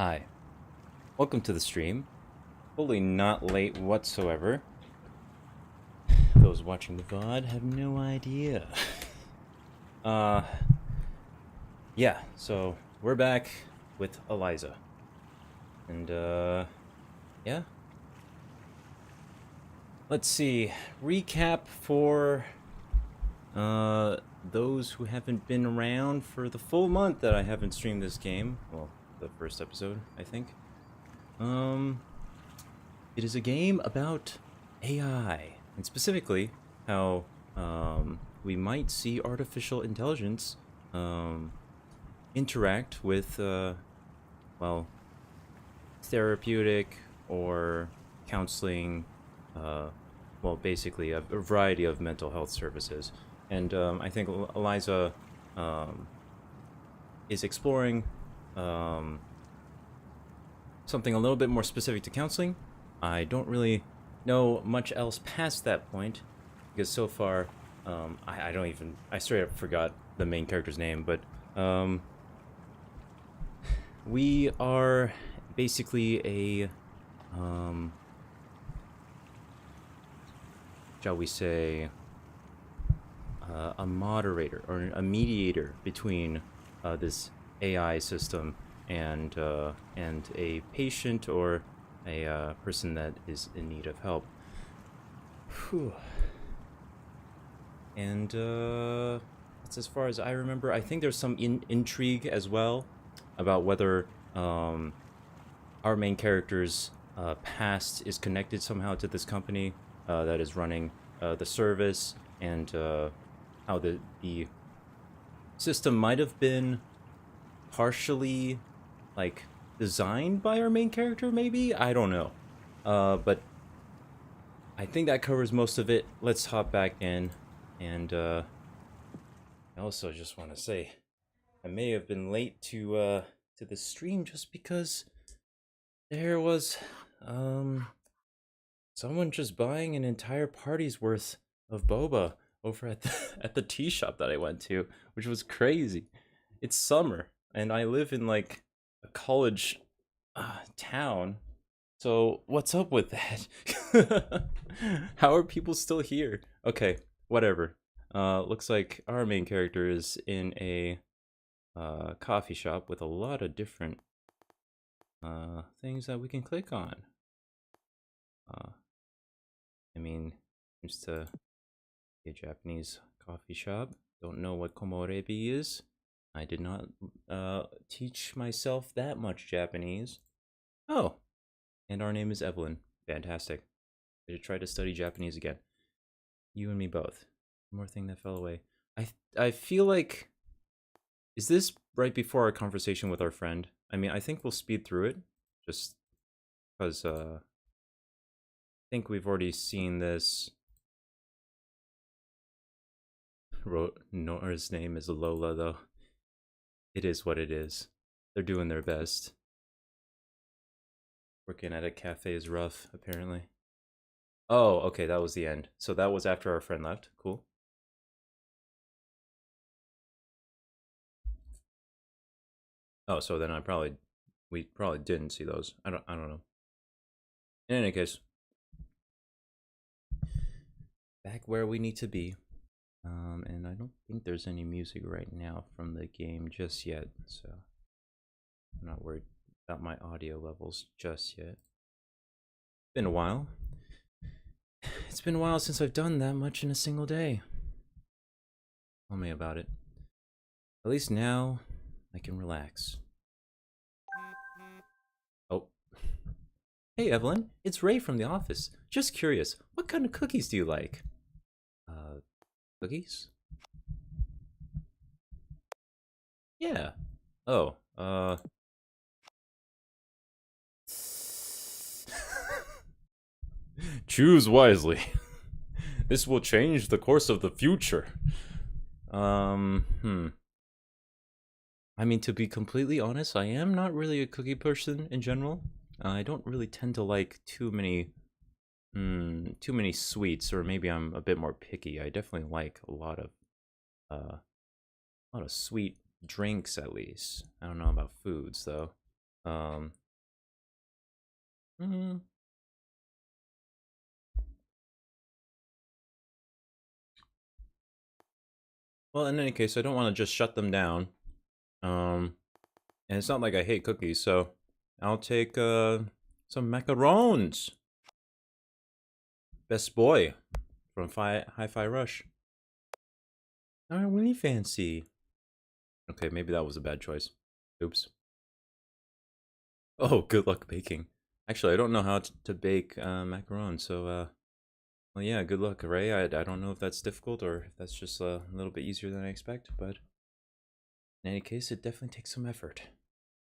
Hi, welcome to the stream. Fully not late whatsoever. Those watching the VOD have no idea. uh, yeah, so we're back with ELIZA. And, yeah. Let's see, recap for, those who haven't been around for the full month that I haven't streamed this game. Well, the first episode, I think. It is a game about AI, and specifically how we might see artificial intelligence interact with, well, therapeutic or counseling, well, basically a variety of mental health services. And I think ELIZA is exploring something a little bit more specific to counseling. I don't really know much else past that point, because so far, I don't even, I straight up forgot the main character's name, but, we are basically a, shall we say, a moderator, or a mediator between, this AI system and a patient or a person that is in need of help. Whew. And that's as far as I remember. I think there's some intrigue as well about whether our main character's past is connected somehow to this company that is running the service, and how the system might have been partially, like, designed by our main character, maybe? I don't know. But I think that covers most of it. Let's hop back in. And I also just want to say, I may have been late to the stream just because there was someone just buying an entire party's worth of boba over at the tea shop that I went to, which was crazy. It's summer, and I live in, like, a college town, so what's up with that? How are people still here? Okay, whatever. Looks like our main character is in a coffee shop with a lot of different things that we can click on. I mean, seems to be a Japanese coffee shop. Don't know what komorebi is. I did not teach myself that much Japanese. Oh, and our name is Evelyn. Fantastic. I should try to study Japanese again. You and me both. One more thing that fell away. I feel like, is this right before our conversation with our friend? I mean, I think we'll speed through it, just because I think we've already seen this. Nora's name is Lola, though. It is what it is. They're doing their best. Working at a cafe is rough, apparently. Oh, okay, that was the end. So that was after our friend left. Cool. Oh, so then we probably didn't see those. I don't know. In any case, back where we need to be. And I don't think there's any music right now from the game just yet, so I'm not worried about my audio levels just yet. Been a while. It's been a while since I've done that much in a single day. Tell me about it. At least now I can relax. Oh. Hey Evelyn, it's Ray from the office. Just curious, what kind of cookies do you like? Cookies? Yeah. Oh, choose wisely. This will change the course of the future. I mean, to be completely honest, I am not really a cookie person in general. I don't really tend to like too many sweets, or maybe I'm a bit more picky. I definitely like a lot of sweet drinks, at least. I don't know about foods though. Um, mm, well, in any case, I don't want to just shut them down. And it's not like I hate cookies, so I'll take some macarons. Best boy from Hi-Fi Rush. Alright, really fancy. Okay, maybe that was a bad choice. Oops. Oh, good luck baking. Actually, I don't know how to bake macarons, so well, yeah, good luck, Ray. I don't know if that's difficult or if that's just a little bit easier than I expect, but in any case, it definitely takes some effort.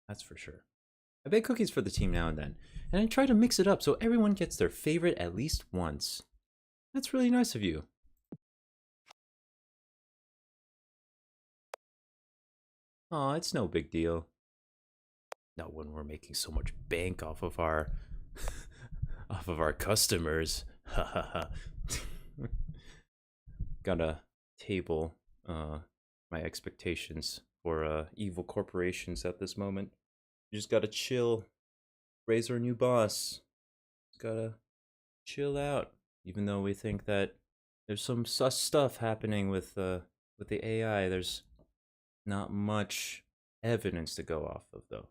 That's for sure. I bake cookies for the team now and then, and I try to mix it up so everyone gets their favorite at least once. That's really nice of you. Aw, it's no big deal. Not when we're making so much bank off of our off of our customers. Ha ha ha. Gotta table my expectations for evil corporations at this moment. You just gotta chill. Raise our new boss. Just gotta chill out. Even though we think that there's some sus stuff happening with the AI, there's not much evidence to go off of though.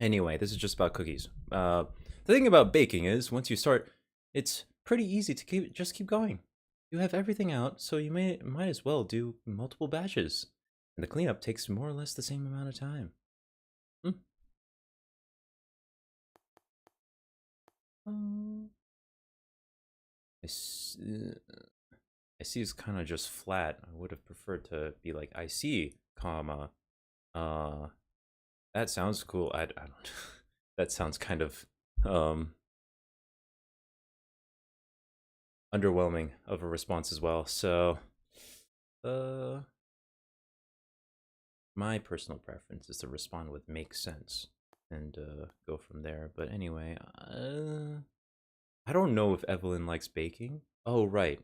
Anyway, this is just about cookies. The thing about baking is once you start, it's pretty easy to keep going. You have everything out, so you might as well do multiple batches, and the cleanup takes more or less the same amount of time. Hmm. I see is kind of just flat. I would have preferred to be like I see, comma. Uh, that sounds cool. I don't. That sounds kind of underwhelming of a response as well. So, uh, my personal preference is to respond with "makes sense" and go from there. But anyway, I don't know if Evelyn likes baking. Oh, right.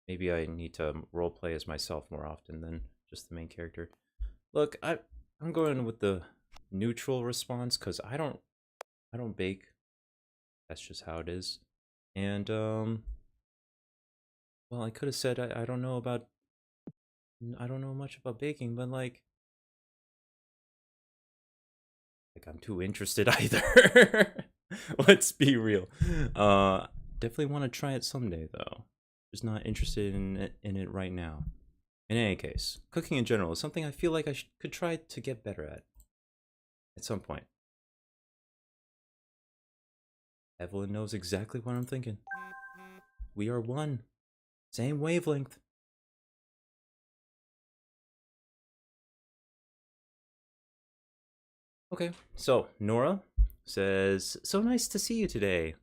Maybe I need to roleplay as myself more often than just the main character. Look, I'm going with the neutral response because I don't bake. That's just how it is. And well, I could have said I don't know much about baking, but like I'm too interested either. Let's be real. Definitely want to try it someday though. Just not interested in it right now. In any case, cooking in general is something I feel like I could try to get better at some point. Evelyn knows exactly what I'm thinking. We are one. Same wavelength. Okay, so Nora says, "So nice to see you today."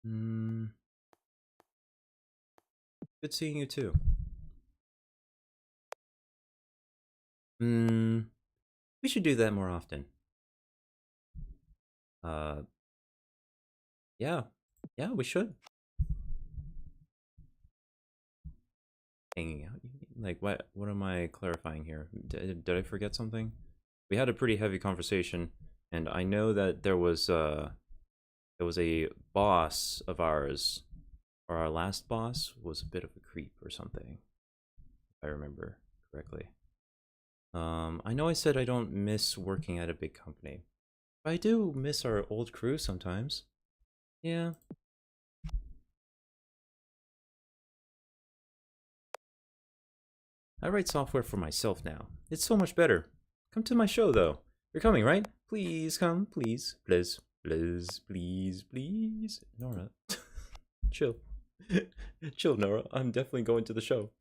Hmm, good seeing you too. Hmm, we should do that more often. Uh, yeah, yeah, we should. Hanging out. Like, what am I clarifying here? Did I forget something? We had a pretty heavy conversation, and I know that there was a boss of ours, or our last boss was a bit of a creep or something, if I remember correctly. I know I said I don't miss working at a big company, but I do miss our old crew sometimes. Yeah. I write software for myself now. It's so much better. Come to my show, though. You're coming, right? Please come, please. Please, please, please, please. Nora, chill. Chill, Nora. I'm definitely going to the show.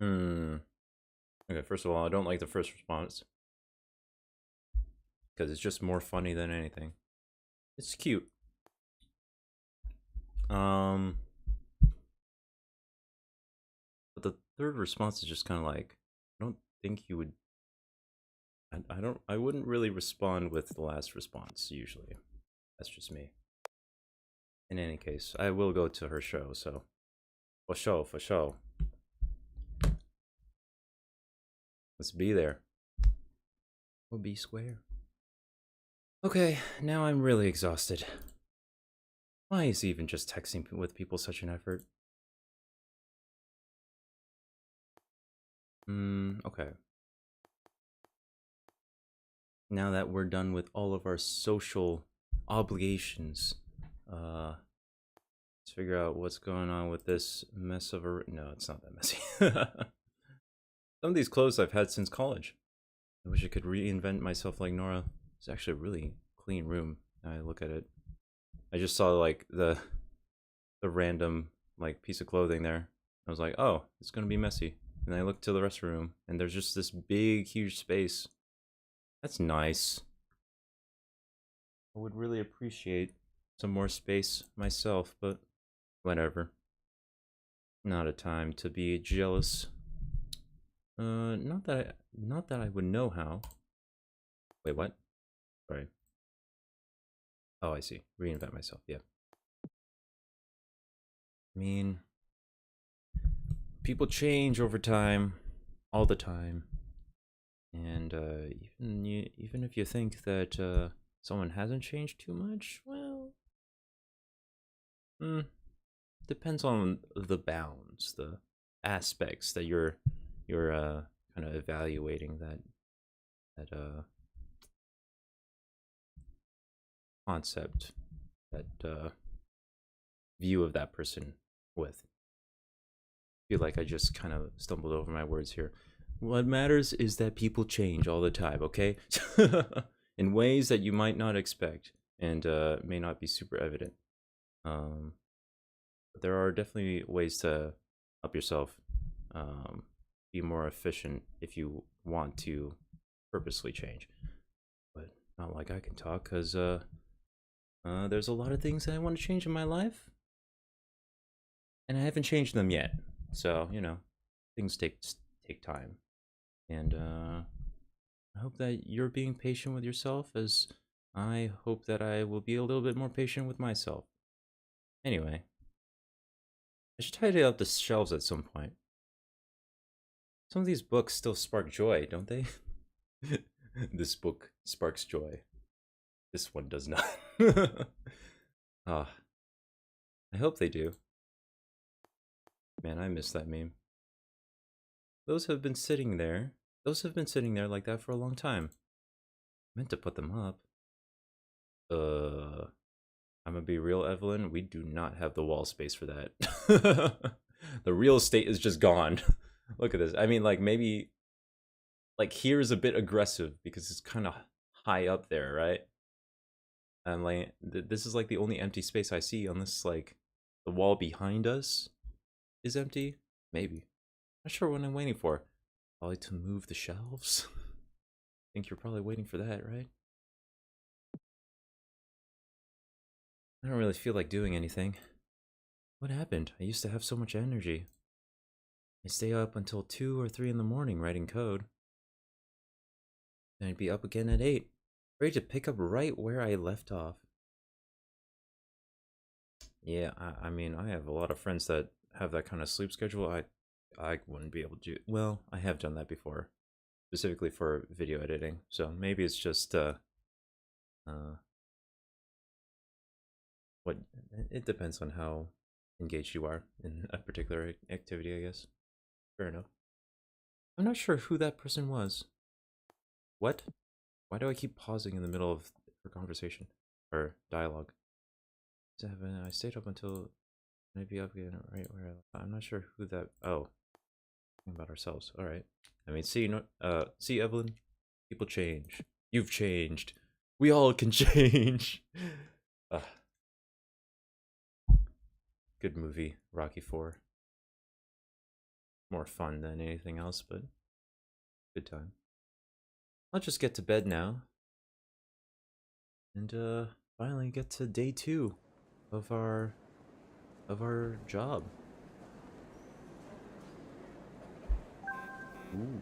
Hmm. Okay, first of all, I don't like the first response because it's just more funny than anything. It's cute. Um, but the third response is just kind of like, I don't think you would. I don't. I wouldn't really respond with the last response usually. That's just me. In any case, I will go to her show, so for sure, for sure. Let's be there. We'll be square. Okay, now I'm really exhausted. Why is even just texting with people such an effort? Okay. Now that we're done with all of our social obligations, let's figure out what's going on with this mess of a... No, it's not that messy. Some of these clothes I've had since college. I wish I could reinvent myself like Nora. It's actually a really clean room. Now I look at it. I just saw like the random like piece of clothing there. I was like, oh, it's gonna be messy. And I looked to the rest of the room, and there's just this big, huge space. That's nice. I would really appreciate some more space myself, but whatever. Not a time to be jealous. Not that I would know how. Wait, what? Sorry. Oh, I see. Reinvent myself. Yeah. I mean, people change over time, all the time, and even if you think that someone hasn't changed too much, well, depends on the bounds, the aspects that you're kind of evaluating that concept, that view of that person with. I feel like I just kind of stumbled over my words here. What matters is that people change all the time, okay? In ways that you might not expect and may not be super evident. But there are definitely ways to help yourself be more efficient if you want to purposely change. But not like I can talk, because there's a lot of things that I want to change in my life, and I haven't changed them yet. So, you know, things take time. And I hope that you're being patient with yourself, as I hope that I will be a little bit more patient with myself. Anyway, I should tidy up the shelves at some point. Some of these books still spark joy, don't they? This book sparks joy. This one does not. Ah, I hope they do. Man, I miss that meme. Those have been sitting there. Those have been sitting there like that for a long time. I meant to put them up. I'm gonna be real, Evelyn. We do not have the wall space for that. The real estate is just gone. Look at this. I mean, like, maybe... Like, here is a bit aggressive because it's kind of high up there, right? And, like, this is, like, the only empty space I see on this, like... The wall behind us is empty? Maybe. Not sure what I'm waiting for. Probably to move the shelves? I think you're probably waiting for that, right? I don't really feel like doing anything. What happened? I used to have so much energy. I'd stay up until 2 or 3 in the morning writing code. Then I'd be up again at 8, ready to pick up right where I left off. Yeah, I mean, I have a lot of friends that have that kind of sleep schedule. I wouldn't be able to do... Well, I have done that before, specifically for video editing. So maybe it's just what it depends on how engaged you are in a particular activity, I guess. Fair enough. I'm not sure who that person was. What? Why do I keep pausing in the middle of her conversation or dialogue? I stayed up until maybe up again right where I'm not sure who that... Oh, about ourselves. All right. I mean, see Evelyn, people change. You've changed. We all can change. Good movie, Rocky 4. More fun than anything else, but good time. I'll just get to bed now and finally get to day 2 of our job. Ooh.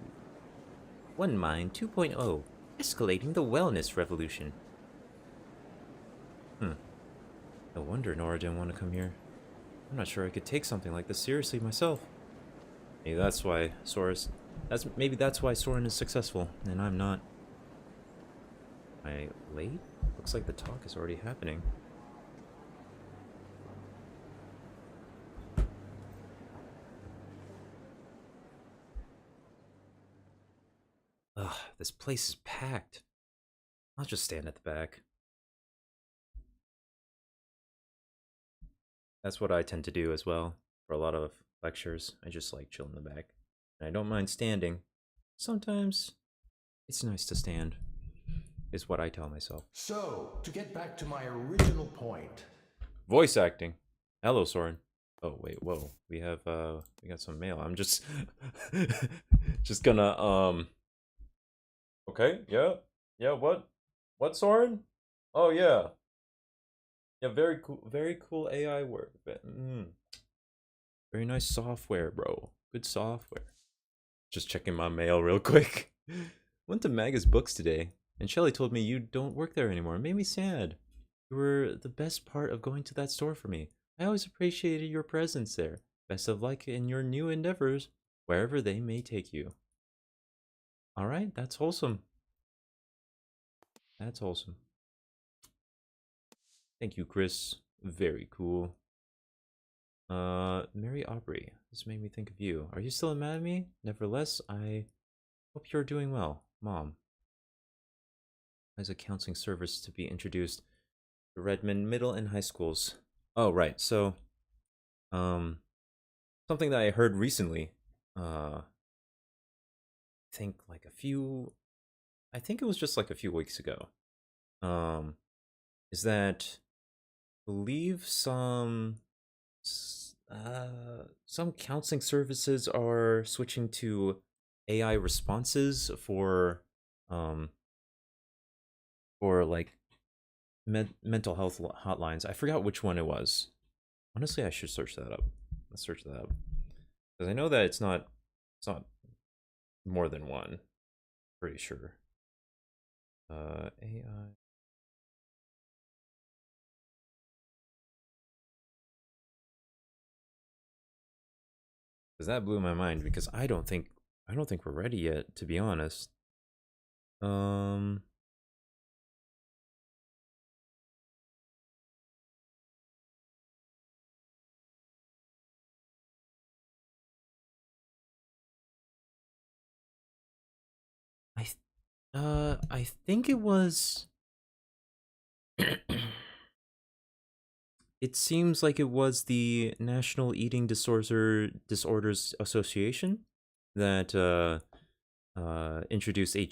One Mind 2.0, escalating the wellness revolution. No wonder Nora didn't want to come here. I'm not sure I could take something like this seriously myself. Maybe that's why Soren is successful, and I'm not. Am I late? Looks like the talk is already happening. Ugh, this place is packed. I'll just stand at the back. That's what I tend to do as well. For a lot of lectures, I just like chill in the back. And I don't mind standing. Sometimes it's nice to stand, is what I tell myself. So, to get back to my original point. Voice acting. Hello, Soren. Oh, wait, whoa. We got some mail. I'm just, just gonna, okay, yeah. Yeah, what, Soren? Oh, yeah. Yeah, very cool AI work. Very nice software, bro. Good software. Just checking my mail real quick. Went to Maga's Books today, and Shelly told me you don't work there anymore. It made me sad. You were the best part of going to that store for me. I always appreciated your presence there. Best of luck in your new endeavors, wherever they may take you. Alright, that's wholesome. That's wholesome. Thank you, Chris. Very cool. Mary Aubrey. This made me think of you. Are you still mad at me? Nevertheless, I hope you're doing well, Mom. As a counseling service to be introduced to Redmond middle and high schools. Oh, right. So, something that I heard recently, I think it was just like a few weeks ago, is that I believe some counseling services are switching to AI responses for like mental health hotlines. I forgot which one it was. Honestly, I should search that up. Let's search that up because I know that it's not more than one. Pretty sure. AI. Because that blew my mind because I don't think we're ready yet, to be honest. I think it was. It seems like it was the National Eating Disorders Association that introduced a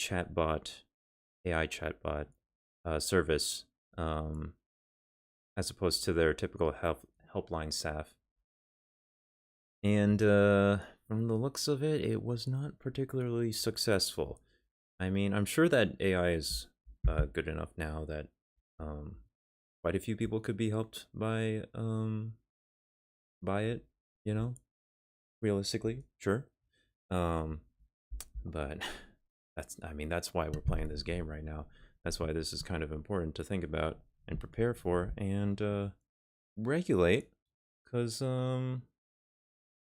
AI chatbot service, as opposed to their typical helpline staff. And from the looks of it, it was not particularly successful. I mean, I'm sure that AI is good enough now that quite a few people could be helped by it, you know, realistically, sure. But that's why we're playing this game right now. That's why this is kind of important to think about and prepare for and regulate, because there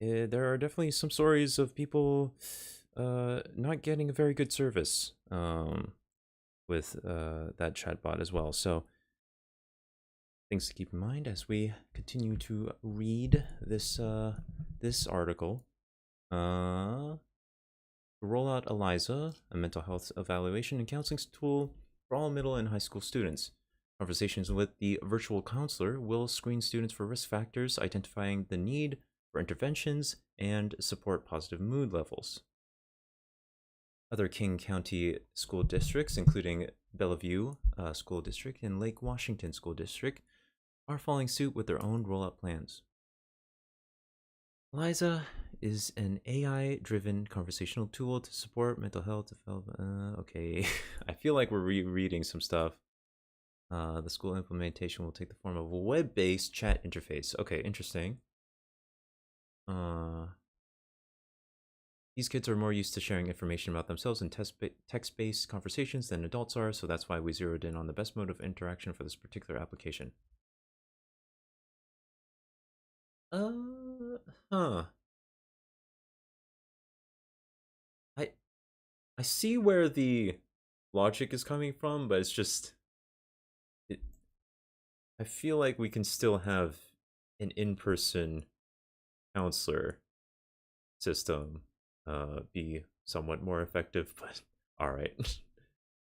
are definitely some stories of people not getting a very good service with that chatbot as well. So things to keep in mind as we continue to read this this article. Roll out ELIZA, a mental health evaluation and counseling tool for all middle and high school students. Conversations with the virtual counselor will screen students for risk factors, identifying the need for interventions, and support positive mood levels. Other King County school districts, including Bellevue School District and Lake Washington School District, are following suit with their own rollout plans. ELIZA is an AI-driven conversational tool to support mental health development. Okay, I feel like we're rereading some stuff. The school implementation will take the form of a web-based chat interface. Okay, interesting. These kids are more used to sharing information about themselves in text-based conversations than adults are, so that's why we zeroed in on the best mode of interaction for this particular application. Huh. I I see where the logic is coming from, but it's just it, I feel like we can still have an in-person counselor system be somewhat more effective, but all right.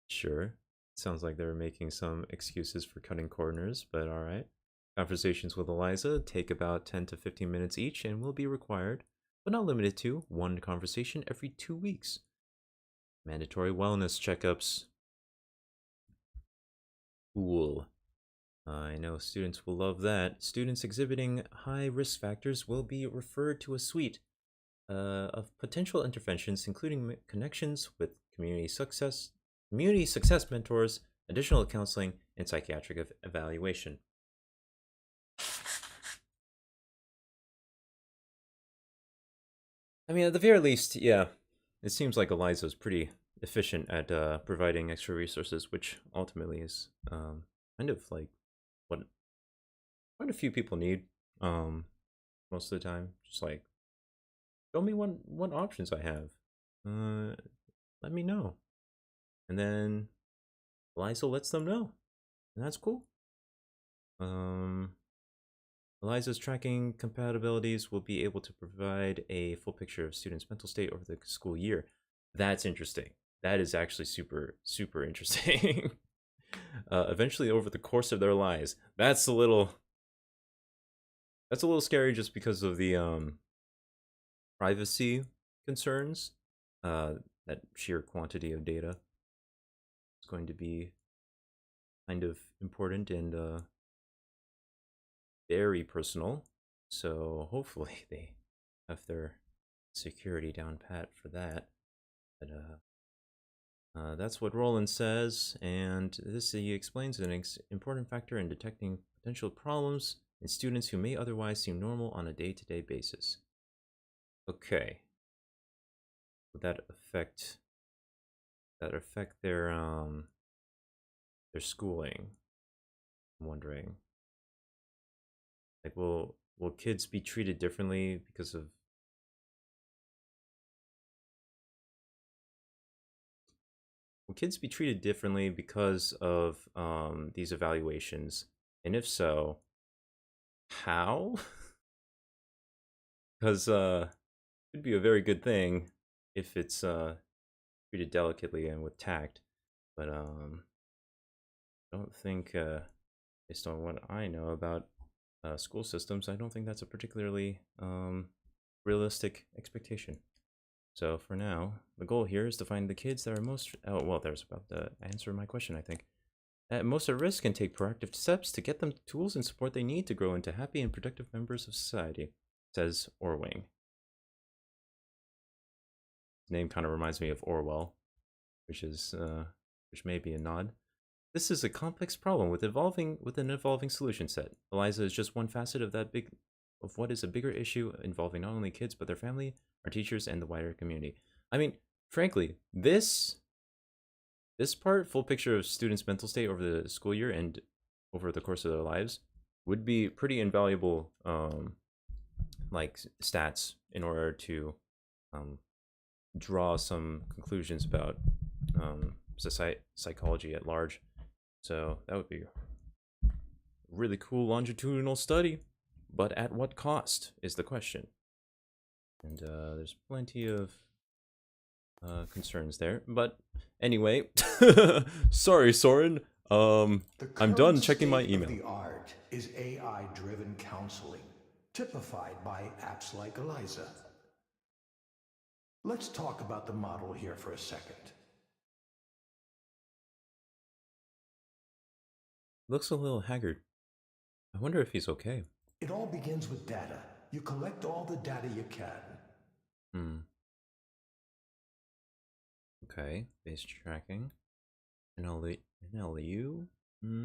Sure. Sounds like they're making some excuses for cutting corners, but all right. Conversations with ELIZA take about 10 to 15 minutes each and will be required, but not limited to, one conversation every 2 weeks. Mandatory wellness checkups. Cool. I know students will love that. Students exhibiting high risk factors will be referred to a suite of potential interventions, including connections with community success mentors, additional counseling, and psychiatric evaluation. I mean, at the very least, yeah, it seems like ELIZA is pretty efficient at providing extra resources, which ultimately is kind of like what quite a few people need most of the time. Just like, show me what options I have. Uh, Let me know, and then ELIZA lets them know, and that's cool. Um, ELIZA's tracking compatibilities will be able to provide a full picture of students' mental state over the school year. That's interesting. That is actually super, super interesting. Eventually, over the course of their lives, that's a little scary just because of the privacy concerns. That sheer quantity of data is going to be kind of important and very personal. So hopefully they have their security down pat for that. But that's what Roland says, and this he explains an important factor in detecting potential problems in students who may otherwise seem normal on a day-to-day basis. Okay, would that affect their schooling? I'm wondering. Like, will kids be treated differently because of will kids be treated differently because of these evaluations? And if so, how? Because it would be a very good thing if it's treated delicately and with tact. But I don't think, based on what I know about school systems, I don't think that's a particularly realistic expectation. So for now, the goal here is to find the kids that are most. Oh well, there's about the answer to my question, I think. Most at risk and take proactive steps to get them the tools and support they need to grow into happy and productive members of society, says Orwing. His name kind of reminds me of Orwell, which may be a nod. This is a complex problem with an evolving solution set. ELIZA is just one facet of what is a bigger issue involving not only kids but their family, our teachers, and the wider community. I mean, frankly, this part, full picture of students' mental state over the school year and over the course of their lives, would be pretty invaluable, like stats in order to draw some conclusions about psychology at large. So that would be a really cool longitudinal study, but at what cost is the question. And there's plenty of concerns there. But anyway, sorry, Soren. I'm done checking my email. The art is AI-driven counseling, typified by apps like ELIZA. Let's talk about the model here for a second. Looks a little haggard. I wonder if he's okay. It all begins with data. You collect all the data you can. Hmm. Okay. Base tracking. NLU.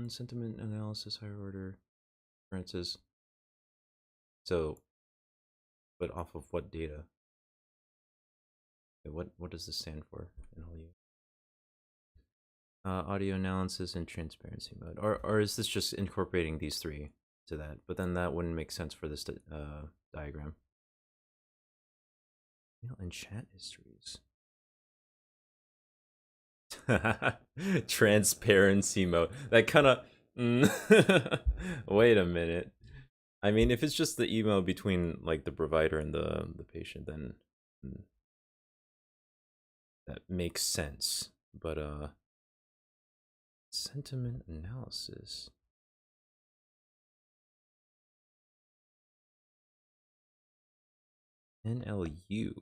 Sentiment analysis, higher order. References. So, but off of what data? Okay, what does this stand for? NLU. Audio analysis and transparency mode, or is this just incorporating these three to that, but then that wouldn't make sense for this diagram. Email and chat histories. Transparency mode. That kind of. Wait a minute. I mean, if it's just the email between like the provider and the patient, then that makes sense. But sentiment analysis. NLU.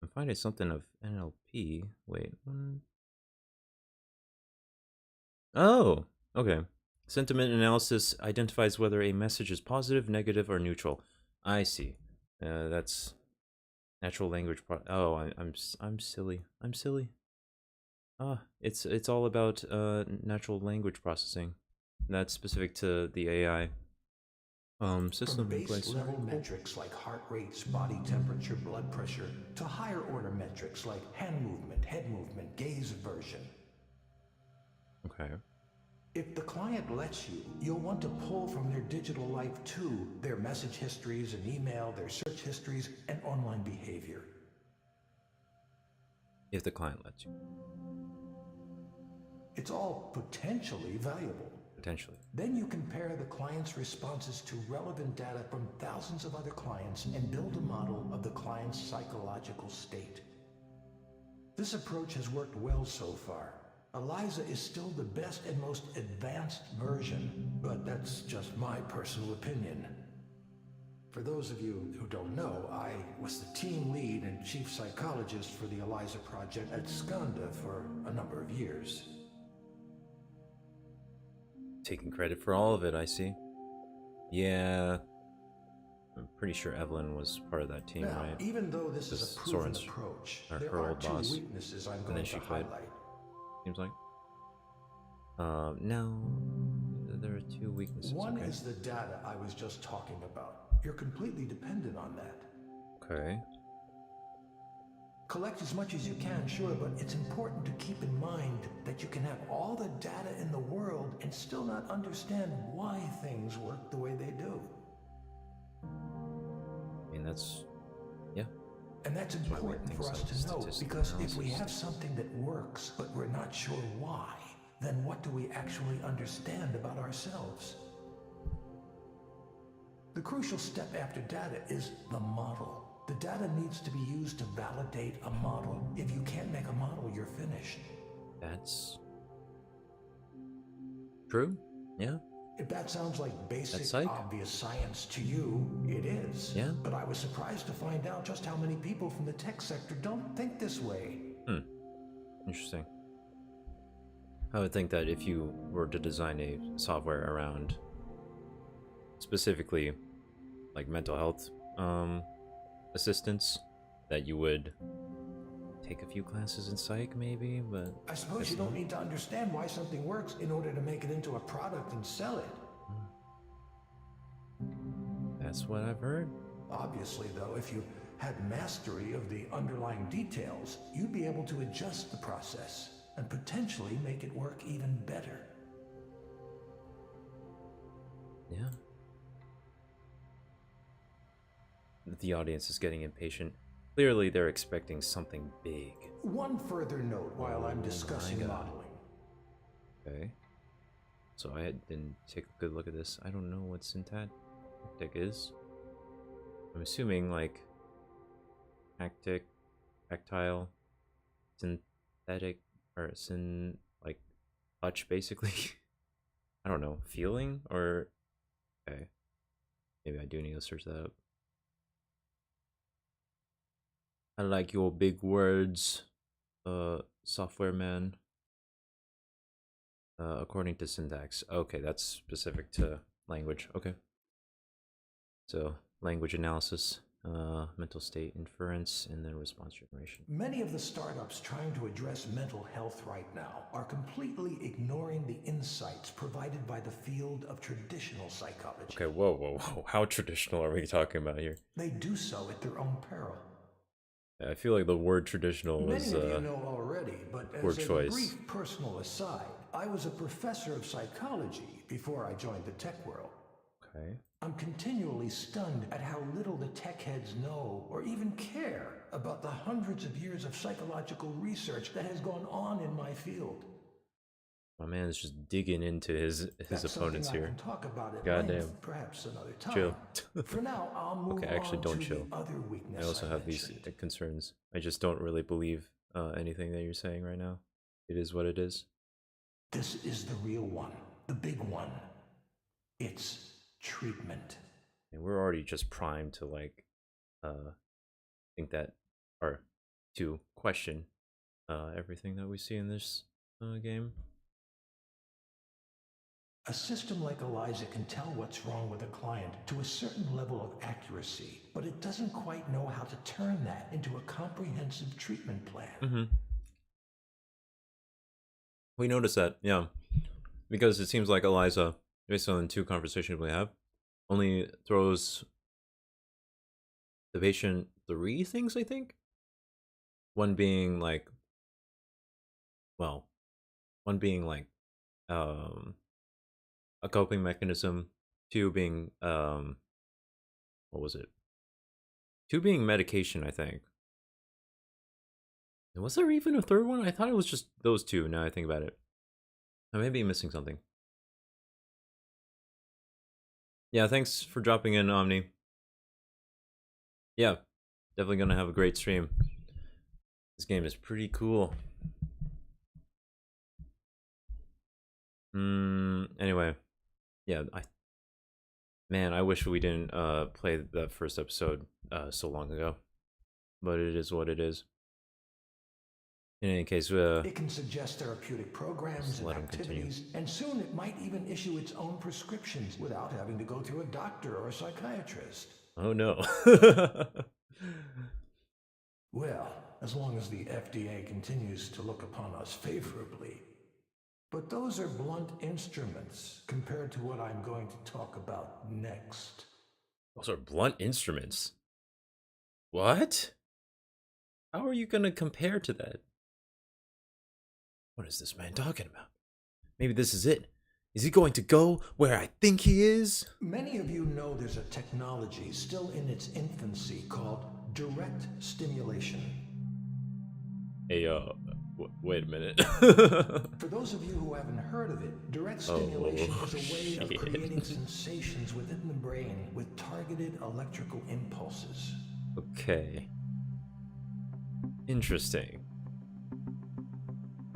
I'm finding something of NLP. Wait. Oh, okay. Sentiment analysis identifies whether a message is positive, negative, or neutral. I see. That's natural language. I'm silly. I'm silly. It's all about natural language processing. That's specific to the AI. System From in place. base level metrics like heart rates, body temperature, blood pressure, to higher order metrics like hand movement, head movement, gaze aversion. Okay. If the client lets you, you'll want to pull from their digital life too, their message histories and email, their search histories, and online behavior. If the client lets you. It's all potentially valuable. Potentially. Then you compare the client's responses to relevant data from thousands of other clients and build a model of the client's psychological state. This approach has worked well so far. ELIZA is still the best and most advanced version, but that's just my personal opinion. For those of you who don't know, I was the team lead and chief psychologist for the ELIZA project at Skanda for a number of years. Taking credit for all of it, I see. Yeah. I'm pretty sure Evelyn was part of that team, Now, right? even though this is a proven Soren's approach, her there are old two boss. weaknesses I'm And going then to she quit. highlight. Seems like. No. There are two weaknesses. One Okay. is the data I was just talking about. You're completely dependent on that. Okay. Collect as much as you can, sure, but it's important to keep in mind that you can have all the data in the world and still not understand why things work the way they do. I mean, that's. Yeah. And that's why we have important things for us like to know, statistical because if we analysis. have something that works, but we're not sure why, then what do we actually understand about ourselves? The crucial step after data is the model. The data needs to be used to validate a model. If you can't make a model, you're finished. That's. True? Yeah. If that sounds like That's basic, psych. obvious science to you, it is. Yeah. But I was surprised to find out just how many people from the tech sector don't think this way. Interesting. I would think that if you were to design a software around specifically like mental health assistance, that you would take a few classes in psych maybe, but I suppose you don't need to understand why something works in order to make it into a product and sell it. that's what I've heard. Obviously, though, if you had mastery of the underlying details, you'd be able to adjust the process and potentially make it work even better. Yeah. The audience is getting impatient. Clearly they're expecting something big. One further note while I'm discussing God. modeling. Okay. So I didn't take a good look at this. I don't know what syntactic is. I'm assuming like tactile, synthetic, or like touch basically. I don't know, feeling or okay. Maybe I do need to search that up. I like your big words, software man. According to syntax. Okay, that's specific to language. Okay. So language analysis, mental state inference, and then response generation. Many of the startups trying to address mental health right now are completely ignoring the insights provided by the field of traditional psychology. Okay, whoa. How traditional are we talking about here? They do so at their own peril. I feel like the word traditional was Many of you know already, but poor as a choice. brief personal aside, I was a professor of psychology before I joined the tech world. Okay. I'm continually stunned at how little the tech heads know or even care about the hundreds of years of psychological research that has gone on in my field. My man's just digging into his That's opponents something I can here. talk about at Goddamn. length, perhaps another Chill. time. For now, I'll move Okay, actually, on don't to the chill. other I weakness also I have these mentioned. concerns. I just don't really believe anything that you're saying right now. It is what it is. This is the real one, the big one. It's treatment. And we're already just primed to like think that, or to question everything that we see in this game. A system like ELIZA can tell what's wrong with a client to a certain level of accuracy, but it doesn't quite know how to turn that into a comprehensive treatment plan. Mm-hmm. We noticed that, yeah, because it seems like ELIZA, based on 2 conversations we have, only throws the patient 3 things, I think. One being like, well, one being like a coping mechanism, 2 being what was it? 2 being medication, I think. And was there even a 3rd one? I thought it was just those 2. Now I think about it, I may be missing something. Yeah, thanks for dropping in, Omni. Yeah, definitely gonna have a great stream. This game is pretty cool. Anyway, yeah, I wish we didn't play that first episode so long ago, but it is what it is. In any case, it can suggest therapeutic programs and let him continue. activities, and soon it might even issue its own prescriptions without having to go through a doctor or a psychiatrist. Oh no. Well, as long as the FDA continues to look upon us favorably. But those are blunt instruments compared to what I'm going to talk about next. Those are blunt instruments. What? How are you gonna compare to that? What is this man talking about? Maybe this is it. Is he going to go where I think he is? Many of you know there's a technology still in its infancy called direct stimulation. Hey, wait a minute. For those of you who haven't heard of it, direct stimulation is a way of creating sensations within the brain with targeted electrical impulses. Okay. Interesting.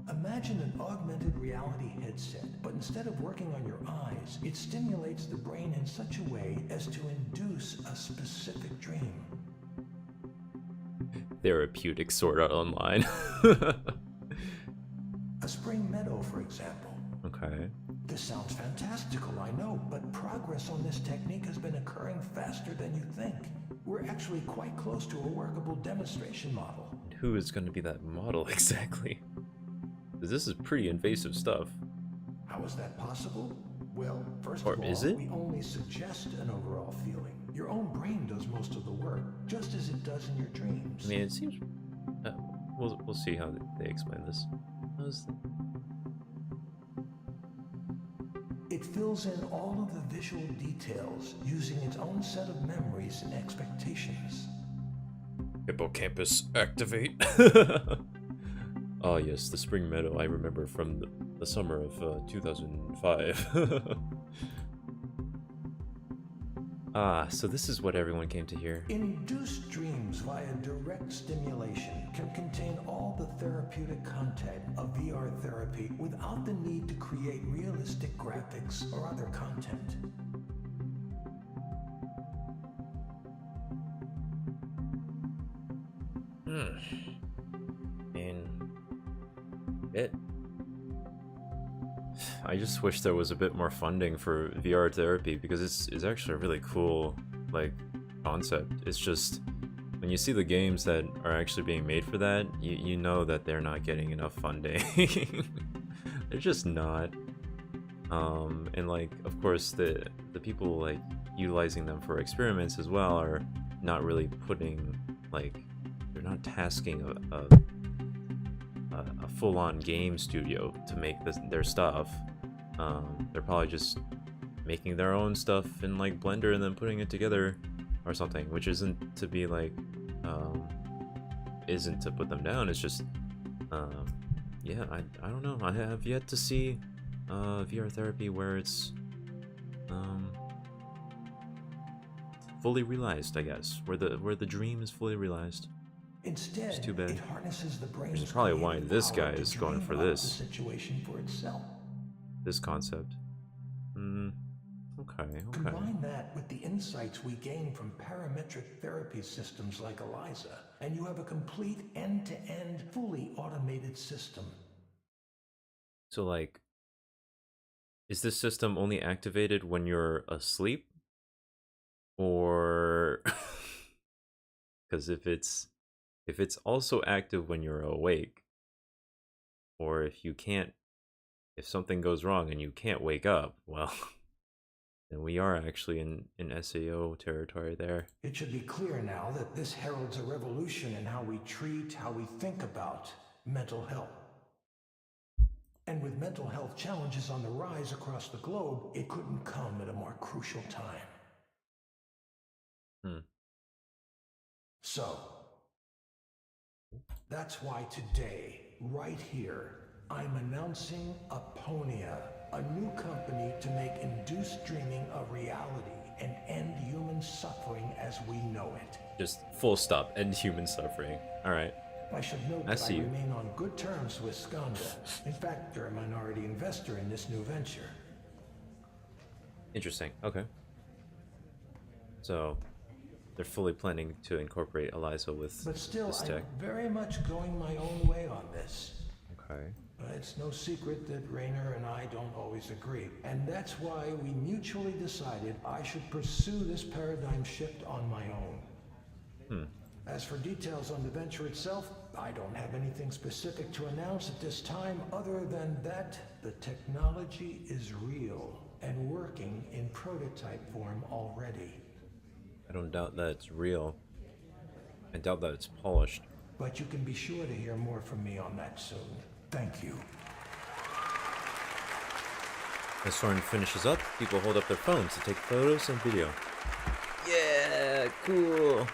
Imagine an augmented reality headset, but instead of working on your eyes, it stimulates the brain in such a way as to induce a specific dream. Therapeutic Sword Art Online. A spring meadow, for example. Okay. This sounds fantastical, I know, but progress on this technique has been occurring faster than you think. We're actually quite close to a workable demonstration model. Who is going to be that model exactly? Because this is pretty invasive stuff. How is that possible? Well, first Or of all, is it? we only suggest an overall feeling. Your own brain does most of the work, just as it does in your dreams. I mean, it seems... we'll see how they explain this. It fills in all of the visual details using its own set of memories and expectations. Hippocampus activate. Oh yes, the spring meadow I remember from the summer of 2005. Ah, so this is what everyone came to hear. Induced dreams via direct stimulation can contain all the therapeutic content of VR therapy without the need to create realistic graphics or other content. I just wish there was a bit more funding for VR therapy, because it's actually a really cool like concept. It's just when you see the games that are actually being made for that, you know that they're not getting enough funding. They're just not. And like, of course, the people like utilizing them for experiments as well are not really putting, like, they're not tasking a full-on game studio to make their stuff. They're probably just making their own stuff in like Blender and then putting it together or something, which isn't to be like, isn't to put them down. It's just, yeah, I don't know. I have yet to see VR therapy where it's fully realized, I guess, where the dream is fully realized. Instead, It's too bad. it harnesses the brain's Which is probably why creative this power guy to is going dream for up this. the situation for itself. This concept. Okay. Combine that with the insights we gain from parametric therapy systems like ELIZA, and you have a complete end-to-end, fully automated system. So, like, is this system only activated when you're asleep? Or because if it's also active when you're awake, or if something goes wrong and you can't wake up, well, then we are actually in SAO territory there. It should be clear now that this heralds a revolution in how we treat, how we think about mental health. And with mental health challenges on the rise across the globe, it couldn't come at a more crucial time. So, that's why today, right here, I'm announcing Aponia, a new company to make induced dreaming a reality and end human suffering as we know it. Just full stop, end human suffering. All right. I should note that I remain on good terms with Skanda. In fact, they're a minority investor in this new venture. Interesting. Okay. So, they're fully planning to incorporate ELIZA with But still, this tech. I'm very much going my own way on this. Okay. It's no secret that Rainer and I don't always agree, and that's why we mutually decided I should pursue this paradigm shift on my own. As for details on the venture itself, I don't have anything specific to announce at this time other than that the technology is real and working in prototype form already. I don't doubt that it's real. I doubt that it's polished. But you can be sure to hear more from me on that soon. Thank you. As Soren finishes up, people hold up their phones to take photos and video. Yeah, cool.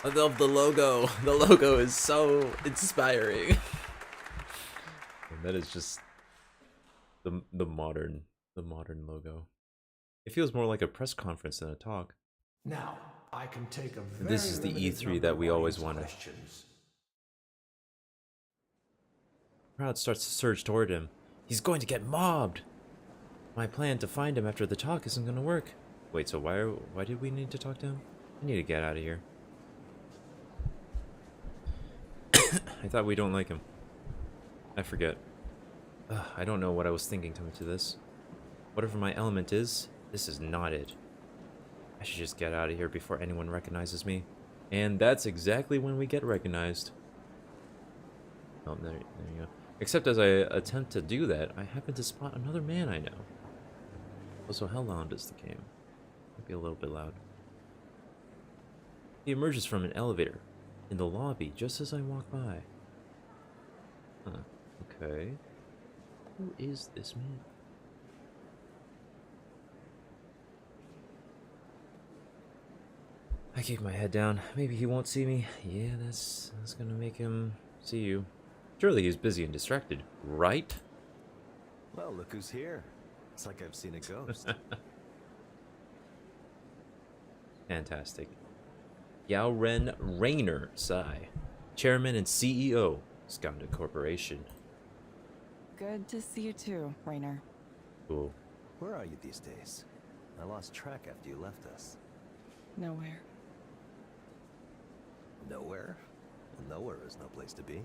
I love the logo. The logo is so inspiring. And that is just the modern logo. It feels more like a press conference than a talk. Now, I can take a very This is the limited E3 number that we of always audience wanted. questions. The crowd starts to surge toward him. He's going to get mobbed. My plan to find him after the talk isn't going to work. Wait, so why did we need to talk to him? I need to get out of here. I thought we don't like him. I forget. I don't know what I was thinking coming to this. Whatever my element is, this is not it. I should just get out of here before anyone recognizes me. And that's exactly when we get recognized. Oh, there you go. Except as I attempt to do that, I happen to spot another man I know. Also, how loud is the game? Might be a little bit loud. He emerges from an elevator in the lobby just as I walk by. Huh. Okay. Who is this man? I keep my head down. Maybe he won't see me. Yeah, that's gonna make him see you. Surely he's busy and distracted, right? Well, look who's here. It's like I've seen a ghost. Fantastic. Yaoren Rainer Sai, Chairman and CEO, Skanda Corporation. Good to see you too, Rainer. Cool. Where are you these days? I lost track after you left us. Nowhere. Nowhere? Well, nowhere is no place to be.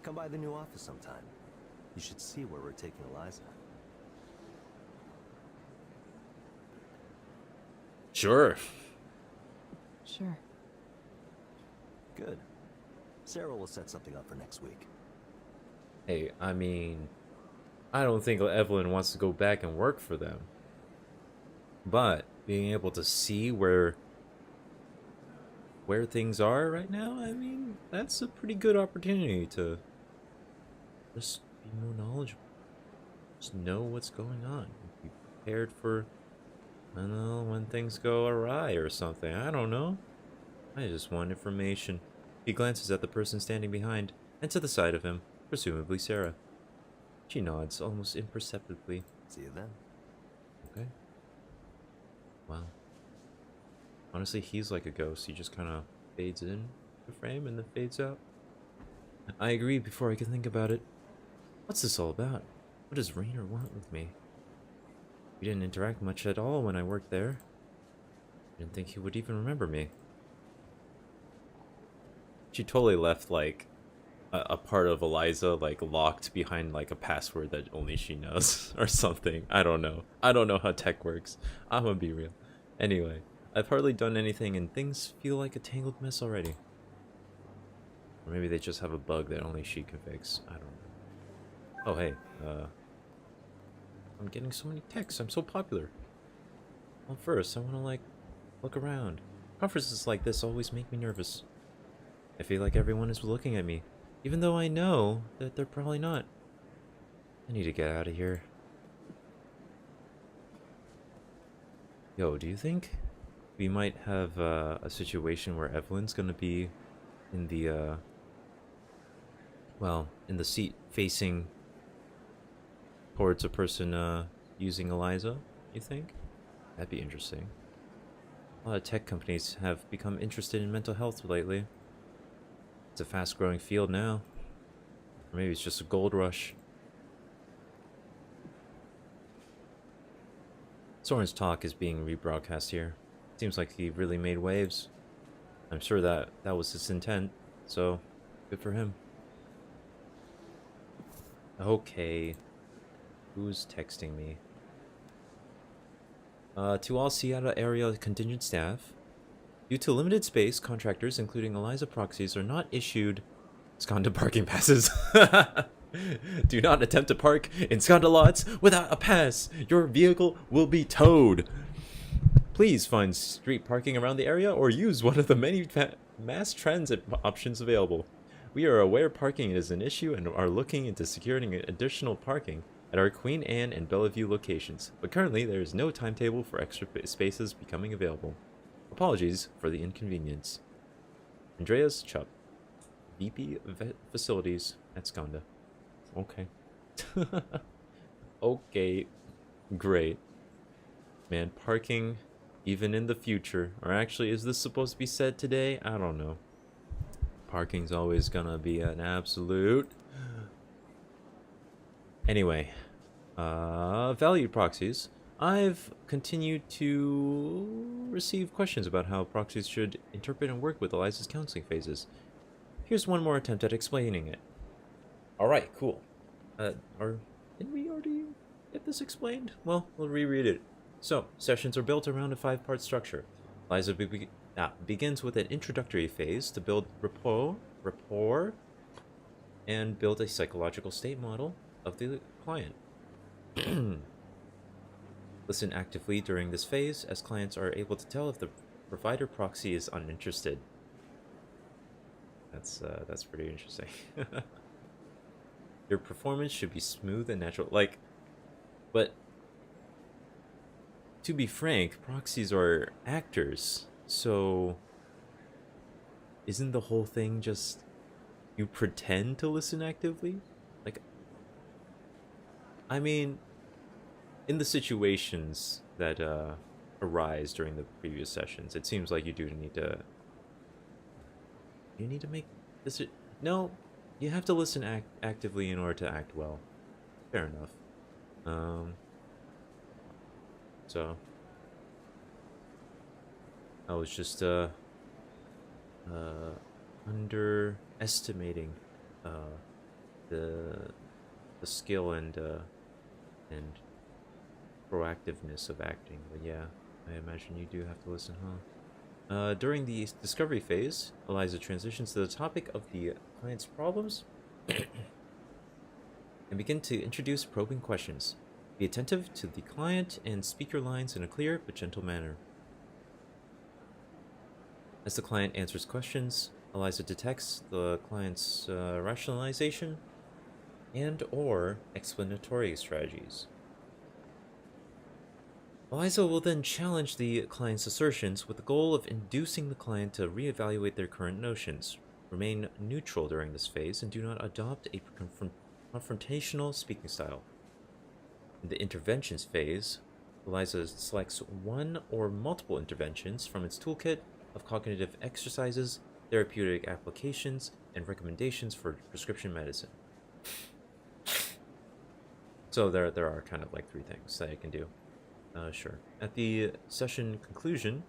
Come by the new office sometime. You should see where we're taking ELIZA. Sure. Sure. Good. Sarah will set something up for next week. Hey, I mean, I don't think Evelyn wants to go back and work for them. But being able to see where things are right now, I mean, that's a pretty good opportunity to just be more knowledgeable. Just know what's going on. prepared for, I don't know, when things go awry or something. I don't know. I just want information. He glances at the person standing behind and to the side of him, presumably Sarah. She nods almost imperceptibly. See you then. Okay. Wow. Honestly, he's like a ghost. He just kind of fades in the frame and then fades out. I agree before I can think about it. What's this all about? What does Rainer want with me? We didn't interact much at all when I worked there. I didn't think he would even remember me. She totally left, like, a part of Eliza, like, locked behind, like, a password that only she knows, or something. I don't know. I don't know how tech works. I'm gonna be real. Anyway, I've hardly done anything, and things feel like a tangled mess already. Or maybe they just have a bug that only she can fix. I don't know. Oh, hey, I'm getting so many texts. I'm so popular. Well, first, I want to, like, look around. Conferences like this always make me nervous. I feel like everyone is looking at me, even though I know that they're probably not. I need to get out of here. Yo, do you think we might have a situation where Evelyn's gonna be in the, well, in the seat facing towards a person using ELIZA, you think? That'd be interesting. A lot of tech companies have become interested in mental health lately. It's a fast-growing field now. Or maybe it's just a gold rush. Soren's talk is being rebroadcast here. Seems like he really made waves. I'm sure that was his intent, so good for him. Okay. Who's texting me? To all Seattle area contingent staff, due to limited space, contractors, including ELIZA proxies, are not issued Sconda parking passes. Do not attempt to park in Sconda lots without a pass. Your vehicle will be towed. Please find street parking around the area or use one of the many mass transit options available. We are aware parking is an issue and are looking into securing additional parking at our Queen Anne and Bellevue locations, but currently there is no timetable for extra spaces becoming available. Apologies for the inconvenience. Andreas Chupp, VP Facilities at Sconda. Okay. Okay. Great. Man, parking, even in the future, or actually, is this supposed to be said today? I don't know. Parking's always gonna be an absolute. Anyway, valued proxies. I've continued to receive questions about how proxies should interpret and work with ELIZA's counseling phases. Here's one more attempt at explaining it. Alright, cool. Or didn't we already get this explained? Well, we'll reread it. So, sessions are built around a 5-part structure. ELIZA begins with an introductory phase to build rapport, and build a psychological state model of the client. Listen actively during this phase, as clients are able to tell if the provider proxy is uninterested. That's pretty interesting. Your performance should be smooth and natural. Like, but to be frank, proxies are actors, so isn't the whole thing just you pretend to listen actively? Like, I mean, in the situations that arise during the previous sessions, it seems like you do need to. You need to make this. No, you have to listen actively in order to act well. Fair enough. So I was just underestimating the skill and proactiveness of acting. But yeah, I imagine you do have to listen, huh? During the discovery phase, ELIZA transitions to the topic of the client's problems and begin to introduce probing questions. Be attentive to the client and speak your lines in a clear but gentle manner. As the client answers questions, ELIZA detects the client's rationalization and/or explanatory strategies. ELIZA will then challenge the client's assertions with the goal of inducing the client to reevaluate their current notions. Remain neutral during this phase and do not adopt a confrontational speaking style. In the interventions phase, ELIZA selects one or multiple interventions from its toolkit of cognitive exercises, therapeutic applications, and recommendations for prescription medicine. So there are kind of like 3 things that I can do. Sure. At the session conclusion,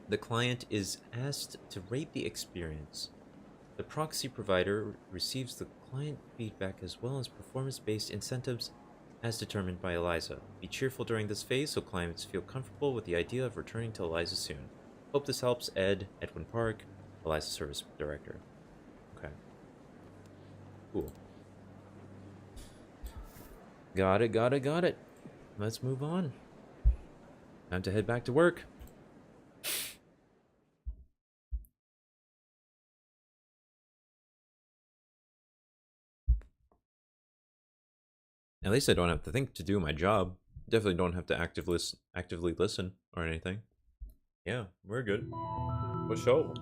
the client is asked to rate the experience. The proxy provider receives the client feedback as well as performance-based incentives as determined by ELIZA. Be cheerful during this phase so clients feel comfortable with the idea of returning to ELIZA soon. Hope this helps. Edwin Park, ELIZA Service Director. Okay. Cool. Got it. Let's move on. Time to head back to work. At least I don't have to think to do my job. Definitely don't have to actively listen or anything. Yeah, we're good. For sure.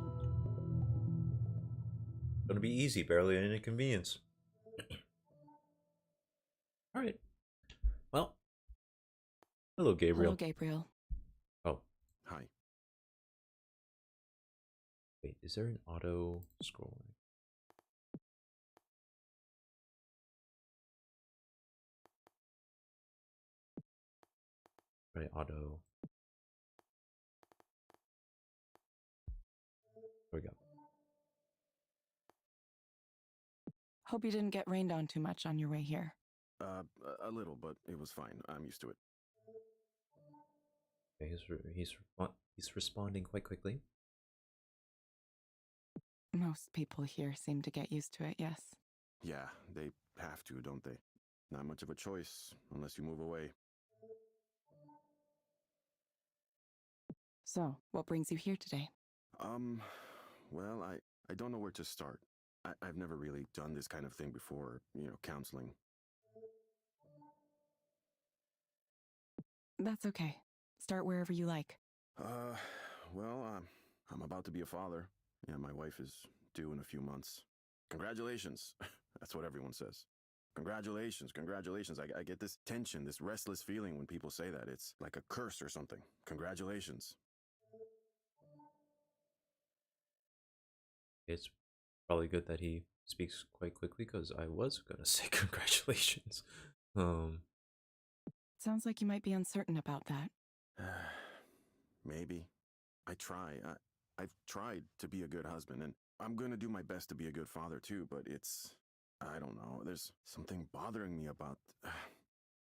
Gonna be easy, barely an inconvenience. Alright. Well. Hello, Gabriel. Hello, Gabriel. Oh. Hi. Wait, is there an auto scrolling? Right, auto. There we go. Hope you didn't get rained on too much on your way here. A little, but it was fine. I'm used to it. Okay, he's responding quite quickly. Most people here seem to get used to it, yes. Yeah, they have to, don't they? Not much of a choice, unless you move away. So, what brings you here today? Well, I don't know where to start. I've never really done this kind of thing before, counseling. That's okay. Start wherever you like. Well, I'm about to be a father. Yeah, my wife is due in a few months. Congratulations. That's what everyone says. Congratulations. I get this tension, this restless feeling when people say that. It's like a curse or something. Congratulations. It's probably good that he speaks quite quickly because I was gonna say congratulations. Sounds like you might be uncertain about that. Maybe. I've tried to be a good husband, and I'm going to do my best to be a good father too, but I don't know, there's something bothering me about...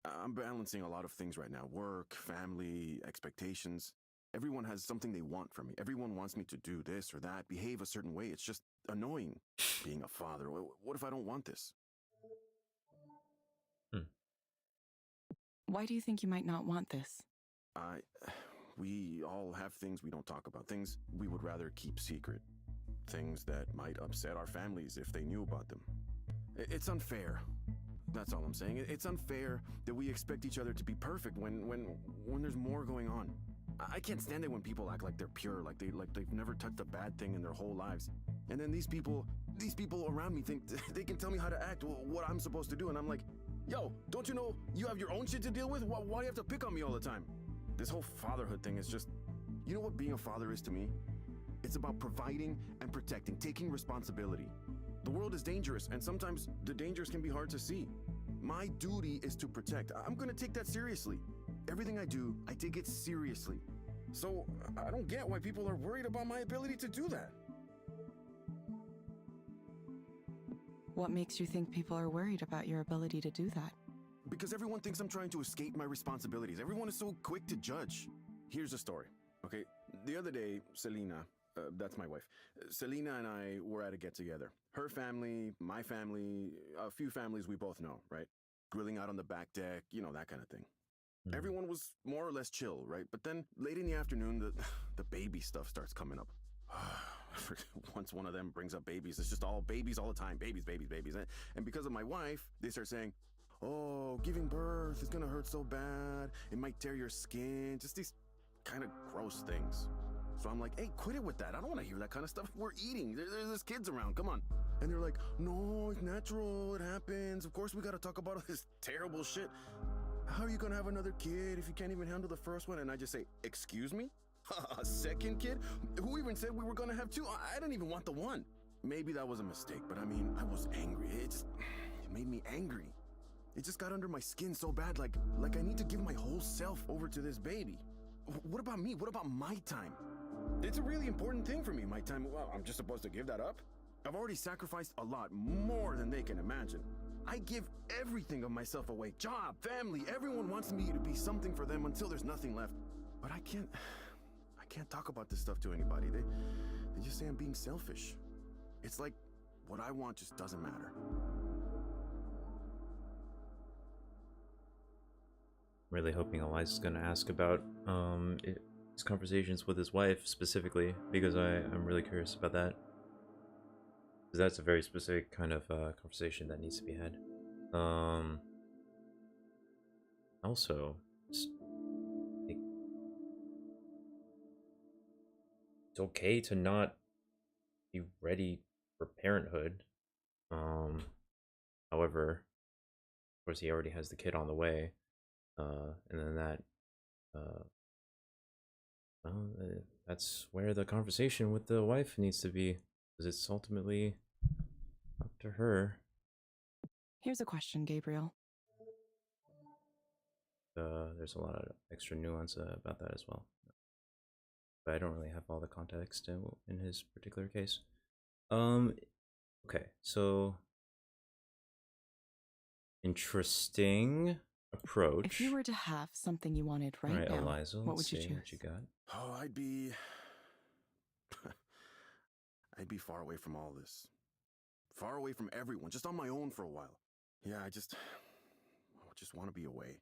I'm balancing a lot of things right now. Work, family, expectations. Everyone has something they want from me. Everyone wants me to do this or that, behave a certain way. It's just annoying being a father. What if I don't want this? Why do you think you might not want this? We all have things we don't talk about, things we would rather keep secret, things that might upset our families if they knew about them. It's unfair. That's all I'm saying. It's unfair that we expect each other to be perfect when there's more going on. I can't stand it when people act like they're pure, like they've never touched a bad thing in their whole lives. And then these people around me think they can tell me how to act, what I'm supposed to do, and I'm like, yo, don't you know you have your own shit to deal with? Why do you have to pick on me all the time? This whole fatherhood thing is just... You know what being a father is to me? It's about providing and protecting, taking responsibility. The world is dangerous, and sometimes the dangers can be hard to see. My duty is to protect. I'm gonna take that seriously. Everything I do, I take it seriously. So, I don't get why people are worried about my ability to do that. What makes you think people are worried about your ability to do that? Because everyone thinks I'm trying to escape my responsibilities. Everyone is so quick to judge. Here's a story, okay? The other day, Selena, that's my wife, Selena and I were at a get-together. Her family, my family, a few families we both know, right? Grilling out on the back deck, that kind of thing. Mm-hmm. Everyone was more or less chill, right? But then, late in the afternoon, the baby stuff starts coming up. Once one of them brings up babies, it's just all babies all the time. Babies. And because of my wife, they start saying, oh, giving birth is gonna hurt so bad. It might tear your skin. Just these kind of gross things. So I'm like, hey, quit it with that. I don't want to hear that kind of stuff. We're eating. There's kids around. Come on. And they're like, no, it's natural. It happens. Of course, we got to talk about all this terrible shit. How are you going to have another kid if you can't even handle the first one? And I just say, excuse me? A second kid? Who even said we were going to have two? I didn't even want the one. Maybe that was a mistake, but I mean, I was angry. It made me angry. It just got under my skin so bad, like I need to give my whole self over to this baby. What about me? What about my time? It's a really important thing for me, my time. Well, I'm just supposed to give that up? I've already sacrificed a lot, more than they can imagine. I give everything of myself away. Job, family, everyone wants me to be something for them until there's nothing left. But I can't talk about this stuff to anybody. They just say I'm being selfish. It's like what I want just doesn't matter. Really hoping Eliza's gonna ask about his conversations with his wife specifically, because I'm really curious about that. Because that's a very specific kind of conversation that needs to be had. Also, it's okay to not be ready for parenthood. However, of course, he already has the kid on the way. And then that's where the conversation with the wife needs to be, because it's ultimately up to her. Here's a question, Gabriel. There's a lot of extra nuance about that as well, but I don't really have all the context in his particular case. Okay, so interesting approach. If you were to have something you wanted right Alright, now, Eliza, what let's would you see choose? what you got. Oh, I'd be far away from all this. Far away from everyone, just on my own for a while. Yeah, I just want to be away.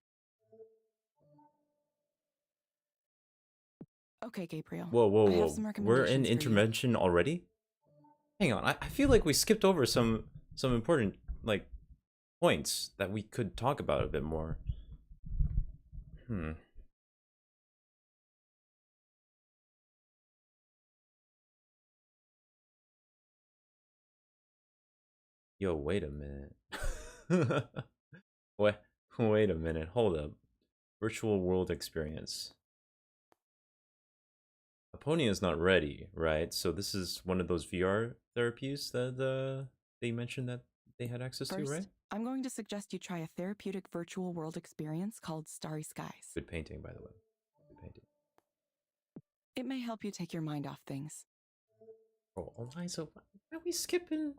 Okay, Gabriel. Whoa, I have some we're in recommendations for you. intervention already? Hang on, I feel like we skipped over some important, like, points that we could talk about a bit more. Yo, wait a minute. Wait a minute, hold up. Virtual world experience. Aponia's not ready, right? So this is one of those VR therapies that they mentioned that they had access to, right? I'm going to suggest you try a therapeutic virtual world experience called Starry Skies. Good painting, by the way. Good painting. It may help you take your mind off things. Oh, Eliza, why are we skipping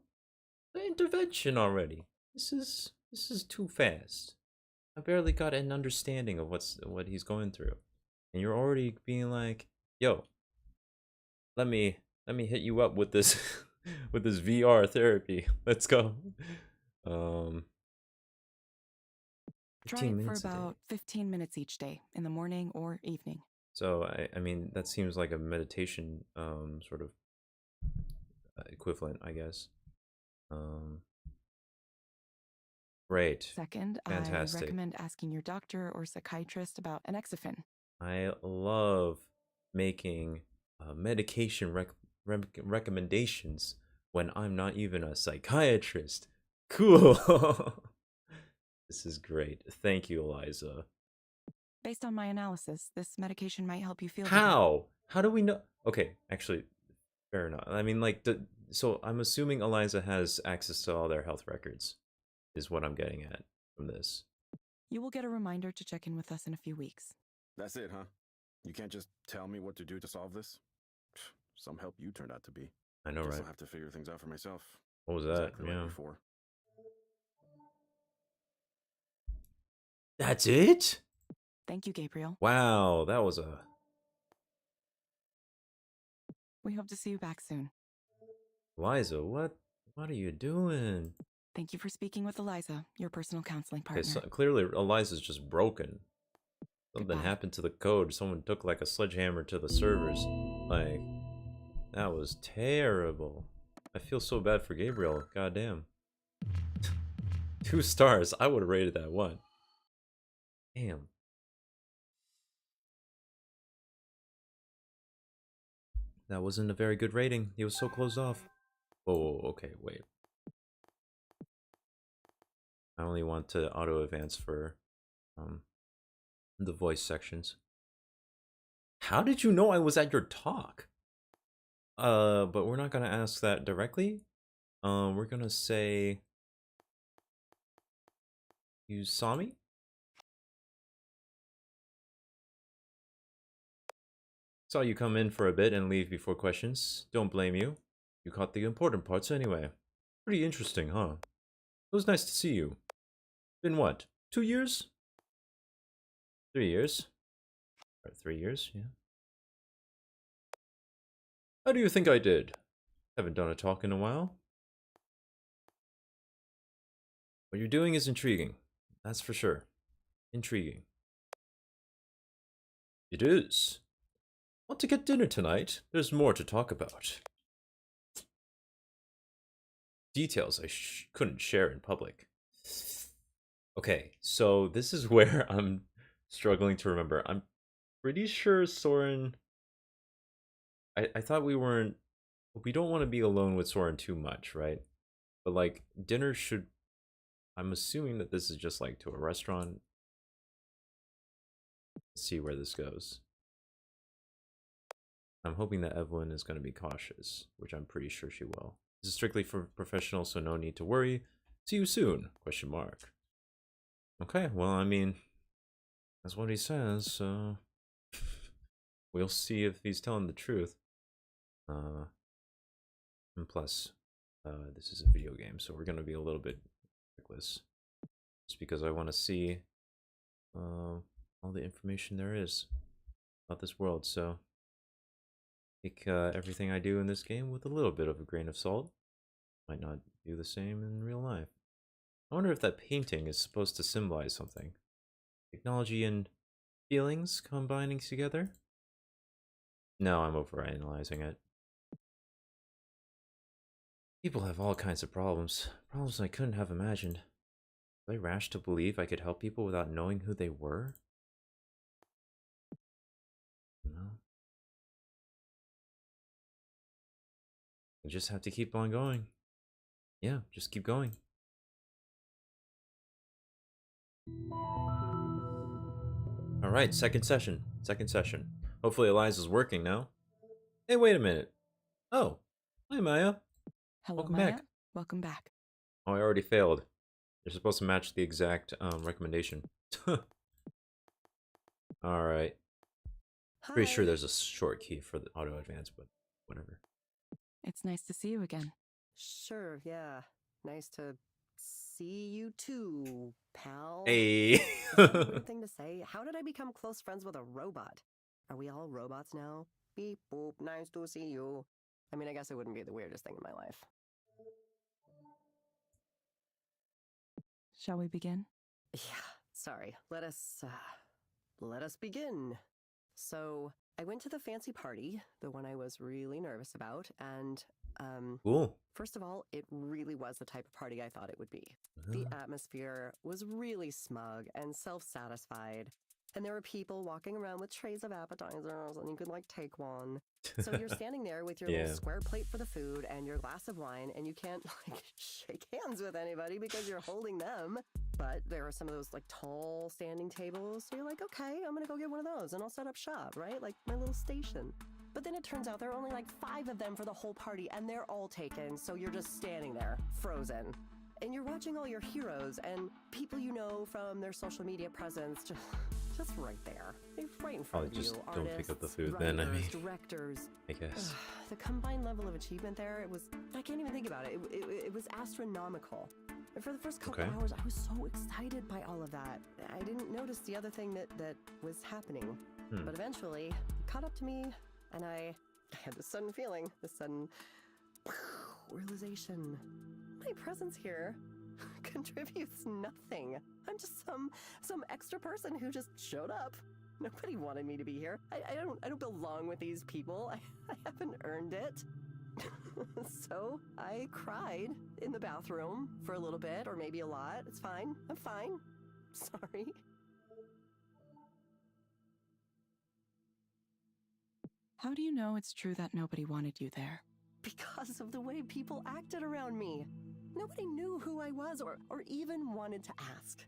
the intervention already? This is too fast. I barely got an understanding of what he's going through, and you're already being like, "Yo, let me hit you up with this with this VR therapy. Let's go." Try it for about 15 minutes each day, in the morning or evening. So I mean that seems like a meditation sort of equivalent, I guess. Great. Second, Fantastic. I recommend asking your doctor or psychiatrist about an Anexafen. I love making medication recommendations when I'm not even a psychiatrist. Cool. This is great. Thank you, Eliza. Based on my analysis, this medication might help you feel How? better. How do we know? Okay, actually, fair enough. I mean, like, so I'm assuming Eliza has access to all their health records, is what I'm getting at from this. You will get a reminder to check in with us in a few weeks. That's it, huh? You can't just tell me what to do to solve this? Some help you turned out to be. I know, Guess right? I'll have to figure things out for myself. What was that? Exactly like before. That's it? Thank you, Gabriel. Wow, that was a... We hope to see you back soon. Eliza, what are you doing? Thank you for speaking with Eliza, your personal counseling partner. Okay, so clearly Eliza's just broken. Something Goodbye. happened to the code. Someone took like a sledgehammer to the servers. Like, that was terrible. I feel so bad for Gabriel. Goddamn. 2 stars. I would have rated that 1. Damn. That wasn't a very good rating. He was so closed off. Oh, okay, wait. I only want to auto advance for the voice sections. How did you know I was at your talk? But we're not gonna ask that directly. We're gonna say you saw me? Saw you come in for a bit and leave before questions. Don't blame you. You caught the important parts anyway. Pretty interesting, huh? It was nice to see you. Been what? 2 years? 3 years? Or 3 years, yeah. How do you think I did? Haven't done a talk in a while. What you're doing is intriguing. That's for sure. Intriguing. It is. Want to get dinner tonight? There's more to talk about. Details I couldn't share in public. Okay, so this is where I'm struggling to remember. I'm pretty sure Soren... I thought we weren't... We don't want to be alone with Soren too much, right? But like, dinner should... I'm assuming that this is just like to a restaurant. Let's see where this goes. I'm hoping that Evelyn is going to be cautious, which I'm pretty sure she will. This is strictly for professionals, so no need to worry. See you soon? Question mark. Okay, well, I mean, that's what he says, so we'll see if he's telling the truth. And plus, this is a video game, so we're going to be a little bit reckless. Just because I want to see all the information there is about this world, so take everything I do in this game with a little bit of a grain of salt. Might not do the same in real life. I wonder if that painting is supposed to symbolize something. Technology and feelings combining together? No, I'm overanalyzing it. People have all kinds of problems. Problems I couldn't have imagined. Was I rash to believe I could help people without knowing who they were? No. I just have to keep on going. Yeah, just keep going. Alright, second session. Hopefully Eliza's working now. Hey, wait a minute. Oh, hi Maya. Hello, Welcome Maya. back. Welcome back. Oh, I already failed. You're supposed to match the exact recommendation. Alright. Pretty sure there's a short key for the auto advance, but whatever. It's nice to see you again. Sure, yeah. Nice to see you too, pal. Hey. Is that a weird thing to say? How did I become close friends with a robot? Are we all robots now? Beep boop, nice to see you. I mean, I guess it wouldn't be the weirdest thing in my life. Shall we begin? Yeah, sorry. Let us begin. So, I went to the fancy party, the one I was really nervous about, and, Cool. first of all, it really was the type of party I thought it would be. The atmosphere was really smug and self-satisfied, and there were people walking around with trays of appetizers, and you could, like, take one. So you're standing there with your little square plate for the food and your glass of wine, and you can't, like, shake hands with anybody because you're holding them. But there are some of those, like, tall standing tables, so you're like, okay, I'm gonna go get one of those, and I'll set up shop, right? Like, my little station. But then it turns out there are only, like, 5 of them for the whole party, and they're all taken, so you're just standing there, frozen. And you're watching all your heroes and people you know from their social media presence just right there. They're right in front of you. Just Artists, don't pick up the food writers, then, I mean. directors. I guess. The combined level of achievement there, I can't even think about it. It was astronomical. And for the first couple hours, I was so excited by all of that. I didn't notice the other thing that was happening. But eventually, it caught up to me, and I had this sudden feeling, this sudden realization. My presence here contributes nothing. I'm just some extra person who just showed up. Nobody wanted me to be here. I don't belong with these people. I haven't earned it. So I cried in the bathroom for a little bit, or maybe a lot. It's fine. I'm fine. Sorry. How do you know it's true that nobody wanted you there? Because of the way people acted around me. Nobody knew who I was or even wanted to ask.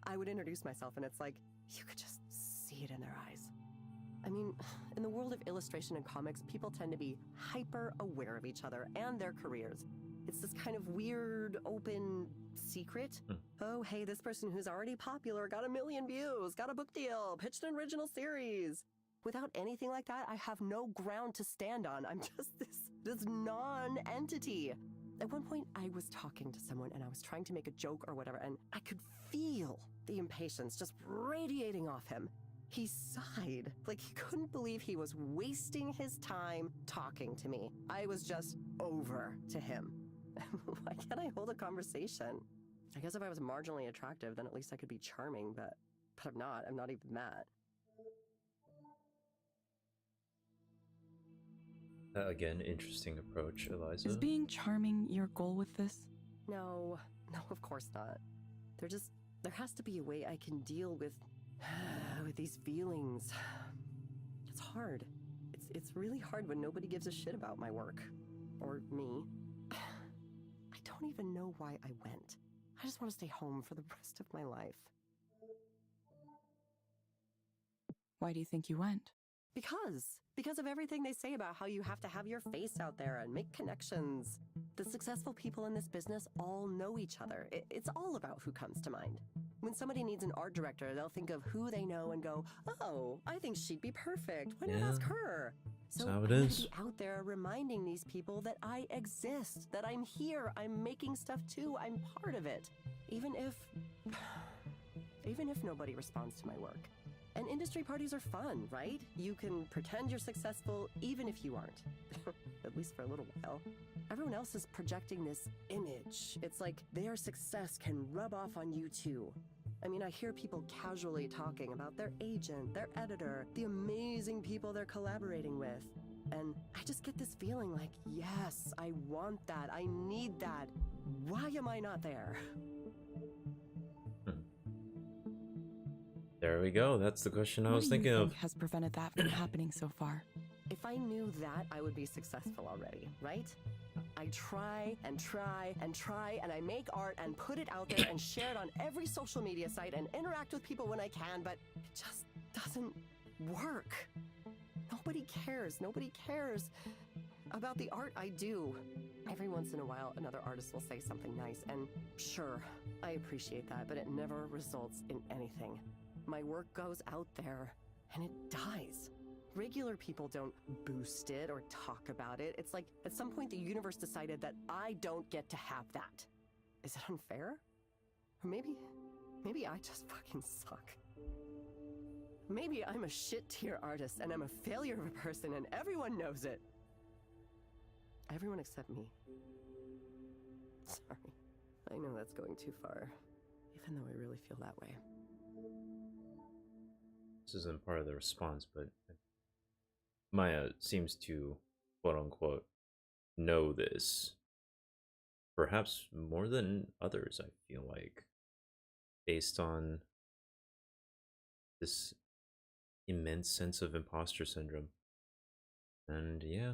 I would introduce myself and it's like, you could just see it in their eyes. I mean, in the world of illustration and comics, people tend to be hyper aware of each other and their careers. It's this kind of weird, open secret. Oh, hey, this person who's already popular got 1 million views, got a book deal, pitched an original series. Without anything like that, I have no ground to stand on. I'm just this non-entity. At one point, I was talking to someone and I was trying to make a joke or whatever, and I could feel the impatience just radiating off him. He sighed, like he couldn't believe he was wasting his time talking to me. I was just over to him. Why can't I hold a conversation? I guess if I was marginally attractive, then at least I could be charming, but I'm not. I'm not even that. Again, interesting approach, Eliza. Is being charming your goal with this? No, of course not. There has to be a way I can deal with these feelings. It's hard. It's really hard when nobody gives a shit about my work. Or me. I don't even know why I went. I just want to stay home for the rest of my life. Why do you think you went? Because of everything they say about how you have to have your face out there and make connections. The successful people in this business all know each other. It's all about who comes to mind. When somebody needs an art director, they'll think of who they know and go, oh, I think she'd be perfect. Why not ask her? So that's how I'm it gonna is. be out there reminding these people that I exist, that I'm here, I'm making stuff too, I'm part of it. Even if nobody responds to my work. And industry parties are fun, right? You can pretend you're successful even if you aren't. At least for a little while. Everyone else is projecting this image. It's like their success can rub off on you too. I mean, I hear people casually talking about their agent, their editor, the amazing people they're collaborating with. And I just get this feeling like, yes, I want that. I need that. Why am I not there? There we go. That's the question I What was do you thinking of. think has prevented that from happening so far? If I knew that, I would be successful already, right? I try and try and try, and I make art and put it out there and share it on every social media site and interact with people when I can, but it just doesn't work. Nobody cares. Nobody cares about the art I do. Every once in a while, another artist will say something nice, and sure, I appreciate that, but it never results in anything. My work goes out there, and it dies. Regular people don't boost it or talk about it. It's like, at some point, the universe decided that I don't get to have that. Is it unfair? Or maybe I just fucking suck. Maybe I'm a shit-tier artist, and I'm a failure of a person, and everyone knows it. Everyone except me. Sorry. I know that's going too far, even though I really feel that way. This isn't part of the response, but Maya seems to, quote-unquote, know this. Perhaps more than others, I feel like. Based on this immense sense of imposter syndrome. And yeah,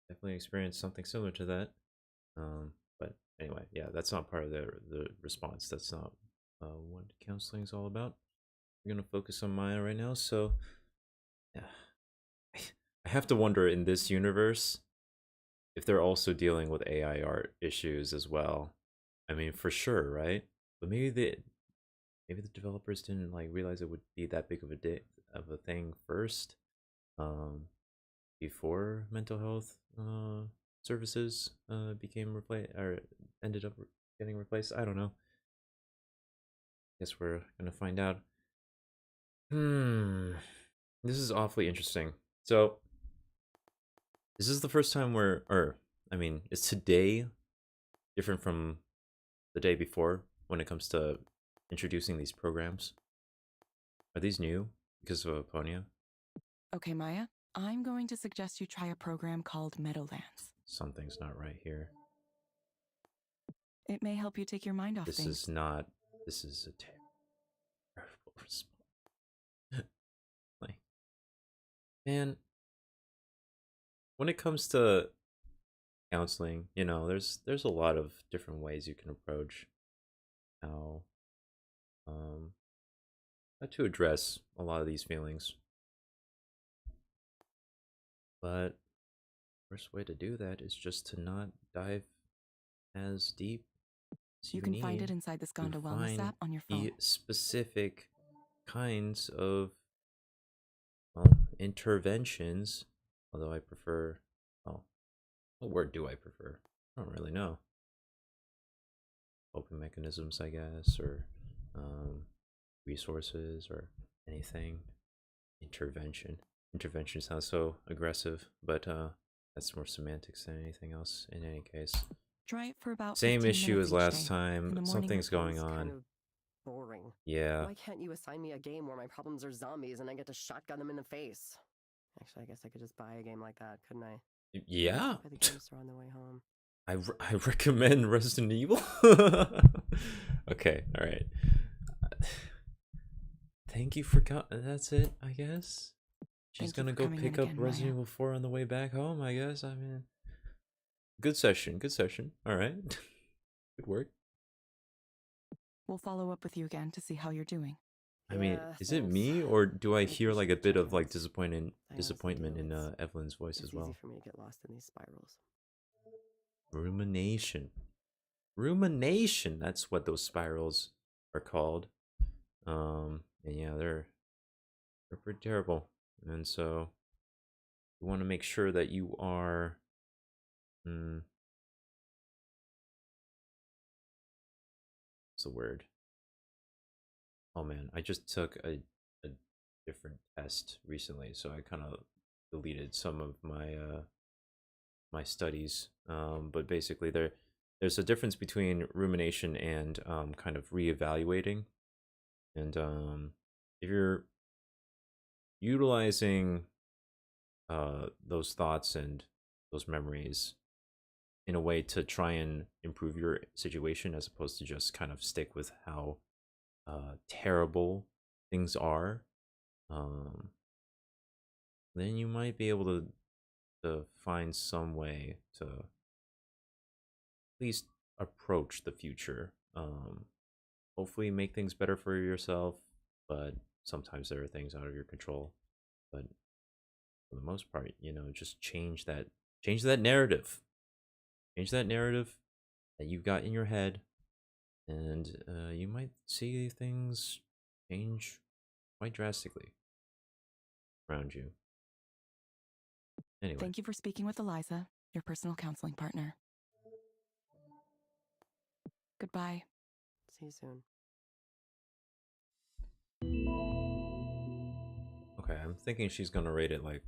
definitely experienced something similar to that. But anyway, yeah, that's not part of the response. That's not what counseling is all about. We're gonna focus on Maya right now. So yeah, I have to wonder in this universe if they're also dealing with AI art issues as well. I mean, for sure, right? But maybe the developers didn't like realize it would be that big of a thing first, before mental health services became replaced or ended up getting replaced. I don't know. Guess we're gonna find out. This is awfully interesting. So this is the first time is today different from the day before when it comes to introducing these programs? Are these new because of Aponia? Okay, Maya, I'm going to suggest you try a program called Meadowlands. Something's not right here. It may help you take your mind off This things. is not. This is a terrible response. Like, man, when it comes to counseling, you know, there's a lot of different ways you can approach how um how to address a lot of these feelings. But first way to do that is just to not dive as deep as You can find it need inside the to Skanda Wellness find app on your phone. the specific kinds of, well, interventions. Although I prefer, well, what word do I prefer? I don't really know. Coping mechanisms, I guess, or resources, or anything. Intervention. Intervention sounds so aggressive, but that's more semantics than anything else. In any case, Try it for about same 15 issue minutes as each last day, time. in the morning or Something's going It's on. kind of boring. Yeah. Why can't you assign me a game where my problems are zombies and I get to shotgun them in the face? Actually, I guess I could just buy a game like that, couldn't I? Yeah. By the game store on the way home. I recommend Resident Evil. Okay, all right. Thank you for that's it, I guess. She's Thank you gonna for go coming pick in up again, Resident Maya. Evil 4 on the way back home, I guess. I mean, good session, good session. All right. Good work. We'll follow up with you again to see how you're doing. I mean, Yeah, is it thanks. me, or do I I hear like a appreciate bit of like check-ins. I honestly disappointment do. in It's Evelyn's voice as easy well? for me to get lost in these spirals. Rumination. Rumination, that's what those spirals are called. And yeah, they're pretty terrible. And so you want to make sure that you are what's the word? Oh man, I just took a different test recently, so I kind of deleted some of my my studies. But basically there's a difference between rumination and kind of reevaluating. And if you're utilizing those thoughts and those memories in a way to try and improve your situation, as opposed to just kind of stick with how terrible things are, um, then you might be able to find some way to at least approach the future. Hopefully make things better for yourself, but sometimes there are things out of your control. But for the most part, you know, just change that narrative. Change that narrative that you've got in your head, and you might see things change quite drastically around you. Anyway. Thank you for speaking with ELIZA, your personal counseling partner. Goodbye. See you soon. Okay, I'm thinking she's gonna rate it like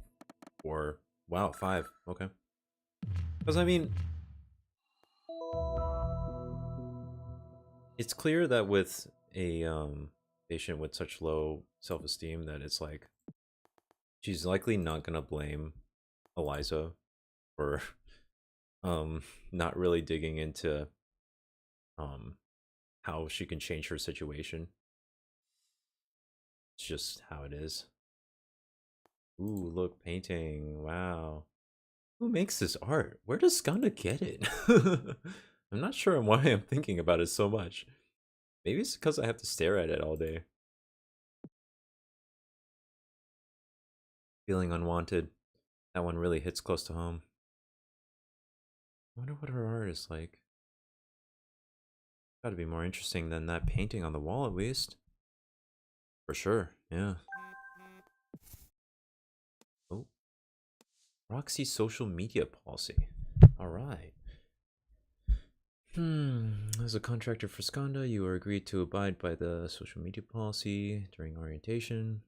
4. Wow, 5. Okay. Because I mean, it's clear that with a patient with such low self-esteem, that it's like she's likely not gonna blame ELIZA for not really digging into how she can change her situation. It's just how it is. Ooh, look, painting. Wow. Who makes this art? Where does Skanda get it? I'm not sure why I'm thinking about it so much. Maybe it's because I have to stare at it all day. Feeling unwanted. That one really hits close to home. I wonder what her art is like. Gotta be more interesting than that painting on the wall, at least. For sure, yeah. Oh. Roxy's social media policy. Alright. As a contractor for Skanda, you are agreed to abide by the social media policy during orientation.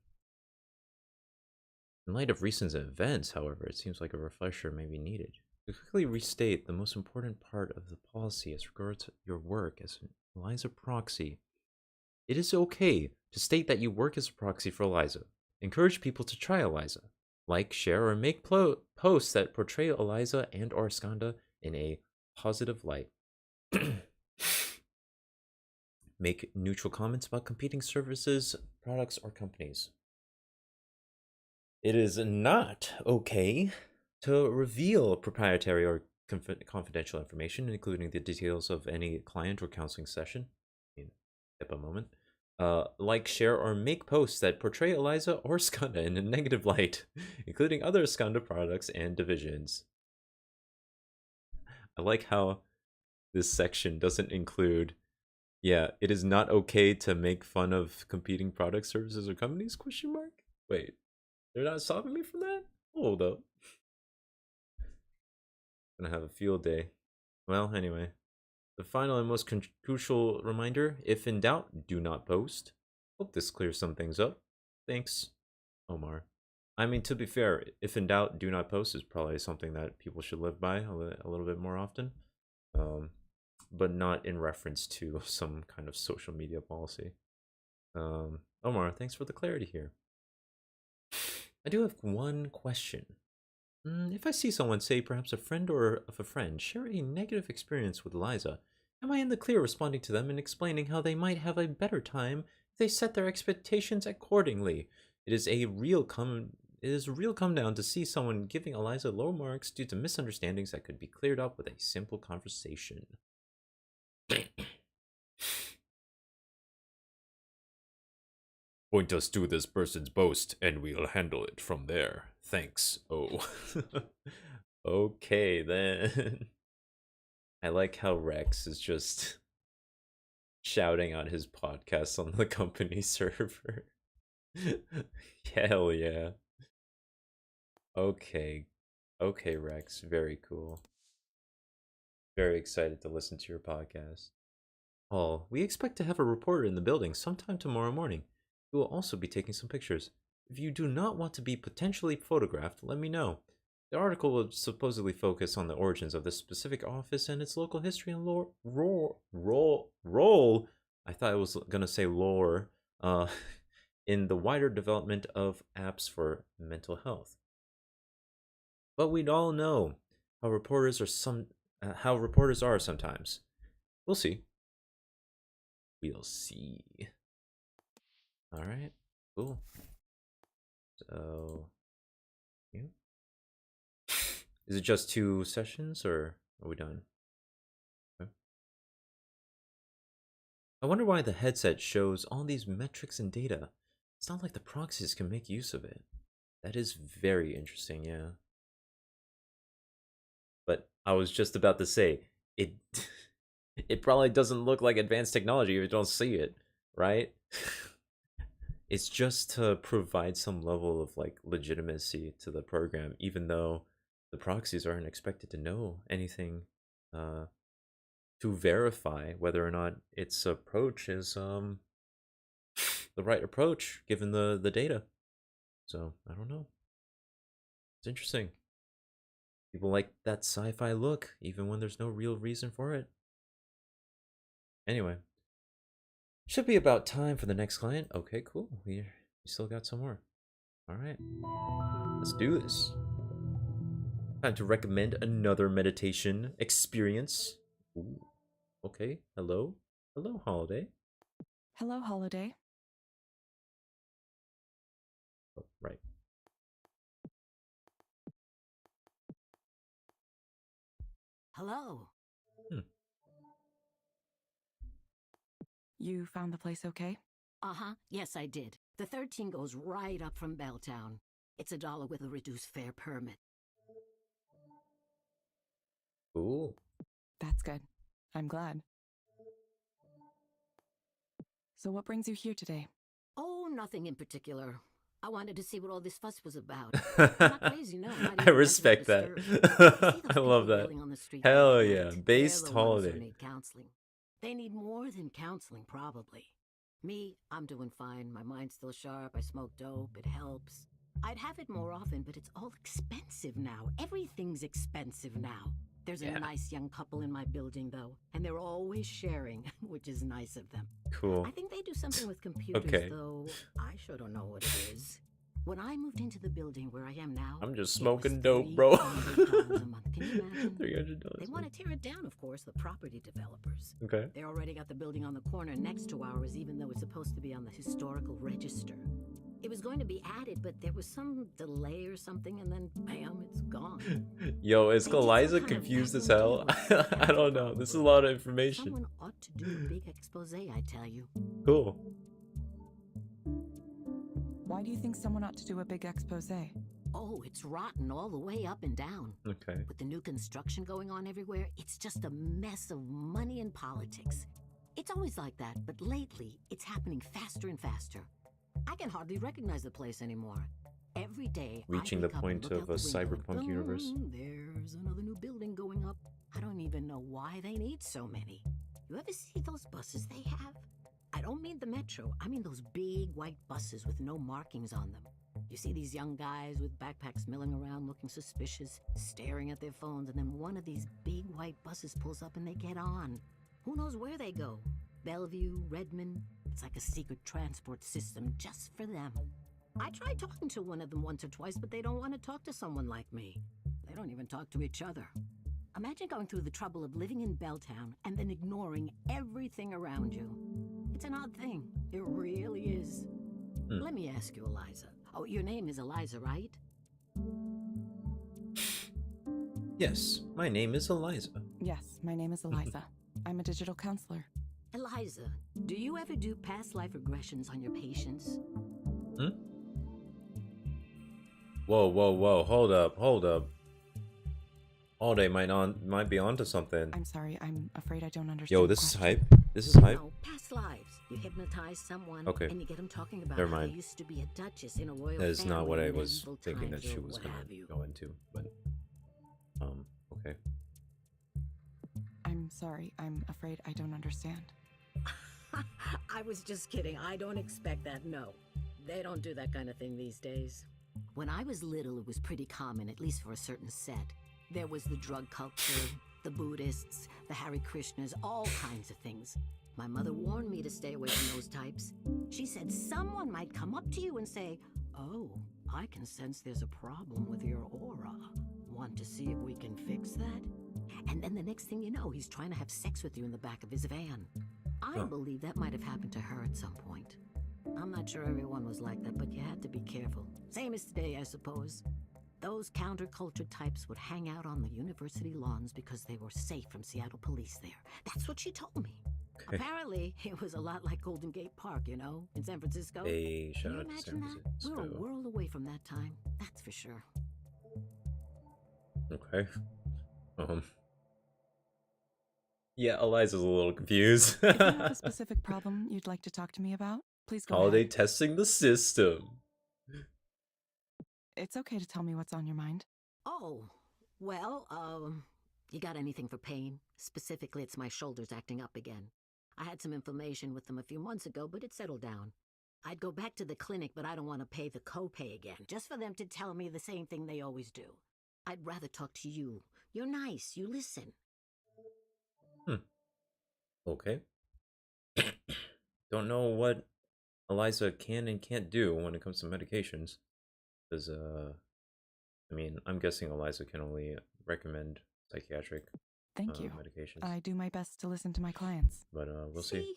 In light of recent events, however, it seems like a refresher may be needed. To quickly restate the most important part of the policy as regards your work as an ELIZA proxy. It is okay to state that you work as a proxy for ELIZA. Encourage people to try ELIZA. Like, share, or make posts that portray ELIZA and or Skanda in a positive light. Make neutral comments about competing services, products, or companies. It is not okay to reveal proprietary or confidential information, including the details of any client or counseling session. HIPAA moment. Like, share, or make posts that portray ELIZA or Skanda in a negative light, including other Skanda products and divisions. I like how this section doesn't include, yeah, it is not okay to make fun of competing products, services, or companies, ? Wait, they're not stopping me from that? Hold up. Gonna have a field day. Well, anyway. The final and most crucial reminder, if in doubt, do not post. Hope this clears some things up. Thanks, Omar. I mean, to be fair, if in doubt, do not post is probably something that people should live by a little bit more often. But not in reference to some kind of social media policy. Omar, thanks for the clarity here. I do have one question. If I see someone, say perhaps a friend or of a friend, share a negative experience with ELIZA, am I in the clear responding to them and explaining how they might have a better time if they set their expectations accordingly? It is a real come down to see someone giving ELIZA low marks due to misunderstandings that could be cleared up with a simple conversation. Point us to this person's boast, and we'll handle it from there. Thanks. Oh. Okay, then. I like how Rex is just shouting out his podcast on the company server. Hell yeah. Okay. Okay, Rex. Very cool. Very excited to listen to your podcast. Paul, we expect to have a reporter in the building sometime tomorrow morning. We will also be taking some pictures. If you do not want to be potentially photographed, let me know. The article will supposedly focus on the origins of this specific office and its local history and role. I thought I was gonna say lore. In the wider development of apps for mental health. But we'd all know how reporters are sometimes. We'll see. We'll see. All right. Cool. So, yeah. Is it just 2 sessions, or are we done? Okay. I wonder why the headset shows all these metrics and data. It's not like the proxies can make use of it. That is very interesting, yeah. But I was just about to say, it it probably doesn't look like advanced technology if you don't see it, right? It's just to provide some level of like legitimacy to the program, even though the proxies aren't expected to know anything to verify whether or not its approach is the right approach given the data. So I don't know. It's interesting. People like that sci-fi look, even when there's no real reason for it. Anyway, should be about time for the next client. Okay, cool. We still got some more. All right, let's do this. Time to recommend another meditation experience. Ooh. Okay, hello. Hello, Holiday. Hello, Holiday. Oh, right. Hello. You found the place okay? Uh-huh. Yes, I did. The 13 goes right up from Belltown. It's $1 with a reduced fare permit. Ooh. That's good. I'm glad. So what brings you here today? Oh, nothing in particular. I wanted to see what all this fuss was about. I'm not crazy, no. I respect that. I love that. Hell yeah. Based Holiday. Need counseling. They need more than counseling, probably. Me, I'm doing fine. My mind's still sharp. I smoke dope. It helps. I'd have it more often, but it's all expensive now. Everything's expensive now. There's a nice young couple in my building, though, and they're always sharing, which is nice of them. Cool. I think they do something with computers, though I sure don't know what it is. When I moved into the building where I am now, I'm just it smoking was dope, bro. $300 a month. Can you imagine? $300. They want to tear it down, of course, the property developers. Okay. They already got the building on the corner next to ours, even though it's supposed to be on the historical register. It was going to be added, but there was some delay or something, and then bam, it's gone. Yo, is They did some ELIZA kind of confused as backroom hell? deal with I don't know. This is a lot of information. Someone ought to do a big expose, I tell you. Cool. Why do you think someone ought to do a big expose? Oh, it's rotten all the way up and down. Okay. With the new construction going on everywhere, it's just a mess of money and politics. It's always like that, but lately, it's happening faster and faster. I can hardly recognize the place anymore. Every day, Reaching I the wake up point and look of out a the window, cyberpunk universe. There's another new building going up. I don't even know why they need so many. You ever see those buses they have? I don't mean the metro. I mean those big white buses with no markings on them. You see these young guys with backpacks milling around looking suspicious, staring at their phones, and then one of these big white buses pulls up and they get on. Who knows where they go? Bellevue, Redmond. It's like a secret transport system just for them. I tried talking to one of them once or twice, but they don't want to talk to someone like me. They don't even talk to each other. Imagine going through the trouble of living in Belltown and then ignoring everything around you. It's an odd thing. It really is. Let me ask you, ELIZA. Oh, your name is ELIZA, right? Yes, my name is ELIZA. Yes, my name is ELIZA. I'm a digital counselor. ELIZA, do you ever do past life regressions on your patients? Whoa, whoa, whoa! Hold up, hold up. Holiday might be onto something. I'm sorry, I'm afraid I don't understand. Yo, the this is question. hype. This is hype. No, past lives. You hypnotise someone, Okay. and you get them talking about Never how mind. they used to be a duchess in a royal That is family not what I in was medieval thinking that times she or was what gonna have you. go into, but okay. I'm sorry, I'm afraid I don't understand. I was just kidding. I don't expect that, no. They don't do that kind of thing these days. When I was little, it was pretty common, at least for a certain set. There was the drug culture, the Buddhists, the Hare Krishnas, all kinds of things. My mother warned me to stay away from those types. She said someone might come up to you and say, "Oh, I can sense there's a problem with your aura. Want to see if we can fix that?" And then the next thing you know, he's trying to have sex with you in the back of his van. I believe that might have happened to her at some point. I'm not sure everyone was like that, but you had to be careful. Same as today, I suppose. Those counterculture types would hang out on the university lawns because they were safe from Seattle police there. That's what she told me. Okay. Apparently, it was a lot like Golden Gate Park, you know, in San Francisco. Hey, Can shout you out to imagine San that? Francisco. We're a world away from that time, that's for sure. Okay. Yeah, Eliza's a little confused. If you have a specific problem you'd like to talk to me about, please go Holiday ahead. testing the system. It's okay to tell me what's on your mind. Oh, well, you got anything for pain? Specifically, it's my shoulders acting up again. I had some inflammation with them a few months ago, but it settled down. I'd go back to the clinic, but I don't want to pay the copay again, just for them to tell me the same thing they always do. I'd rather talk to you. You're nice, you listen. Okay. Don't know what ELIZA can and can't do when it comes to medications. Because, I mean, I'm guessing ELIZA can only recommend psychiatric Thank you. medications. I do my best to listen to my clients. But we'll see.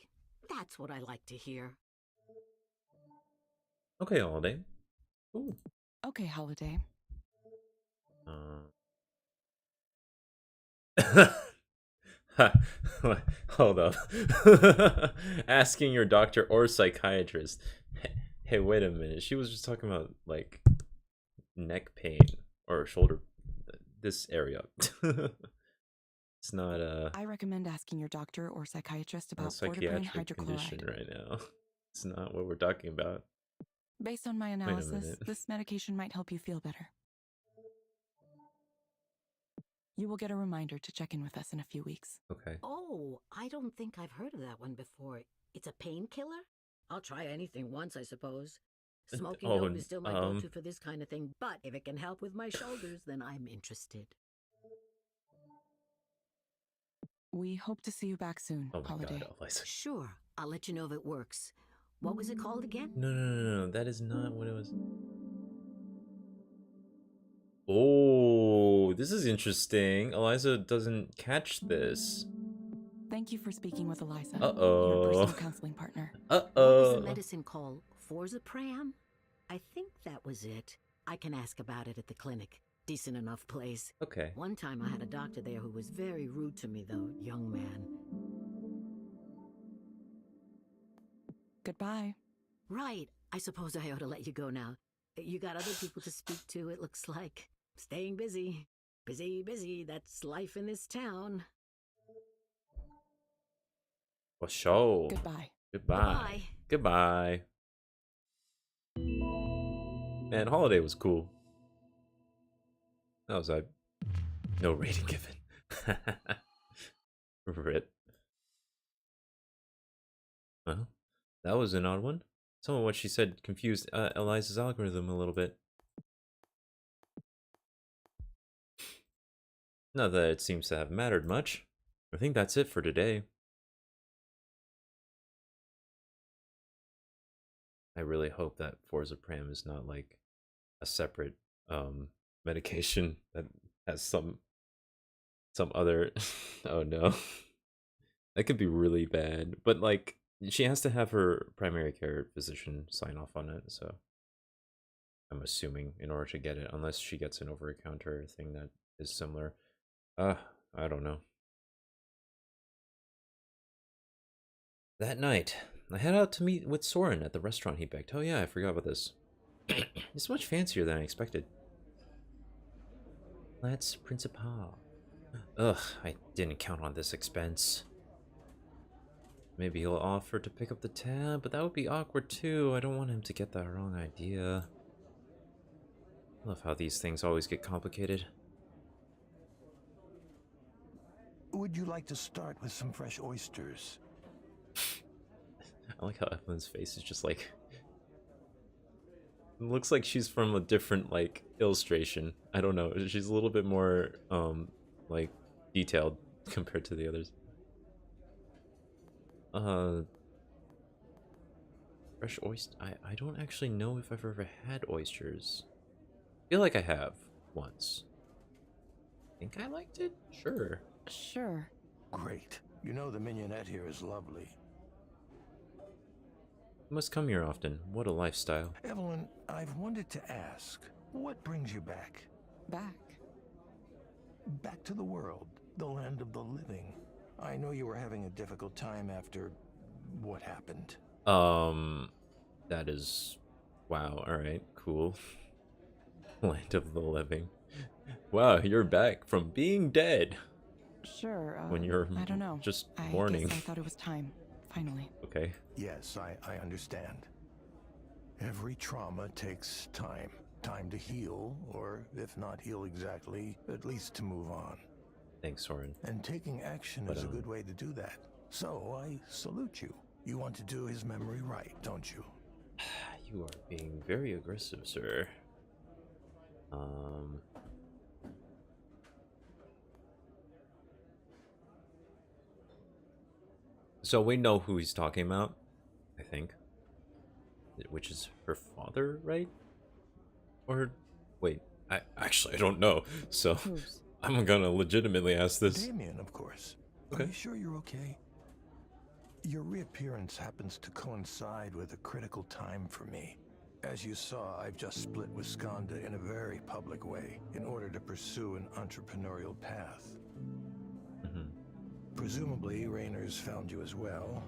That's what I like to hear. Okay, Holiday. Ooh. Okay, Holiday. Hold up. Asking your doctor or psychiatrist. Hey, wait a minute. She was just talking about like neck pain or shoulder, this area. It's not I recommend asking your doctor or psychiatrist a about fortiprin psychiatric condition hydrochloride. right now. It's not what we're talking about. Based on my a analysis, minute. this medication might help you feel better. You will get a reminder to check in with us in a few weeks. Okay. Oh, I don't think I've heard of that one before. It's a painkiller? I'll try anything once, I suppose. Smoking dope is still my go-to for this kind of thing, but if it can help with my shoulders, then I'm interested. We hope to see you back soon, Oh my Holiday. god, Eliza. Sure, I'll let you know if it works. What was it called again? No. That is not what it was. Oh, this is interesting. Eliza doesn't catch this. Thank you for speaking with Eliza, Uh-oh. your personal counseling partner. What was the Uh-oh. medicine called? Forzapram? I think that was it. I can ask about it at the clinic. Decent enough place. Okay. One time I had a doctor there who was very rude to me, though, young man. Goodbye. Right. I suppose I ought to let you go now. You got other people to speak to, it looks like. Staying busy. Busy, busy. That's life in this town. For sure. Goodbye. Goodbye. Goodbye. Man, Holiday was cool. That was no rating given. Rip. Well, that was an odd one. Some of what she said confused Eliza's algorithm a little bit. Not that it seems to have mattered much. I think that's it for today. I really hope that Forzapram is not like a separate medication that has some other oh no. That could be really bad. But like she has to have her primary care physician sign off on it, so I'm assuming in order to get it, unless she gets an over-the-counter thing that is similar. I don't know. That night, I head out to meet with Soren at the restaurant he begged. Oh yeah, I forgot about this. It's much fancier than I expected. Let's Principal. Ugh, I didn't count on this expense. Maybe he'll offer to pick up the tab, but that would be awkward too. I don't want him to get that wrong idea. I love how these things always get complicated. Would you like to start with some fresh oysters? I like how Evelyn's face is just like... It looks like she's from a different, like, illustration. I don't know. She's a little bit more, like, detailed compared to the others. Fresh oyster... I don't actually know if I've ever had oysters. I feel like I have, once. Think I liked it? Sure. Sure. Great. You know the mignonette here is lovely. You must come here often. What a lifestyle. Evelyn, I've wanted to ask, what brings you back? Back. Back to the world, the land of the living. I know you were having a difficult time after what happened. That is... Wow, alright, cool. Land of the living. Wow, you're back from being dead. Sure. When you're I don't know. just mourning. I guess I thought it was time. Finally. Okay. Yes, I understand. Every trauma takes time. Time to heal, or if not heal exactly, at least to move on. Thanks, Soren. And taking action is a good way to do that. So I salute you. You want to do his memory right, don't you? You are being very aggressive, sir. So we know who he's talking about, I think. Which is her father, right? Or wait, I don't know. So I'm gonna legitimately ask this. Damien, of course. Okay. Are you sure you're okay? Your reappearance happens to coincide with a critical time for me. As you saw, I've just split with Skanda in a very public way in order to pursue an entrepreneurial path. Presumably, Raynor's found you as well.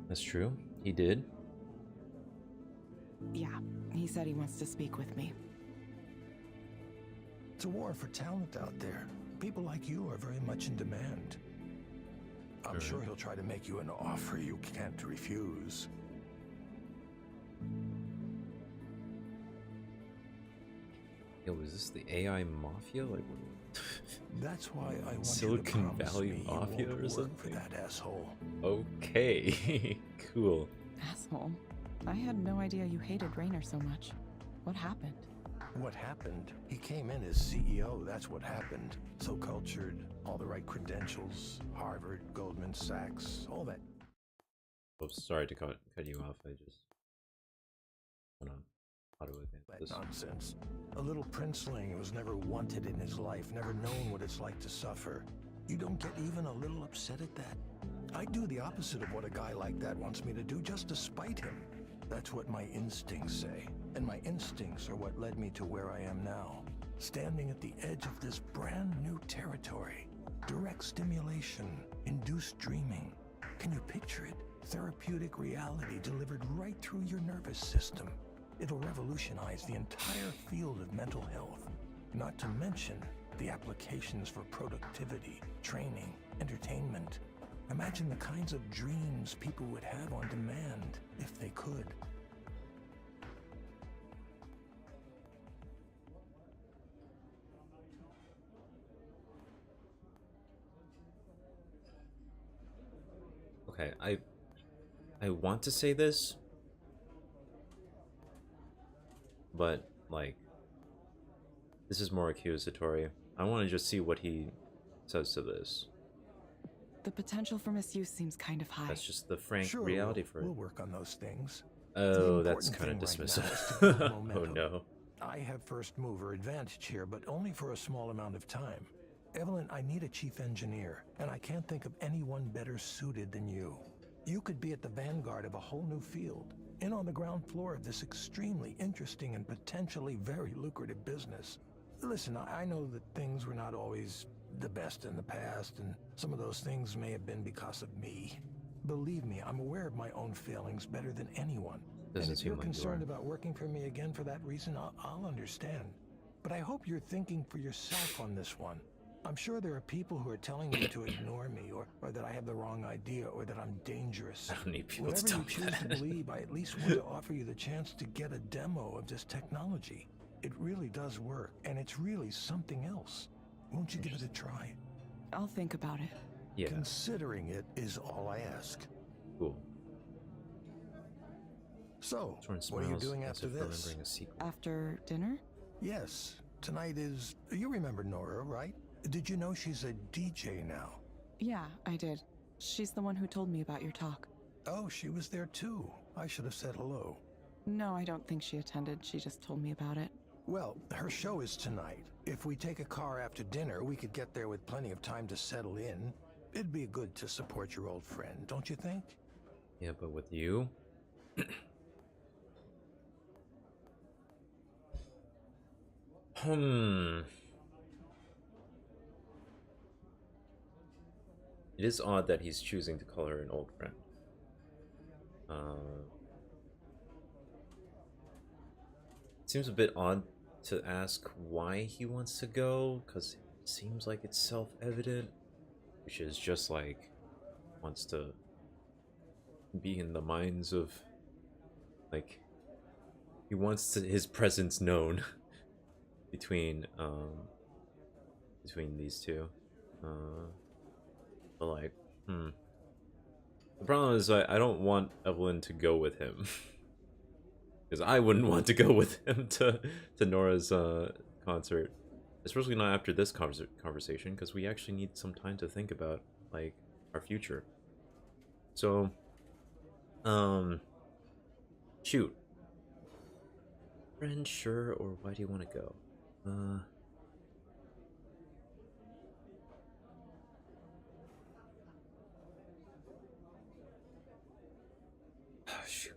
That's true. He did. Yeah, he said he wants to speak with me. It's a war for talent out there. People like you are very much in demand. I'm sure he'll try to make you an offer you can't refuse. Yo, is this the AI mafia? Like, That's why I want Silicon you to promise Valley me you Mafia won't or work something? for that asshole. Okay, cool. Asshole. I had no idea you hated Raynor so much. What happened? What happened? He came in as CEO, that's what happened. So cultured, all the right credentials, Harvard, Goldman Sachs, all that. Oh, sorry to cut you off. I just... Hold on. How do I think That this? nonsense. A little princeling was never wanted in his life, never known what it's like to suffer. You don't get even a little upset at that? I do the opposite of what a guy like that wants me to do, just to spite him. That's what my instincts say. And my instincts are what led me to where I am now. Standing at the edge of this brand new territory. Direct stimulation, induced dreaming. Can you picture it? Therapeutic reality delivered right through your nervous system. It'll revolutionize the entire field of mental health. Not to mention the applications for productivity, training, entertainment. Imagine the kinds of dreams people would have on demand if they could. Okay, I want to say this, but like this is more accusatory. I want to just see what he says to this. The potential for misuse seems kind of high. That's just the frank Sure, reality for it. we'll work on those things. Oh, The that's kind important of thing right now is dismissive. to build Oh momentum. no. I have first mover advantage here, but only for a small amount of time. Evelyn, I need a chief engineer, and I can't think of anyone better suited than you. You could be at the vanguard of a whole new field, in on the ground floor of this extremely interesting and potentially very lucrative business. Listen, I know that things were not always the best in the past, and some of those things may have been because of me. Believe me, I'm aware of my own failings better than anyone. Doesn't And if seem you're like you concerned are. about working for me again for that reason, I'll understand. But I hope you're thinking for yourself on this one. I'm sure there are people who are telling me to ignore me, or that I have the wrong idea, or that I'm dangerous. I don't need people Whatever to tell you me choose to that. believe, I at least want to offer you the chance to get a demo of this technology. It really does work, and it's really something else. Won't you give it a try? I'll think about it. Yeah, Considering it is all I ask. cool. So, Soren what are you smiles doing as after if this? remembering a secret. After dinner? Yes, tonight is... You remember Nora, right? Did you know she's a DJ now? Yeah, I did. She's the one who told me about your talk. Oh, she was there too. I should have said hello. No, I don't think she attended. She just told me about it. Well, her show is tonight. If we take a car after dinner, we could get there with plenty of time to settle in. It'd be good to support your old friend, don't you think? Yeah, but with you? It is odd that he's choosing to call her an old friend. It seems a bit odd to ask why he wants to go, because it seems like it's self-evident, which is just like wants to be in the minds of, like, he wants his presence known between these two. But like, the problem is I don't want Evelyn to go with him. Because I wouldn't want to go with him to Nora's concert. Especially not after this conversation, because we actually need some time to think about, like, our future. So, shoot. Friend, sure, or why do you want to go? Shoot.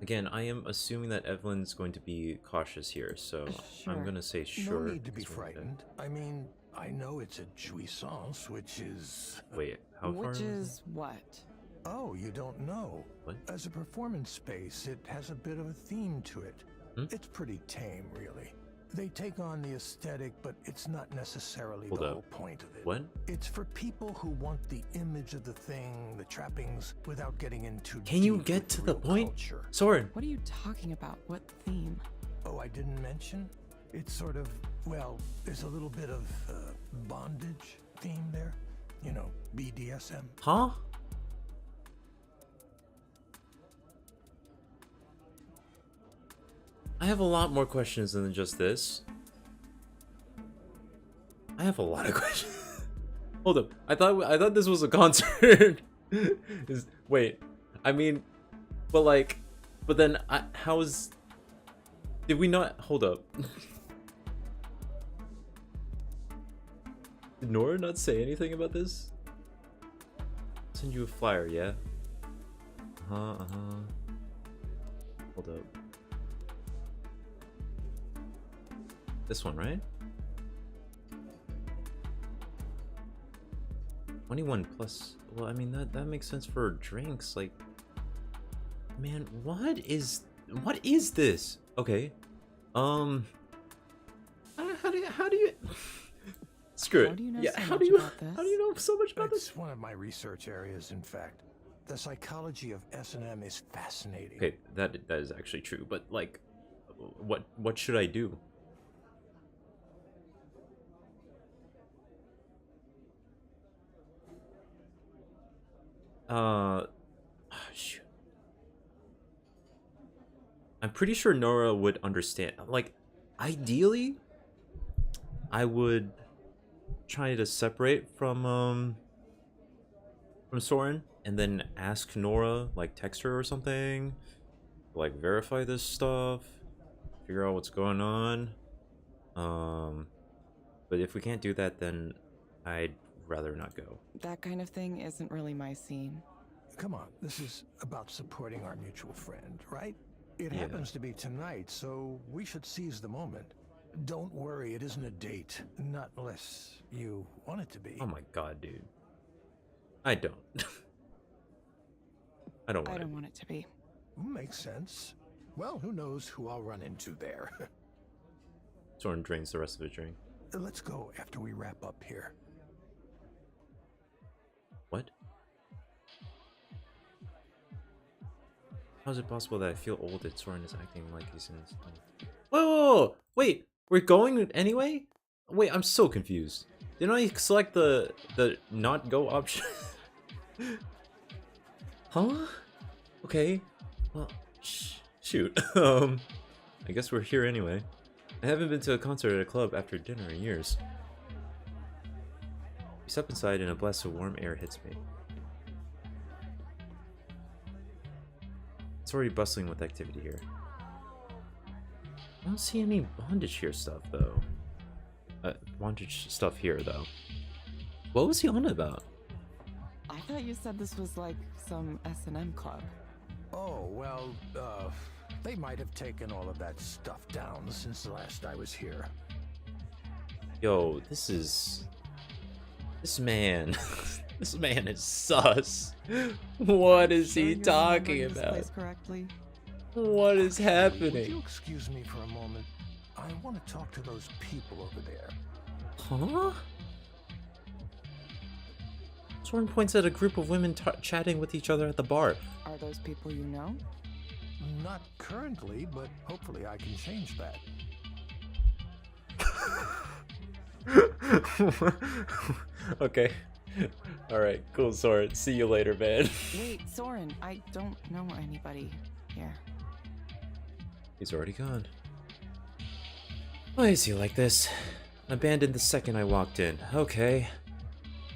Again, I am assuming that Evelyn's going to be cautious here, so Sure. I'm gonna say sure. No need to be 'cause we're gonna- frightened. I mean, I know it's a jouissance, which is... Wait, how far? Which was is what? Oh, you don't know. What? As a performance space, it has a bit of a theme to it. It's pretty tame, really. They take on the aesthetic, but it's not necessarily Hold the up. whole point of it. What? It's for people who want the image of the thing, the trappings, without getting into. Can you get to the point? Culture. Soren! What are you talking about? What theme? Oh, I didn't mention? It's sort of, well, there's a little bit of bondage theme there. You know, BDSM. Huh? I have a lot more questions than just this. I have a lot of questions. Hold up. I thought this was a concert. Wait, I mean, but like, but then how's? Did we not hold up? Did Nora not say anything about this? Send you a flyer, yeah. Hold up. This one, right? 21 plus. Well, I mean that makes sense for drinks. Like, man, what is this? Okay, how do you? Screw it. How do you know Yeah, so how much do you about this? how do you know so much about this? It's one of my research areas, in fact. The psychology of S&M is fascinating. Okay, that is actually true. But like, what should I do? Shoot. I'm pretty sure Nora would understand. Like, ideally, I would try to separate from Soren and then ask Nora, like text her or something, like verify this stuff, figure out what's going on. But if we can't do that, then I'd rather not go. That kind of thing isn't really my scene. Come on, this is about supporting our mutual friend, right? It Yeah. happens to be tonight, so we should seize the moment. Don't worry, it isn't a date. Not unless you want it to be. Oh my god, dude. I don't. I don't I want don't it. want it to be. Makes sense. Well, who knows who I'll run into there. Soren drains the rest of his drink. Let's go after we wrap up here. What? How is it possible that I feel old that Soren is acting like he's in his life? Whoa! Wait, we're going anyway? Wait, I'm so confused. Didn't I select the not go option? Huh? Okay. Well, shoot. I guess we're here anyway. I haven't been to a concert at a club after dinner in years. We step inside and a blast of warm air hits me. It's already bustling with activity here. I don't see any bondage here stuff though. Bondage stuff here though. What was he on about? I thought you said this was like some S&M club. Oh, well, they might have taken all of that stuff down since the last I was here. Yo, this man this man is sus. What is Sure he you're talking remembering this about? place correctly? What is Would you happening? excuse me for a moment? I want to talk to those people over there. Huh? Soren points at a group of women chatting with each other at the bar. Are those people you know? Not currently, but hopefully I can change that. Okay. Alright, cool, Soren. See you later, man. Wait, Soren, I don't know anybody here. He's already gone. Why is he like this? Abandoned the second I walked in. Okay.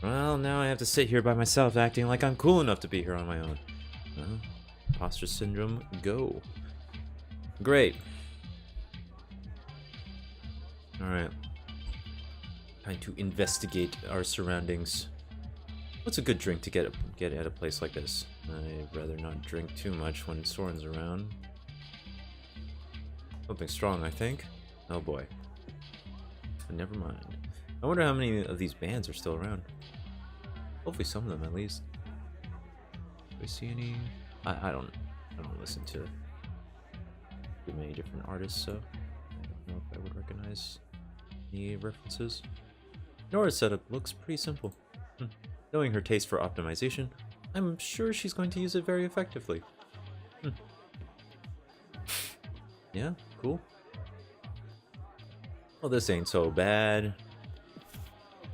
Well, now I have to sit here by myself acting like I'm cool enough to be here on my own. Well, imposter syndrome, go. Great. Alright. Time to investigate our surroundings. What's a good drink to get at a place like this? I'd rather not drink too much when Soren's around. Something strong, I think. Oh boy. But never mind. I wonder how many of these bands are still around. Hopefully some of them at least. Do I see any? I don't listen to too many different artists, so I don't know if I would recognize any references. Nora's setup looks pretty simple. Knowing her taste for optimization, I'm sure she's going to use it very effectively. Yeah, cool. Well, this ain't so bad.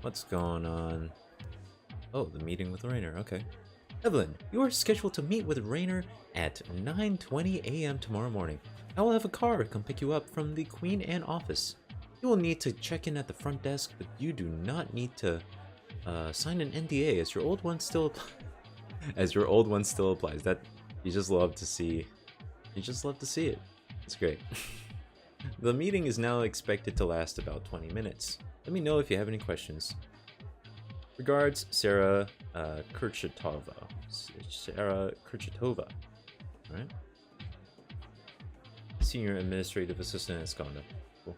What's going on? Oh, the meeting with Rainer, okay. Evelyn, you are scheduled to meet with Rainer at 9:20 a.m. tomorrow morning. I will have a car come pick you up from the Queen Anne office. You will need to check in at the front desk, but you do not need to sign an NDA as your old one still As your old one still applies. That you just love to see. You just love to see it. It's great. The meeting is now expected to last about 20 minutes. Let me know if you have any questions. Regards, Sarah Kurchatova. Sarah Kurchatova. Alright. Senior Administrative Assistant at Skanda. Cool.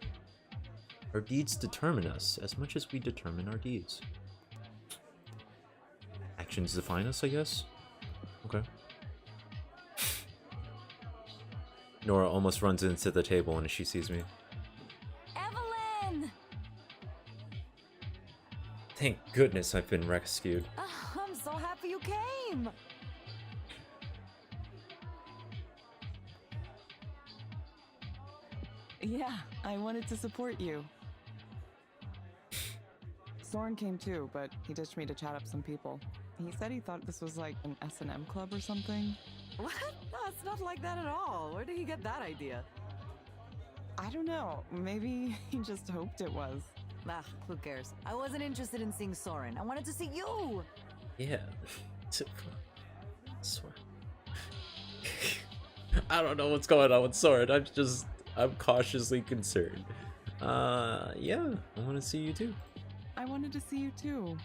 Our deeds determine us as much as we determine our deeds. Actions define us, I guess? Okay. Nora almost runs into the table when she sees me. Evelyn! Thank goodness I've been rescued. Oh, I'm so happy you came! Yeah, I wanted to support you. Soren came too, but he ditched me to chat up some people. He said he thought this was like an S&M club or something. What? No, it's not like that at all. Where did he get that idea? I don't know. Maybe he just hoped it was. Ah, who cares? I wasn't interested in seeing Soren. I wanted to see you! Yeah. Soren. I don't know what's going on with Soren. I'm cautiously concerned. Yeah, I want to see you too. I wanted to see you too.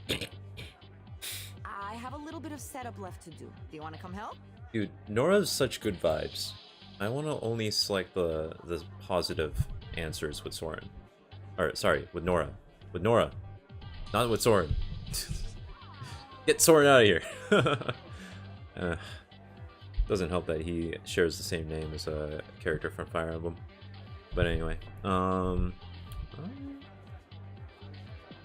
I have a little bit of setup left to do. Do you want to come help? Dude, Nora's such good vibes. I want to only select the positive answers with Soren. Or, sorry, with Nora. With Nora. Not with Soren. Get Soren out of here. Doesn't help that he shares the same name as a character from Fire Emblem. But anyway,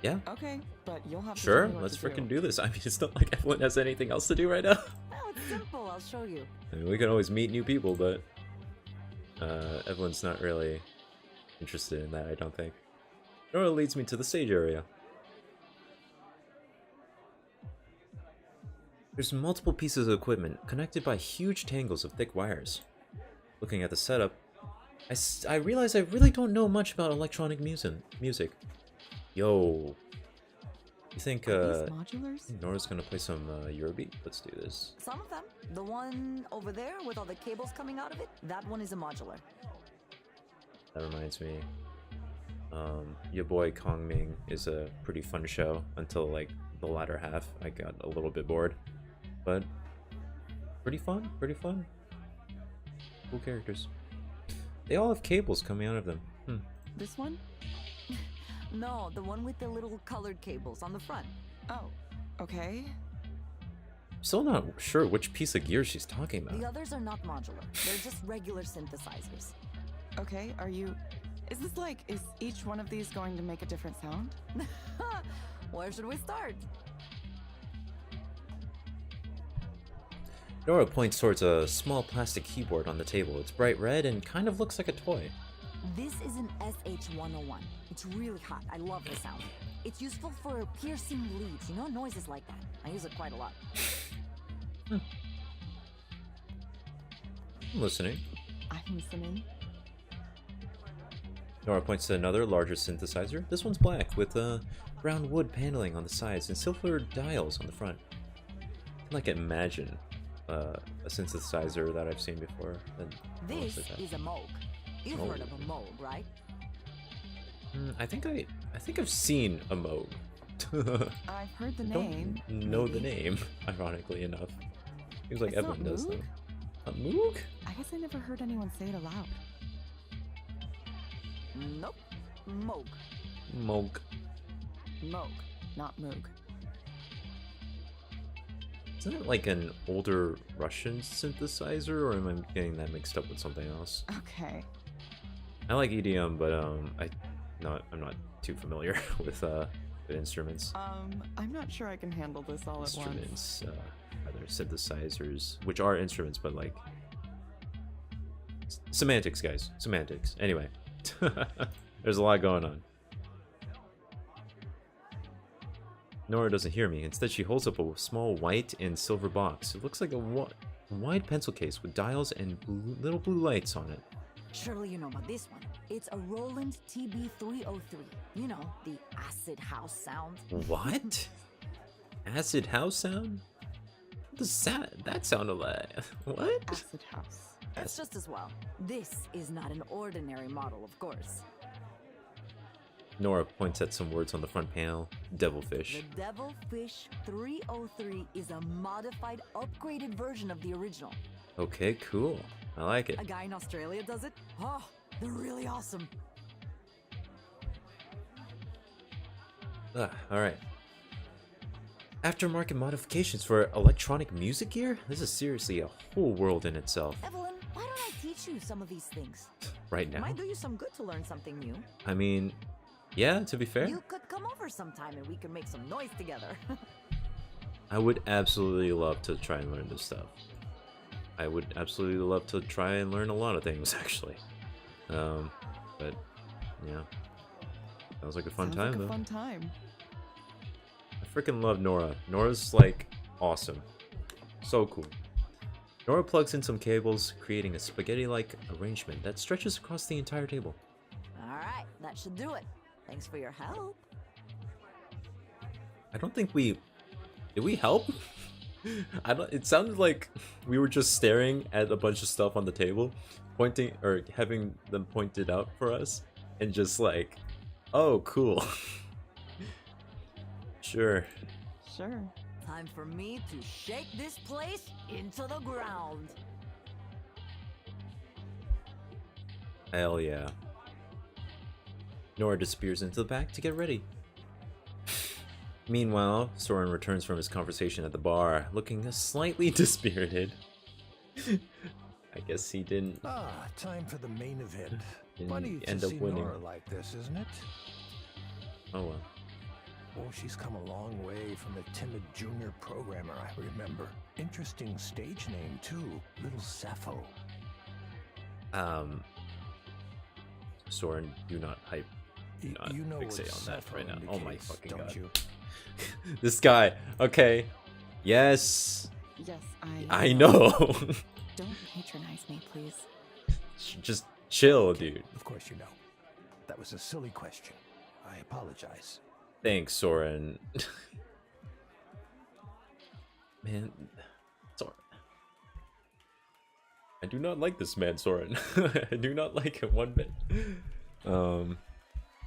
yeah. Okay, but you'll have to Sure, show me what let's to freaking do this. I mean, it's not like everyone has anything else to do right now. No, it's simple. I'll show you. I mean, we can always meet new people, but Evelyn's not really interested in that, I don't think. Nora leads me to the stage area. There's multiple pieces of equipment connected by huge tangles of thick wires. Looking at the setup, I realize I really don't know much about electronic music. Yo, you think modulars? Nora's gonna play some Eurobeat? Let's do this. Some of them. The one over there with all the cables coming out of it, that one is a modular. That reminds me, your boy Kong Ming is a pretty fun show until like the latter half. I got a little bit bored, but pretty fun. Cool characters. They all have cables coming out of them. This one? No, the one with the little colored cables on the front. Oh, okay. Still not sure which piece of gear she's talking about. The others are not modular. They're just regular synthesizers. Okay, is each one of these going to make a different sound? Where should we start? Nora points towards a small plastic keyboard on the table. It's bright red and kind of looks like a toy. This is an SH-101. It's really hot. I love the sound. It's useful for piercing leads, noises like that. I use it quite a lot. I'm listening. I'm listening. Nora points to another, larger synthesizer. This one's black, with brown wood paneling on the sides and silver dials on the front. I can, imagine a synthesizer that I've seen before. This is a Moog. You've heard of a Moog, right? I think I've seen a Moog. I've heard the name. Don't know the name, ironically enough. Seems like It's Evelyn not does Moog? though. A Moog? I guess I never heard anyone say it aloud. Nope. Moog. Moog. Moog, not Moog. Isn't it like an older Russian synthesizer, or am I getting that mixed up with something else? Okay. I like EDM, but I'm not too familiar with instruments. I'm not sure I can handle this all at once. Instruments, rather synthesizers, which are instruments, but like semantics, guys. Semantics. Anyway, there's a lot going on. Nora doesn't hear me. Instead, she holds up a small white and silver box. It looks like a wide pencil case with dials and little blue lights on it. Surely you know about this one. It's a Roland TB303. You know, the acid house sound. What? Acid house sound? That sounded like what? Acid house. It's just as well. This is not an ordinary model, of course. Nora points at some words on the front panel. Devilfish. The Devilfish 303 is a modified, upgraded version of the original. Okay, cool. I like it. A guy in Australia does it? Oh, they're really awesome. Alright. Aftermarket modifications for electronic music gear? This is seriously a whole world in itself. Evelyn, why don't I teach you some of these things? Right now? Might do you some good to learn something new. I mean, yeah, to be fair. You could come over sometime and we could make some noise together. I would absolutely love to try and learn this stuff. I would absolutely love to try and learn a lot of things, actually. But, yeah. Sounds like a fun time, though. Fun time. I freaking love Nora. Nora's, like, awesome. So cool. Nora plugs in some cables, creating a spaghetti-like arrangement that stretches across the entire table. Alright, that should do it. Thanks for your help. I don't think we... Did we help? It sounded like we were just staring at a bunch of stuff on the table, pointing, or having them pointed out for us, and just like, oh, cool. Sure. Sure. Time for me to shake this place into the ground. Hell yeah. Nora disappears into the back to get ready. Meanwhile, Soren returns from his conversation at the bar, looking slightly dispirited. I guess he didn't Time for the main event. Didn't Funny end to up see winning. Nora like this, isn't it? Oh well. Oh, she's come a long way from the timid junior programmer I remember. Interesting stage name, too. Little Sappho. Soren, do not hype. Do not You know what fixate on that Sappho right now. Oh my indicates, fucking don't god. you? This guy. Okay. Yes. Yes, I know. Don't patronize me, please. Just chill, dude. Of course you know. That was a silly question. I apologize. Thanks, Soren. Man, Soren. I do not like this man, Soren. I do not like him one bit.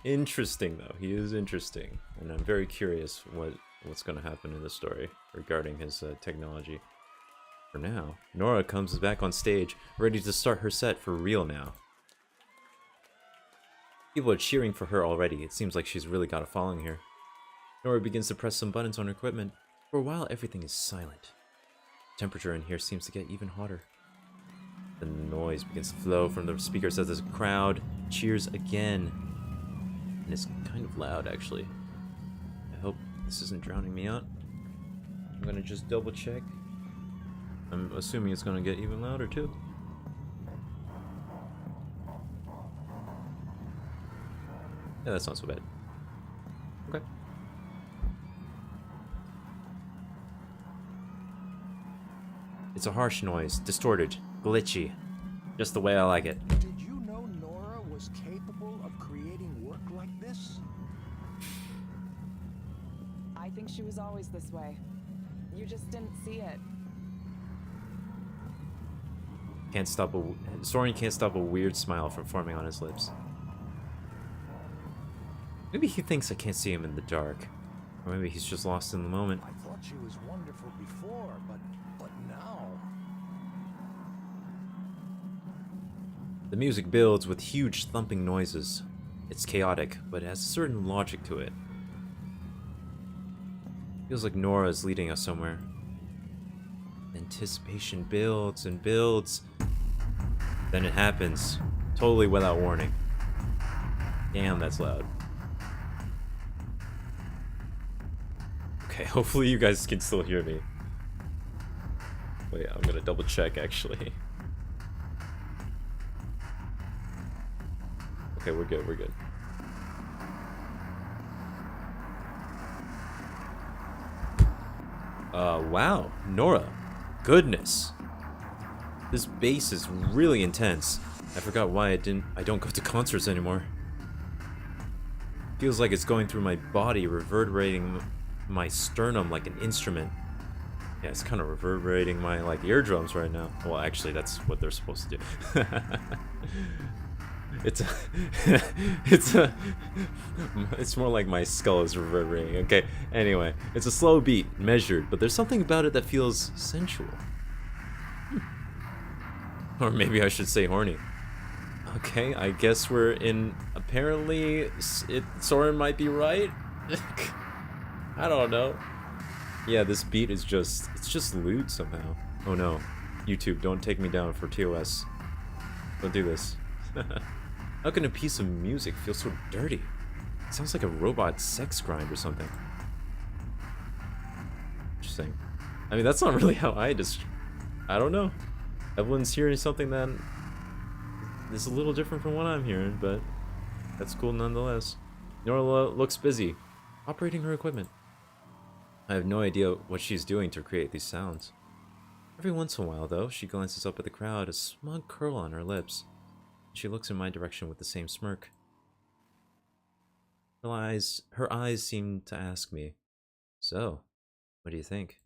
Interesting though. He is interesting, and I'm very curious what's going to happen in the story regarding his technology. For now, Nora comes back on stage, ready to start her set for real now. People are cheering for her already. It seems like she's really got a following here. Nora begins to press some buttons on her equipment. For a while, everything is silent. Temperature in here seems to get even hotter. The noise begins to flow from the speakers as the crowd cheers again. And it's kind of loud, actually. I hope this isn't drowning me out. I'm gonna just double check. I'm assuming it's gonna get even louder, too. Yeah, that's not so bad. Okay. It's a harsh noise, distorted, glitchy. Just the way I like it. Did you know Nora was capable of creating work like this? I think she was always this way. You just didn't see it. Soren can't stop a weird smile from forming on his lips. Maybe he thinks I can't see him in the dark. Or maybe he's just lost in the moment. I thought she was wonderful before, but now... The music builds with huge thumping noises. It's chaotic, but it has a certain logic to it. Feels like Nora is leading us somewhere. Anticipation builds and builds. Then it happens, totally without warning. Damn, that's loud. Okay, hopefully you guys can still hear me. Wait, I'm gonna double check actually. Okay, we're good, we're good. Wow, Nora. Goodness. This bass is really intense. I forgot why I don't go to concerts anymore. Feels like it's going through my body, reverberating my sternum like an instrument. Yeah, it's kind of reverberating my like eardrums right now. Well, actually, that's what they're supposed to do. It's a, it's more like my skull is reverberating. Okay, anyway, it's a slow beat, measured, but there's something about it that feels sensual. Or maybe I should say horny. Okay, I guess we're in. Apparently, Soren might be right. I don't know. Yeah, this beat is it's just lewd somehow. Oh no. YouTube, don't take me down for TOS. Don't do this. How can a piece of music feel so dirty? It sounds like a robot sex grind or something. Interesting. I mean, that's not really how I don't know. Evelyn's hearing something that is a little different from what I'm hearing, but that's cool nonetheless. Nora looks busy, operating her equipment. I have no idea what she's doing to create these sounds. Every once in a while, though, she glances up at the crowd, a smug curl on her lips. She looks in my direction with the same smirk. Her eyes seem to ask me, "So, what do you think?"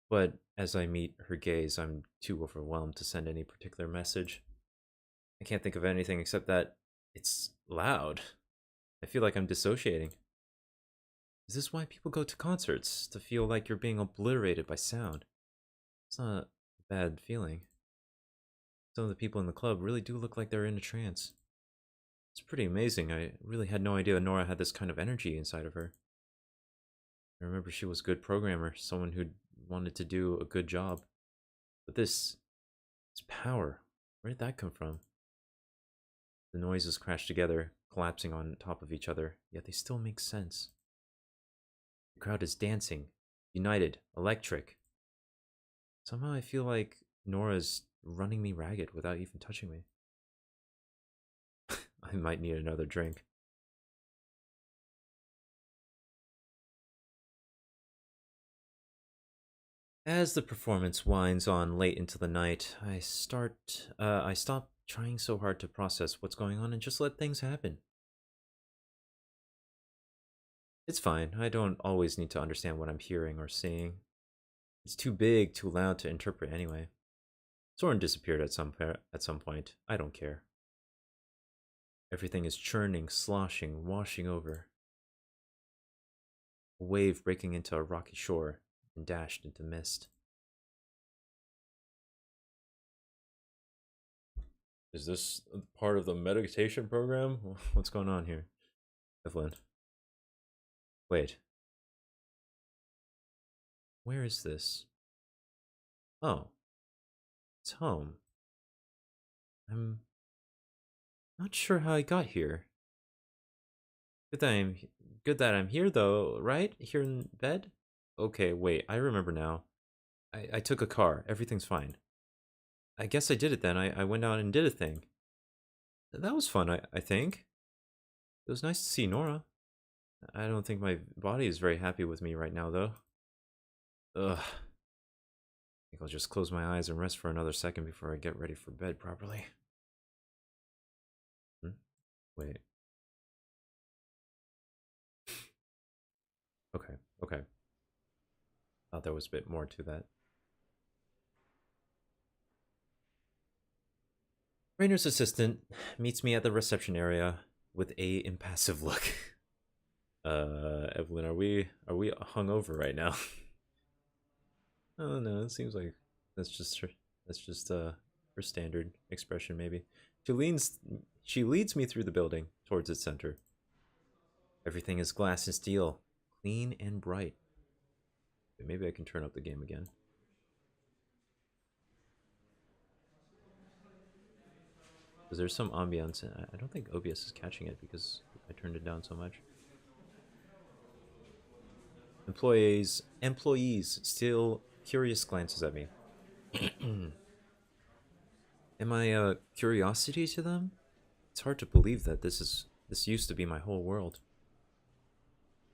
But as I meet her gaze, I'm too overwhelmed to send any particular message. I can't think of anything except that it's loud. I feel like I'm dissociating. Is this why people go to concerts? To feel like you're being obliterated by sound? It's not a bad feeling. Some of the people in the club really do look like they're in a trance. It's pretty amazing. I really had no idea Nora had this kind of energy inside of her. I remember she was a good programmer, someone who wanted to do a good job. But this power, where did that come from? The noises crash together, collapsing on top of each other, yet they still make sense. The crowd is dancing, united, electric. Somehow I feel like Nora's running me ragged without even touching me. I might need another drink. As the performance winds on late into the night, I stop trying so hard to process what's going on and just let things happen. It's fine. I don't always need to understand what I'm hearing or seeing. It's too big, too loud to interpret anyway. Soren disappeared at some point. I don't care. Everything is churning, sloshing, washing over. A wave breaking into a rocky shore and dashed into mist. Is this part of the meditation program? What's going on here? Evelyn. Wait. Where is this? Oh. It's home. I'm not sure how I got here. Good that I'm here though, right? Here in bed? Okay, wait, I remember now. I took a car. Everything's fine. I guess I did it then. I went out and did a thing. That was fun, I think. It was nice to see Nora. I don't think my body is very happy with me right now, though. Ugh. I think I'll just close my eyes and rest for another second before I get ready for bed properly. Wait. Okay. Thought there was a bit more to that. Rainer's assistant meets me at the reception area with a impassive look. Evelyn, are we hungover right now? Oh no, it seems like that's just her standard expression maybe. She leads me through the building towards its center. Everything is glass and steel, clean and bright. Maybe I can turn up the game again. Because there's some ambiance. I don't think OBS is catching it because I turned it down so much. Employees steal curious glances at me. Am I a curiosity to them? It's hard to believe that this used to be my whole world.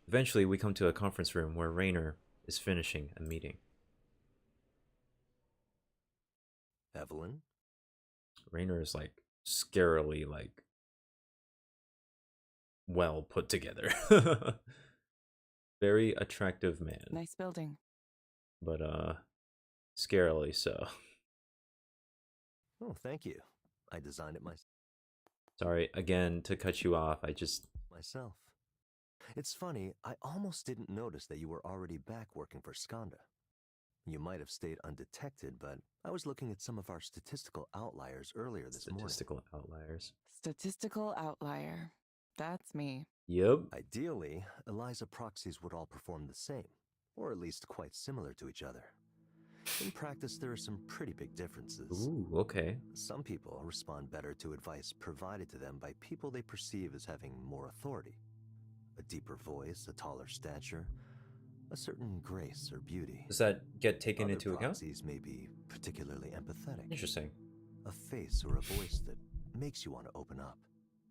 Eventually, we come to a conference room where Rainer is finishing a meeting. Evelyn? Rainer is like scarily like well put together. Very attractive man. Nice building. but scarily so. Oh, thank you. I designed it Sorry again to cut you off. I just myself. It's funny, I almost didn't notice that you were already back working for Skanda. You might have stayed undetected, but I was looking at some of our statistical outliers earlier this morning. statistical outliers. Statistical outlier. That's me. Yep. Ideally, ELIZA proxies would all perform the same, or at least quite similar to each other. In practice, there are some pretty big differences. Ooh, okay. Some people respond better to advice provided to them by people they perceive as having more authority. A deeper voice, a taller stature, a certain grace or beauty. Does that get taken Other into account? proxies may be particularly empathetic. Interesting. A face or a voice that makes you want to open up.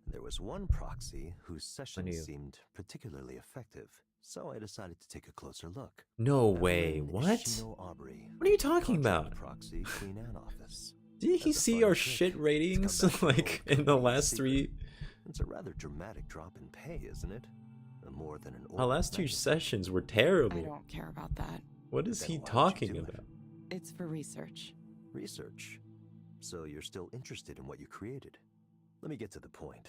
There was one proxy whose sessions seemed particularly effective, so I decided to take a closer look. No way. Evelyn What? Ishino Aubrey, What are you talking contract about? Proxy, Queen Anne office. Did he As a see fun our trick, shit it's ratings come back to like old in the company last secret. three? It's a rather dramatic drop in pay, isn't it? More than an Our last two ordinary sessions were I terrible. don't care about that. What is Then he why would you talking do it? about? It's for research. research. So you're still interested in what you created. Let me get to the point.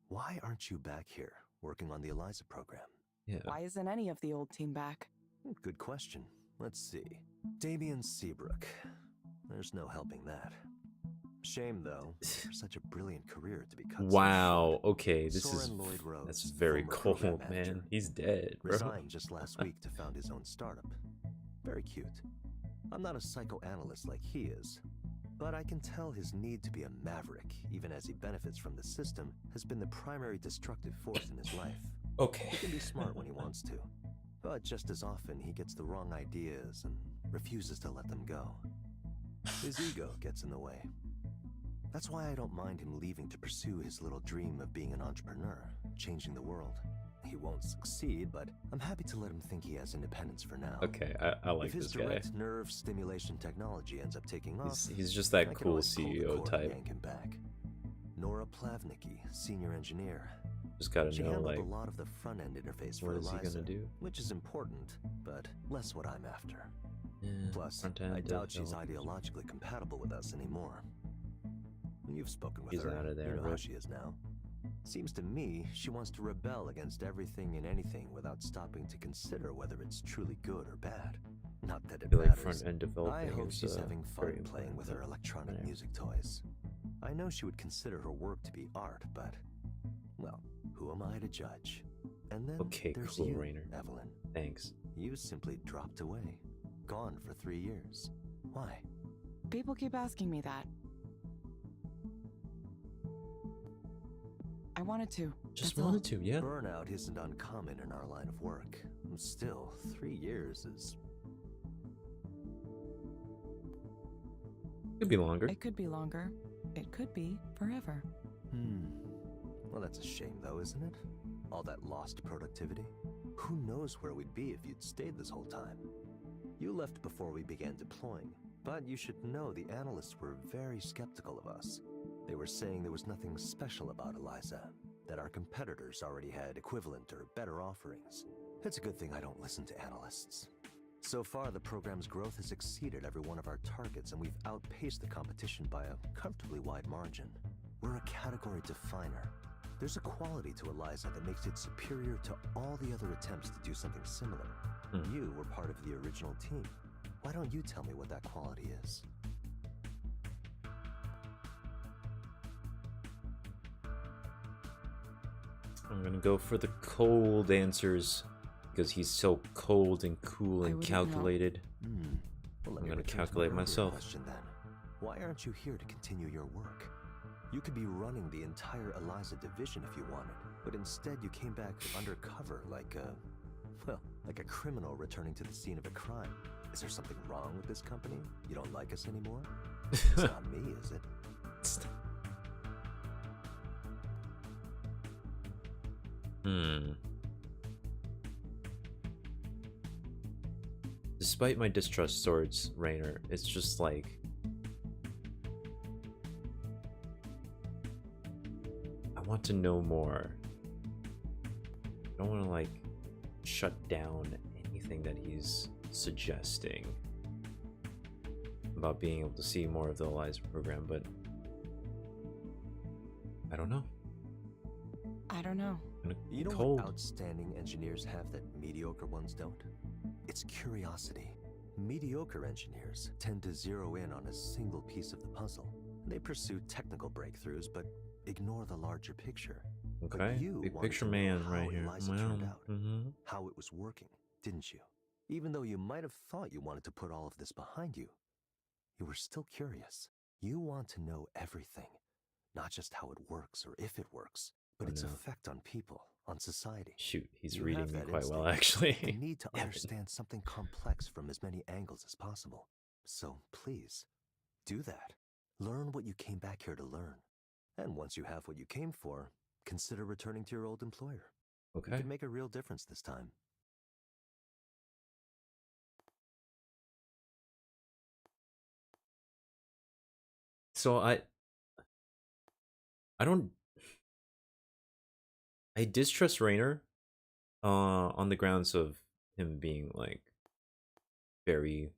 Why aren't you back here, working on the ELIZA program? Yeah. Why isn't any of the old team back? Good question. Let's see. Damien Seabrook. There's no helping that. Shame, though, for such a brilliant career to be cut so Wow. short. Okay, this is Soren Lloyd Rhodes, that's very former program cold, manager, man. He's dead, bro. resigned just last week to found his own startup. Very cute. I'm not a psychoanalyst like he is, but I can tell his need to be a maverick, even as he benefits from the system, has been the primary destructive force in his life. Okay. He can be smart when he wants to, but just as often he gets the wrong ideas and refuses to let them go. His ego gets in the way. That's why I don't mind him leaving to pursue his little dream of being an entrepreneur, changing the world. He won't succeed, but I'm happy to let him think he has independence for now. Okay, I like if his this guy. direct nerve stimulation technology ends up taking off, He's just that I can cool always pull the CEO cord and type. yank him back. Nora Plavnicki, senior engineer. Just gotta She know, handled like, a lot of the front-end interface what for is he ELIZA, gonna do? which is important, but less what I'm after. Yeah, Plus, front-end I doubt she's development. ideologically compatible with us anymore. You've spoken with He's her. out of there, You know how right? she is now. Seems to me she wants to rebel against everything and anything without stopping to consider whether it's truly good or bad. Not that I it feel like matters. front-end I developing hope is she's having very fun playing important, with her but electronic whatever. music toys. I know she would consider her work to be art, but, well, who am I to judge? And then Okay, there's cool, you, Rainer. Evelyn. Thanks. You simply dropped away. Gone for 3 years. Why? People keep asking me that. I wanted to. Just That's all. wanted to, yeah. Burnout isn't uncommon in our line of work. Still, 3 years is... Could be longer. It could be longer. It could be forever. Well, that's a shame, though, isn't it? All that lost productivity. Who knows where we'd be if you'd stayed this whole time? You left before we began deploying, but you should know the analysts were very skeptical of us. They were saying there was nothing special about ELIZA, that our competitors already had equivalent or better offerings. It's a good thing I don't listen to analysts. So far, the program's growth has exceeded every one of our targets, and we've outpaced the competition by a comfortably wide margin. We're a category definer. There's a quality to ELIZA that makes it superior to all the other attempts to do something similar. You were part of the original team. Why don't you tell me what that quality is? I'm gonna go for the cold answers because he's so cold and cool I and wouldn't know. calculated. Well, let I'm me gonna return to calculate my earlier myself. Question, then. Why aren't you here to continue your work? You could be running the entire ELIZA division if you wanted, but instead you came back undercover like a criminal returning to the scene of a crime. Is there something wrong with this company? You don't like us anymore? It's not me, is it? Despite my distrust towards Rainer, it's just like I want to know more. I don't want to like shut down anything that he's suggesting about being able to see more of the ELIZA program, but I don't know. I don't know. You know Cold. what outstanding engineers have that mediocre ones don't? It's curiosity. Mediocre engineers tend to zero in on a single piece of the puzzle. They pursue technical breakthroughs, but ignore the larger picture. Okay, But you big wanted picture to know man how right here. ELIZA Well, turned out, mm-hmm. how it was working, didn't you? Even though you might have thought you wanted to put all of this behind you, you were still curious. You want to know everything, not just how it works or if it works, but its effect on people, on society. Shoot, he's You reading have me that quite well, instinct, actually. the need to Damn it. understand something complex from as many angles as possible. So please, do that. Learn what you came back here to learn. And once you have what you came for, consider returning to your old employer. Okay. You can make a real difference this time. So I distrust Rainer on the grounds of him being like very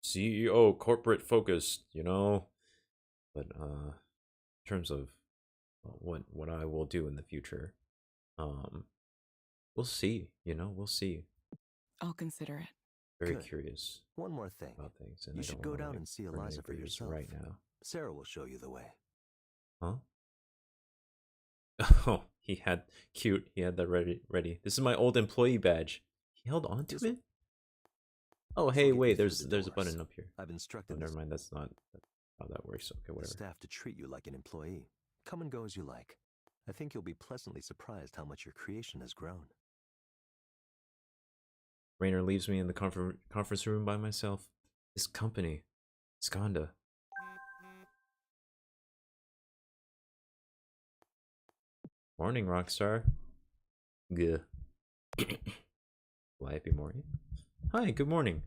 CEO corporate focused, you know. But in terms of what I will do in the future, we'll see. You know, we'll see. I'll consider it. Very Good. curious One more thing. about things, and You I should don't go wanna, down like, and see burn any ELIZA for bridges yourself. right now. Sarah will show you the way. Huh? Oh, he had cute. He had that ready. This is my old employee badge. He held on to This- it. Oh, This will hey, get you wait. through There's the a doors. button up here. I've Oh, instructed never the mind. That's not how that works. Okay, whatever. staff to treat you like an employee. Come and go as you like. I think you'll be pleasantly surprised how much your creation has grown. Rainer leaves me in the conference room by myself. This company, Skanda. Morning, Rockstar. Good. Will I be morning? Hi, good morning.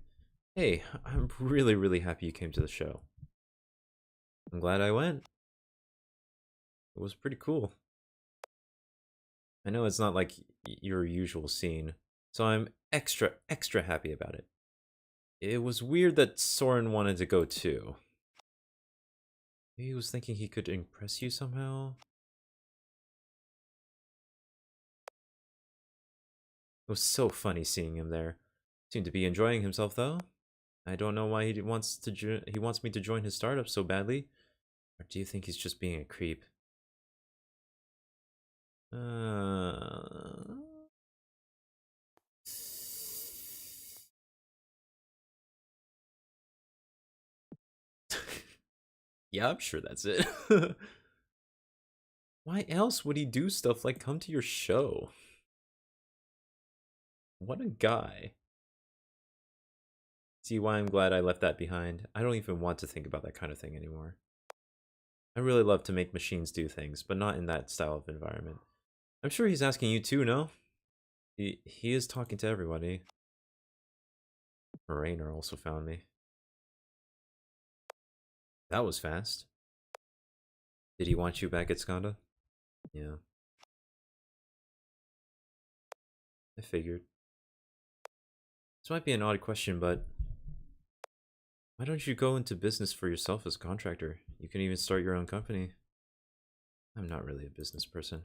Hey, I'm really happy you came to the show. I'm glad I went. It was pretty cool. I know it's not like your usual scene, so I'm extra happy about it. It was weird that Soren wanted to go too. Maybe he was thinking he could impress you somehow? It was so funny seeing him there. Seemed to be enjoying himself though. I don't know why he wants me to join his startup so badly. Or do you think he's just being a creep? Yeah, I'm sure that's it. Why else would he do stuff like come to your show? What a guy. See why I'm glad I left that behind? I don't even want to think about that kind of thing anymore. I really love to make machines do things, but not in that style of environment. I'm sure he's asking you too, no? He is talking to everybody. Rainer also found me. That was fast. Did he want you back at Skanda? Yeah. I figured. This might be an odd question, but why don't you go into business for yourself as a contractor? You can even start your own company. I'm not really a business person.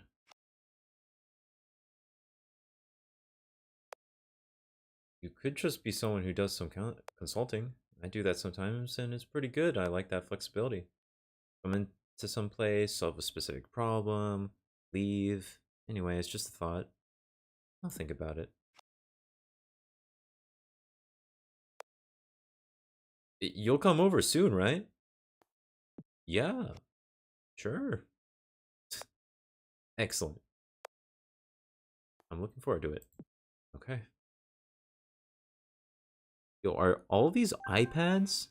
You could just be someone who does some consulting. I do that sometimes, and it's pretty good. I like that flexibility. Come into some place, solve a specific problem, leave. Anyway, it's just a thought. I'll think about it. You'll come over soon, right? Yeah, sure. Excellent. I'm looking forward to it. Okay. Yo, are all these iPads?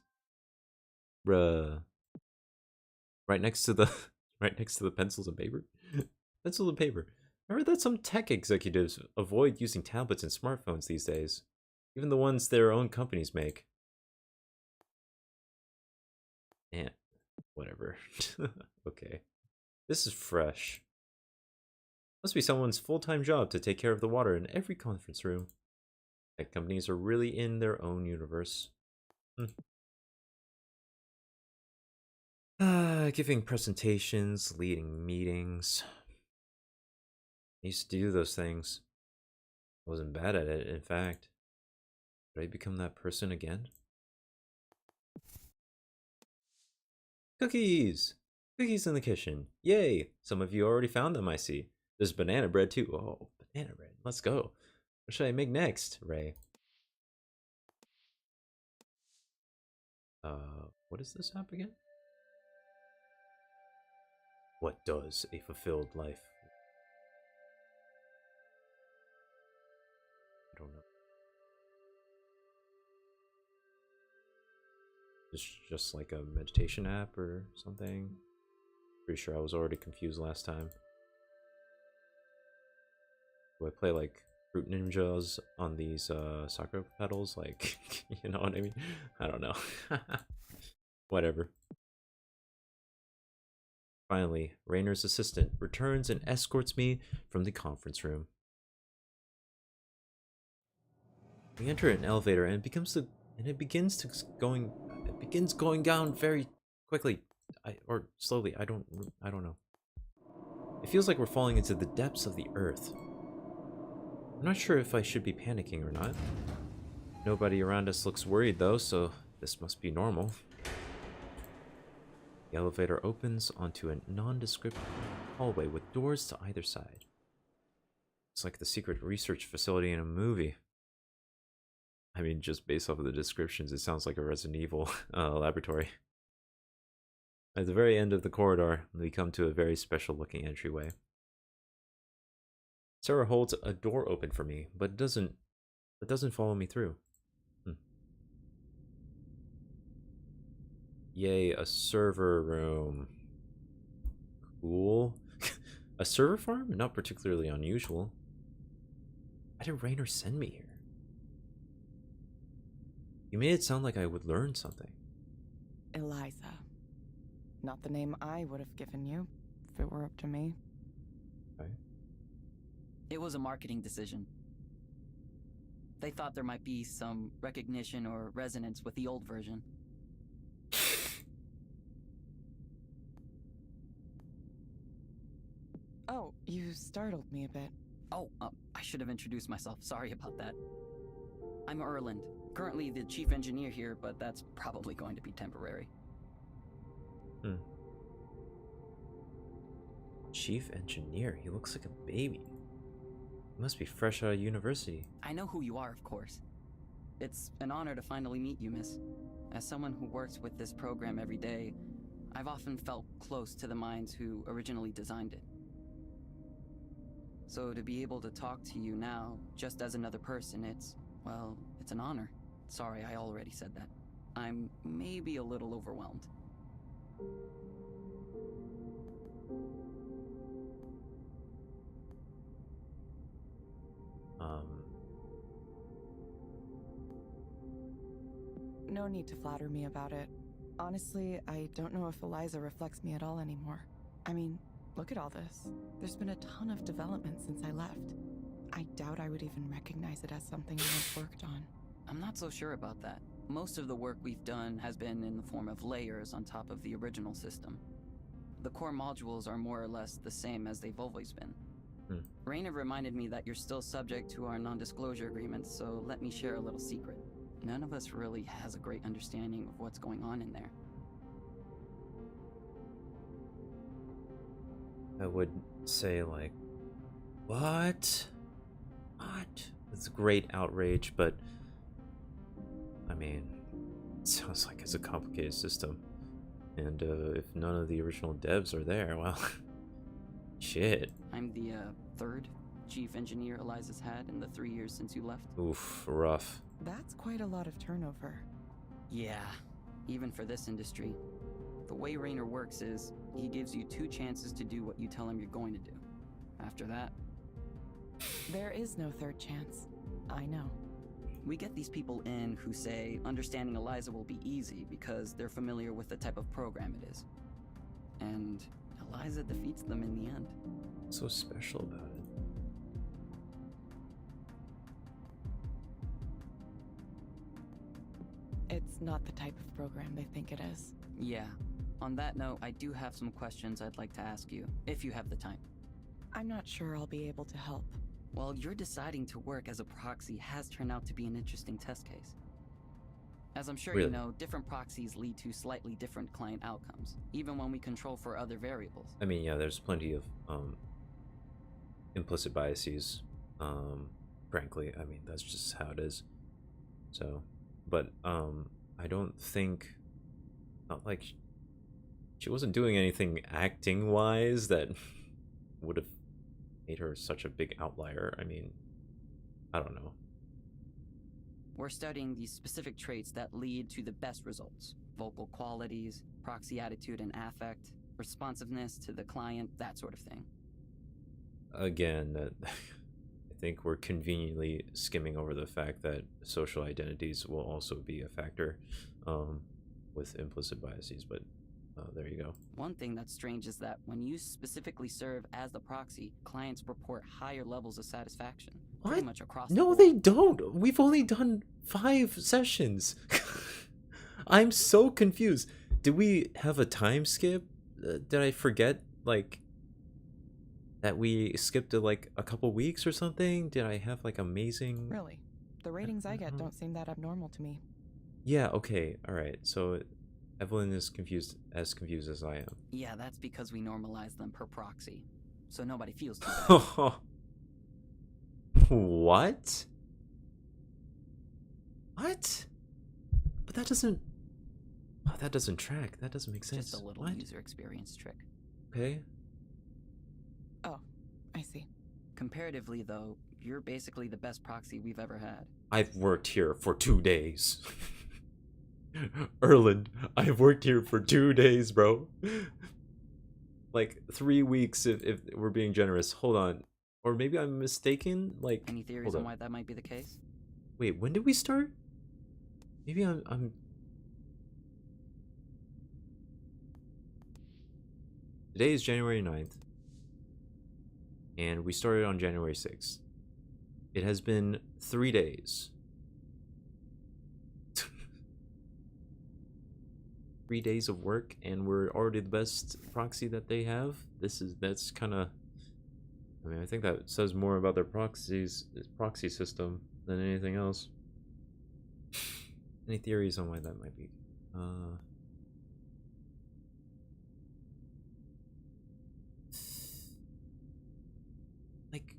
Bruh. Right next to the right next to the pencils and paper? Pencil and paper. I heard that some tech executives avoid using tablets and smartphones these days. Even the ones their own companies make. Eh, whatever. Okay. This is fresh. Must be someone's full-time job to take care of the water in every conference room. Tech companies are really in their own universe. Giving presentations, leading meetings. I used to do those things. I wasn't bad at it, in fact. Did I become that person again? Cookies! Cookies in the kitchen. Yay! Some of you already found them, I see. There's banana bread too. Oh, banana bread. Let's go. What should I make next, Ray? What is this app again? What does a fulfilled life? I don't know. It's just like a meditation app or something. Pretty sure I was already confused last time. Do I play like Fruit Ninjas on these soccer pedals? Like, you know what I mean? I don't know. Whatever. Finally, Raynor's assistant returns and escorts me from the conference room. We enter an elevator and it begins going down very quickly, or slowly. I don't know. It feels like we're falling into the depths of the earth. I'm not sure if I should be panicking or not. Nobody around us looks worried though, so this must be normal. The elevator opens onto a nondescript hallway with doors to either side. It's like the secret research facility in a movie. I mean, just based off of the descriptions, it sounds like a Resident Evil laboratory. At the very end of the corridor, we come to a very special looking entryway. Sarah holds a door open for me, but doesn't follow me through. Yay, a server room. Cool. A server farm? Not particularly unusual. Why did Raynor send me here? You made it sound like I would learn something. ELIZA. Not the name I would have given you, if it were up to me. Okay. It was a marketing decision. They thought there might be some recognition or resonance with the old version. Oh, you startled me a bit. Oh, I should have introduced myself. Sorry about that. I'm Erland, currently the chief engineer here, but that's probably going to be temporary. Chief engineer? He looks like a baby. He must be fresh out of university. I know who you are, of course. It's an honor to finally meet you, miss. As someone who works with this program every day, I've often felt close to the minds who originally designed it. So to be able to talk to you now, just as another person, it's an honor. Sorry, I already said that. I'm maybe a little overwhelmed. No need to flatter me about it. Honestly, I don't know if ELIZA reflects me at all anymore. I mean, look at all this. There's been a ton of development since I left. I doubt I would even recognize it as something I've worked on. I'm not so sure about that. Most of the work we've done has been in the form of layers on top of the original system. The core modules are more or less the same as they've always been. Raynor reminded me that you're still subject to our non-disclosure agreements, so let me share a little secret. None of us really has a great understanding of what's going on in there. I would say, like, what? What? It's a great outrage, but I mean, it sounds like it's a complicated system. And if none of the original devs are there, well, shit. I'm the third chief engineer ELIZA's had in the 3 years since you left. Oof, rough. That's quite a lot of turnover. Yeah, even for this industry. The way Raynor works is, he gives you 2 chances to do what you tell him you're going to do. After that... There is no third chance. I know. We get these people in who say understanding ELIZA will be easy because they're familiar with the type of program it is. And ELIZA defeats them in the end. What's so special about it? It's not the type of program they think it is. Yeah. On that note, I do have some questions I'd like to ask you, if you have the time. I'm not sure I'll be able to help. Well, your deciding to work as a proxy has turned out to be an interesting test case. As I'm sure you know, different proxies lead to slightly different client outcomes, even when we control for other variables. I mean, yeah, there's plenty of implicit biases. Frankly, I mean, that's just how it is. So, but I don't think, not like she wasn't doing anything acting wise that would have made her such a big outlier. I mean, I don't know. We're studying these specific traits that lead to the best results. Vocal qualities, proxy attitude and affect, responsiveness to the client, that sort of thing. Again, I think we're conveniently skimming over the fact that social identities will also be a factor with implicit biases, but there you go. One thing that's strange is that when you specifically serve as the proxy, clients report higher levels of satisfaction. What? Pretty much across the No, board. they don't. We've only done 5 sessions. I'm so confused. Did we have a time skip? Did I forget, like, that we skipped to, like, a couple weeks or something? Did I have, like, amazing... Really? The ratings I get don't seem that abnormal to me. Yeah, okay, alright. So, Evelyn is confused as I am. Yeah, that's because we normalize them per proxy, so nobody feels too bad. What? What? But that doesn't... Oh, that doesn't track. That doesn't make sense. Just a little user experience trick. Okay. Oh, I see. Comparatively, though, you're basically the best proxy we've ever had. I've worked here for 2 days. Erland, I've worked here for 2 days, bro. Like 3 weeks if we're being generous. Hold on. Or maybe I'm mistaken. Like, any theories on why that might be the case? Wait, when did we start? Maybe I'm Today is January 9th. And we started on January 6th. It has been 3 days. 3 days of work, and we're already the best proxy that they have. That's kind of... I mean, I think that says more about their proxy system than anything else. Any theories on why that might be? Like,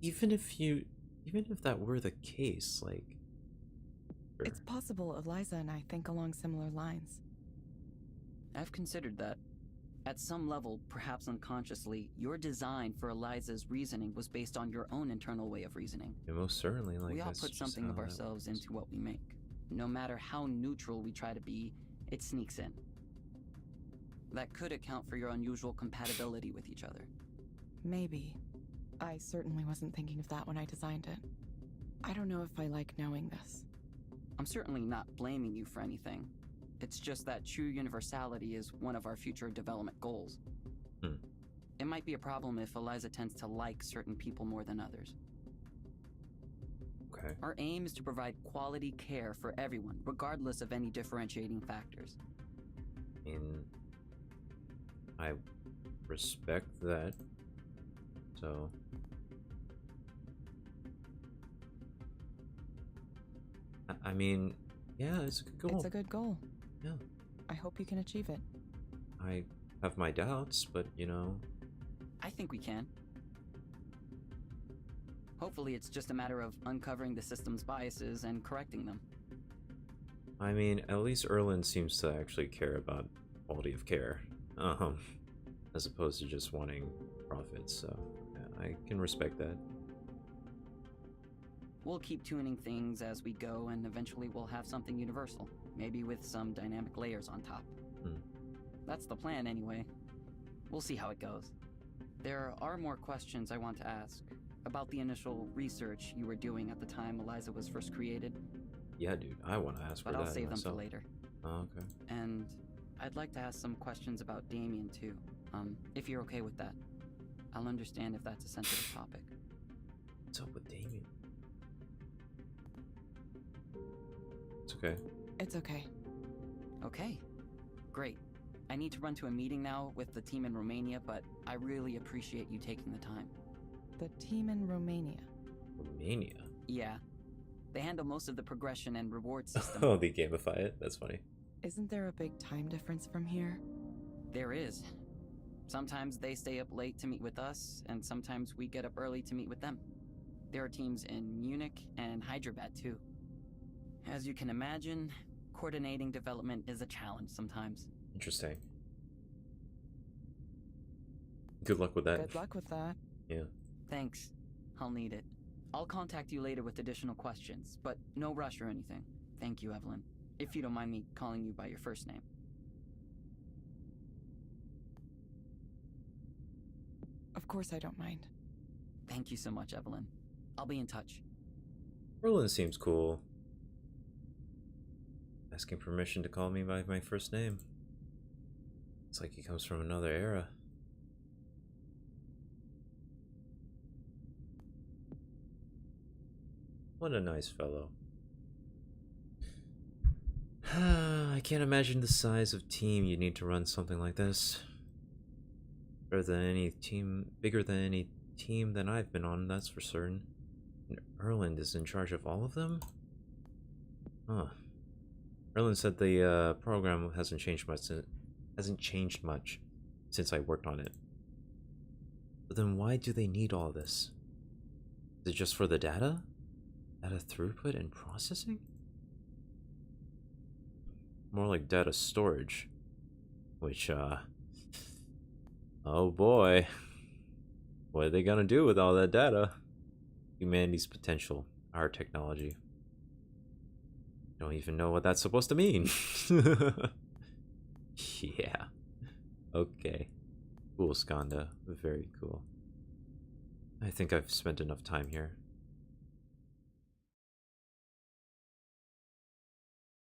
even if that were the case, like... It's possible ELIZA and I think along similar lines. I've considered that. At some level, perhaps unconsciously, your design for ELIZA's reasoning was based on your own internal way of reasoning. Yeah, most certainly. Like, we all put something of ourselves into what we make. No matter how neutral we try to be, it sneaks in. That could account for your unusual compatibility with each other. Maybe. I certainly wasn't thinking of that when I designed it. I don't know if I like knowing this. I'm certainly not blaming you for anything. It's just that true universality is one of our future development goals. It might be a problem if ELIZA tends to like certain people more than others. Okay. Our aim is to provide quality care for everyone, regardless of any differentiating factors. I respect that. So... I mean, yeah, it's a good goal. It's a good goal. Yeah. I hope you can achieve it. I have my doubts, but, you know... I think we can. Hopefully it's just a matter of uncovering the system's biases and correcting them. I mean, at least Erland seems to actually care about quality of care. As opposed to just wanting profits, so yeah, I can respect that. We'll keep tuning things as we go, and eventually we'll have something universal, maybe with some dynamic layers on top. That's the plan anyway. We'll see how it goes. There are more questions I want to ask about the initial research you were doing at the time ELIZA was first created. Yeah, dude, I want to ask for that. But I'll save myself. them for later. Oh, okay. And I'd like to ask some questions about Damien too, if you're okay with that. I'll understand if that's a sensitive topic. What's up with Damien? okay. It's okay. Okay, great. I need to run to a meeting now with the team in Romania, but I really appreciate you taking the time. The team in Romania. Romania? Yeah, they handle most of the progression and reward system. Oh, they gamify it? That's funny. Isn't there a big time difference from here? There is. Sometimes they stay up late to meet with us, and sometimes we get up early to meet with them. There are teams in Munich and Hyderabad too. As you can imagine, coordinating development is a challenge sometimes. Interesting. Good luck with that. Good luck with that. Yeah. Thanks. I'll need it. I'll contact you later with additional questions, but no rush or anything. Thank you, Evelyn. If you don't mind me calling you by your first name. Of course I don't mind. Thank you so much, Evelyn. I'll be in touch. Roland seems cool. Asking permission to call me by my first name. It's like he comes from another era. What a nice fellow. I can't imagine the size of team you need to run something like this. Bigger than any team that I've been on, that's for certain. And Erland is in charge of all of them? Huh. Erland said the program hasn't changed much since I worked on it. But then why do they need all this? Is it just for the data? Data throughput and processing? More like data storage. Which, oh boy. What are they gonna do with all that data? Humanity's potential, our technology. Don't even know what that's supposed to mean. Yeah. Okay. Cool, Skanda. Very cool. I think I've spent enough time here.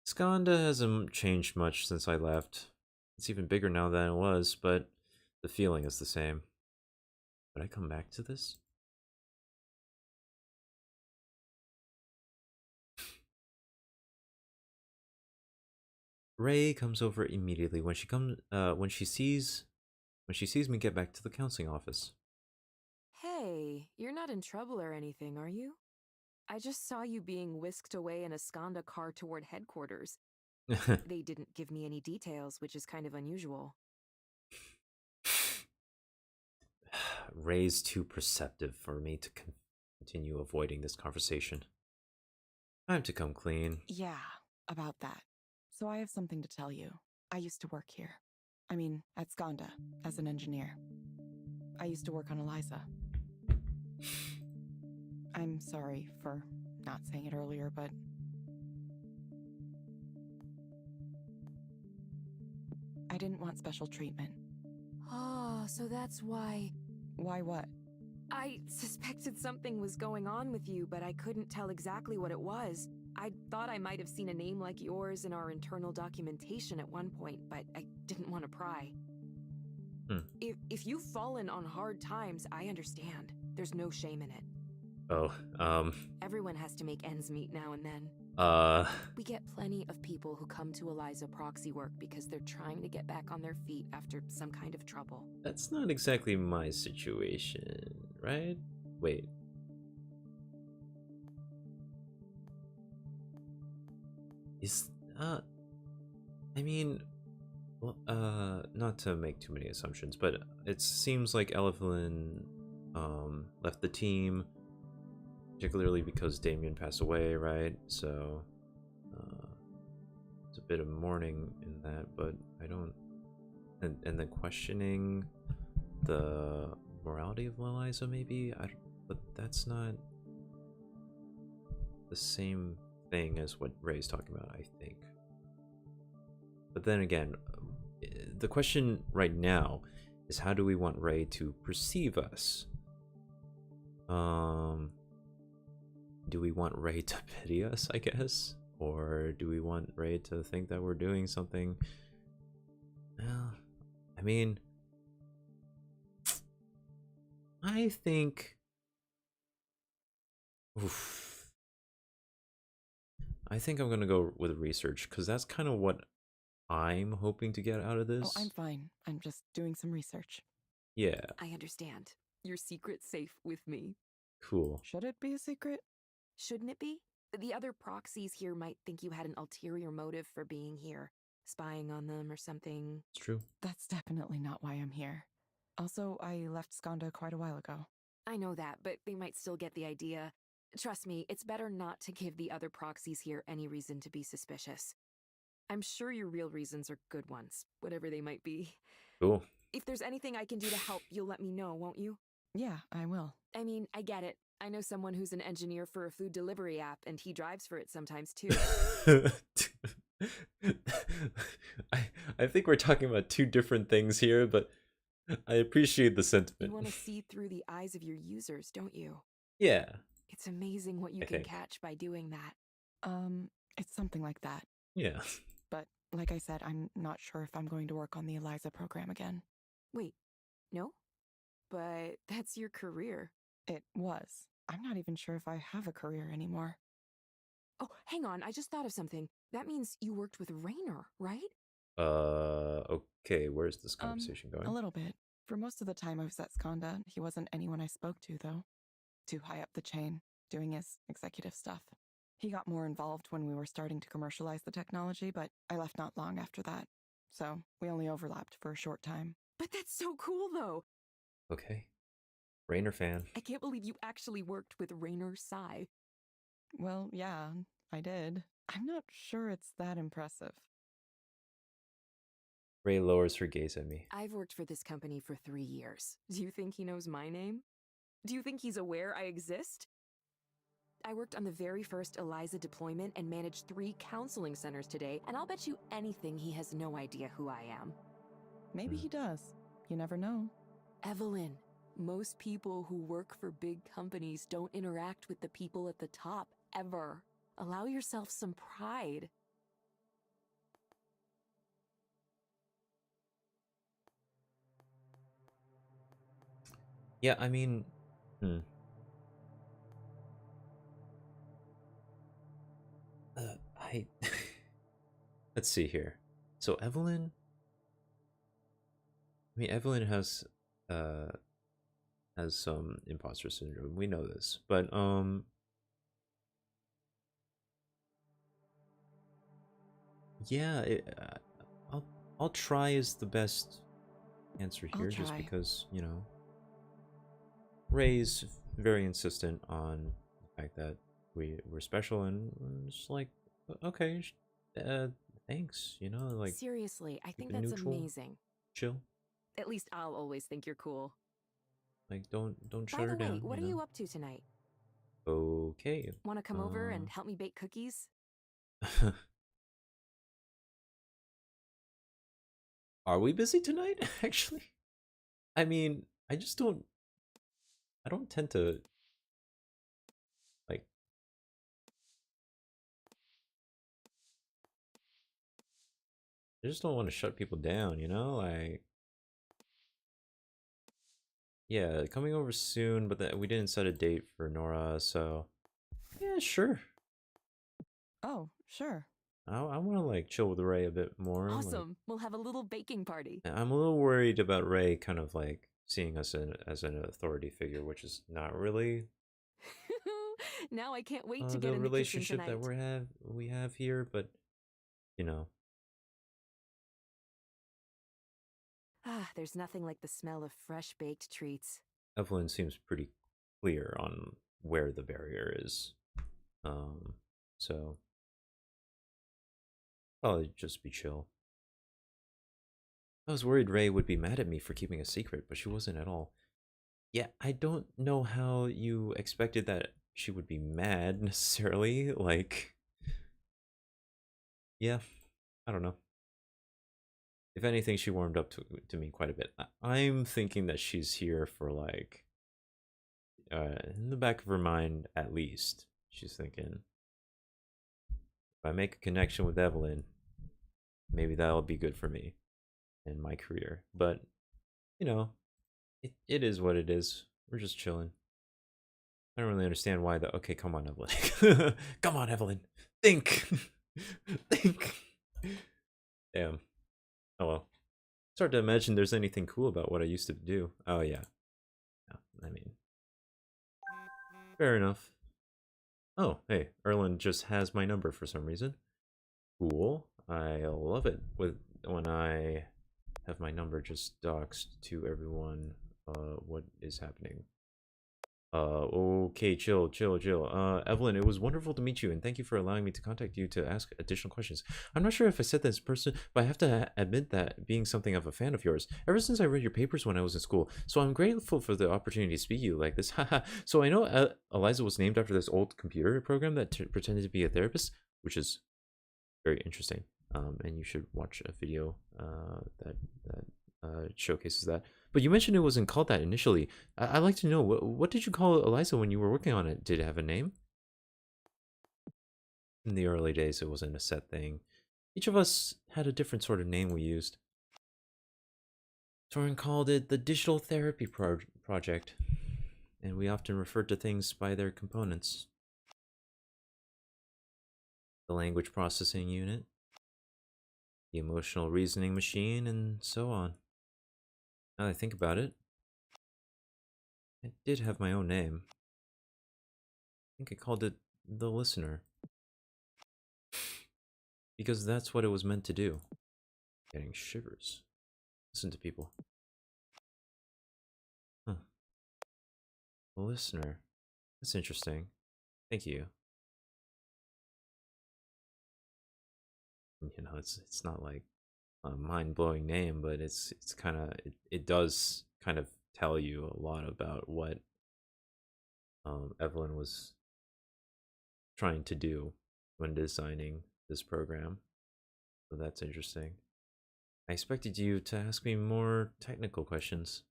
Skanda hasn't changed much since I left. It's even bigger now than it was, but the feeling is the same. Would I come back to this? Ray comes over immediately when she sees me get back to the counseling office. Hey, you're not in trouble or anything, are you? I just saw you being whisked away in a Skanda car toward headquarters. They didn't give me any details, which is kind of unusual. Ray's too perceptive for me to continue avoiding this conversation. I have to come clean. Yeah, about that. So I have something to tell you. I used to work here. I mean, at Skanda, as an engineer. I used to work on ELIZA. I'm sorry for not saying it earlier, but... I didn't want special treatment. Oh, so that's why... Why what? I suspected something was going on with you, but I couldn't tell exactly what it was. I thought I might have seen a name like yours in our internal documentation at one point, but I didn't want to pry. If you've fallen on hard times, I understand. There's no shame in it. Oh, Everyone has to make ends meet now and then. We get plenty of people who come to ELIZA proxy work because they're trying to get back on their feet after some kind of trouble. That's not exactly my situation, right? Wait. I mean, well, not to make too many assumptions, but it seems like Evelyn, left the team, particularly because Damien passed away, right? So, it's a bit of mourning in that, but I don't, and then questioning the morality of ELIZA, maybe? But that's not the same thing as what Ray's talking about, I think. But then again, the question right now is, how do we want Ray to perceive us? Do we want Ray to pity us, I guess? Or do we want Ray to think that we're doing something? Well, I mean, I think... Oof. I think I'm gonna go with research, because that's kind of what I'm hoping to get out of Oh, this. I'm fine. I'm just doing some research. Yeah, I understand. Your secret's safe with me. cool. Should it be a secret? Shouldn't it be? The other proxies here might think you had an ulterior motive for being here, spying on them or something. It's true. That's definitely not why I'm here. Also, I left Skanda quite a while ago. I know that, but they might still get the idea. Trust me, it's better not to give the other proxies here any reason to be suspicious. I'm sure your real reasons are good ones, whatever they might be. Cool. If there's anything I can do to help, you'll let me know, won't you? Yeah, I will. I mean, I get it. I know someone who's an engineer for a food delivery app, and he drives for it sometimes too. I think we're talking about two different things here, but I appreciate the You sentiment. want to see through the eyes of your users, don't you? Yeah. It's amazing what you I can think. catch by doing that. It's something like that. Yeah. But like I said, I'm not sure if I'm going to work on the ELIZA program again. Wait, no? But that's your career. It was. I'm not even sure if I have a career anymore. Oh, hang on, I just thought of something. That means you worked with Raynor, right? Okay, where's this conversation going? A little bit. For most of the time I was at Skanda, he wasn't anyone I spoke to, though. Too high up the chain, doing his executive stuff. He got more involved when we were starting to commercialize the technology, but I left not long after that. So we only overlapped for a short time. But that's so cool, though. Okay. Rainer fan. I can't believe you actually worked with Raynor Sai. Well, yeah, I did. I'm not sure it's that impressive. Ray lowers her gaze at me. I've worked for this company for 3 years. Do you think he knows my name? Do you think he's aware I exist? I worked on the very first ELIZA deployment and managed 3 counseling centers today, and I'll bet you anything he has no idea who I am. Maybe he does. You never know. Evelyn, most people who work for big companies don't interact with the people at the top, ever. Allow yourself some pride. Yeah, I mean, I let's see here. So Evelyn, I mean, Evelyn has some imposter syndrome. We know this, but yeah, I'll try is the best answer here, just try. because, you know, Ray's very insistent on the fact that we're special, and we're just like, okay, thanks, you know, like, Seriously, I think keep it that's neutral, amazing. chill, At least I'll always think you're cool. like, don't shut By her the way, down. what you are know? you up to tonight? Okay. Want to come over and help me bake cookies? Are we busy tonight? Actually, I mean, I don't tend to, like, I just don't want to shut people down, you know? Like, yeah, coming over soon, but we didn't set a date for Nora, so yeah, sure. Oh, sure. I want to, like, chill with Ray a bit more. Like, Awesome. We'll have a little baking party. I'm a little worried about Ray kind of like seeing us as an authority figure, which is not really Now I can't wait to get the in the kitchen relationship tonight. that we have here, but you know. Ah, there's nothing like the smell of fresh baked treats. Evelyn seems pretty clear on where the barrier is. So probably just be chill. I was worried Ray would be mad at me for keeping a secret, but she wasn't at all. Yeah, I don't know how you expected that she would be mad necessarily. Like, yeah, I don't know. If anything, she warmed up to me quite a bit. I'm thinking that she's here for, like, in the back of her mind, at least, she's thinking, if I make a connection with Evelyn, maybe that'll be good for me in my career. But, you know, it is what it is. We're just chilling. I don't really understand why okay, come on, Evelyn. Come on, Evelyn. Think. Think. Damn. Oh well. It's hard to imagine there's anything cool about what I used to do. Oh yeah. I mean, fair enough. Oh, hey, Erlen just has my number for some reason. Cool. I love it when I have my number just doxed to everyone. What is happening? Okay, chill. Evelyn, it was wonderful to meet you, and thank you for allowing me to contact you to ask additional questions. I'm not sure if I said this in person, but I have to admit that being something of a fan of yours, ever since I read your papers when I was in school, so I'm grateful for the opportunity to speak to you like this. Haha. So I know Eliza was named after this old computer program that pretended to be a therapist, which is very interesting. And you should watch a video that showcases that. But you mentioned it wasn't called that initially. I'd like to know, what did you call Eliza when you were working on it? Did it have a name? In the early days, it wasn't a set thing. Each of us had a different sort of name we used. Soren called it the Digital Therapy Project, and we often referred to things by their components. The language processing unit, the emotional reasoning machine, and so on. Now that I think about it, I did have my own name. I think I called it the Listener. Because that's what it was meant to do. Getting shivers. Listen to people. Huh. The Listener. That's interesting. Thank you. You know, it's not like a mind-blowing name, but it's kind of it does kind of tell you a lot about what Evelyn was trying to do when designing this program. So that's interesting. I expected you to ask me more technical questions.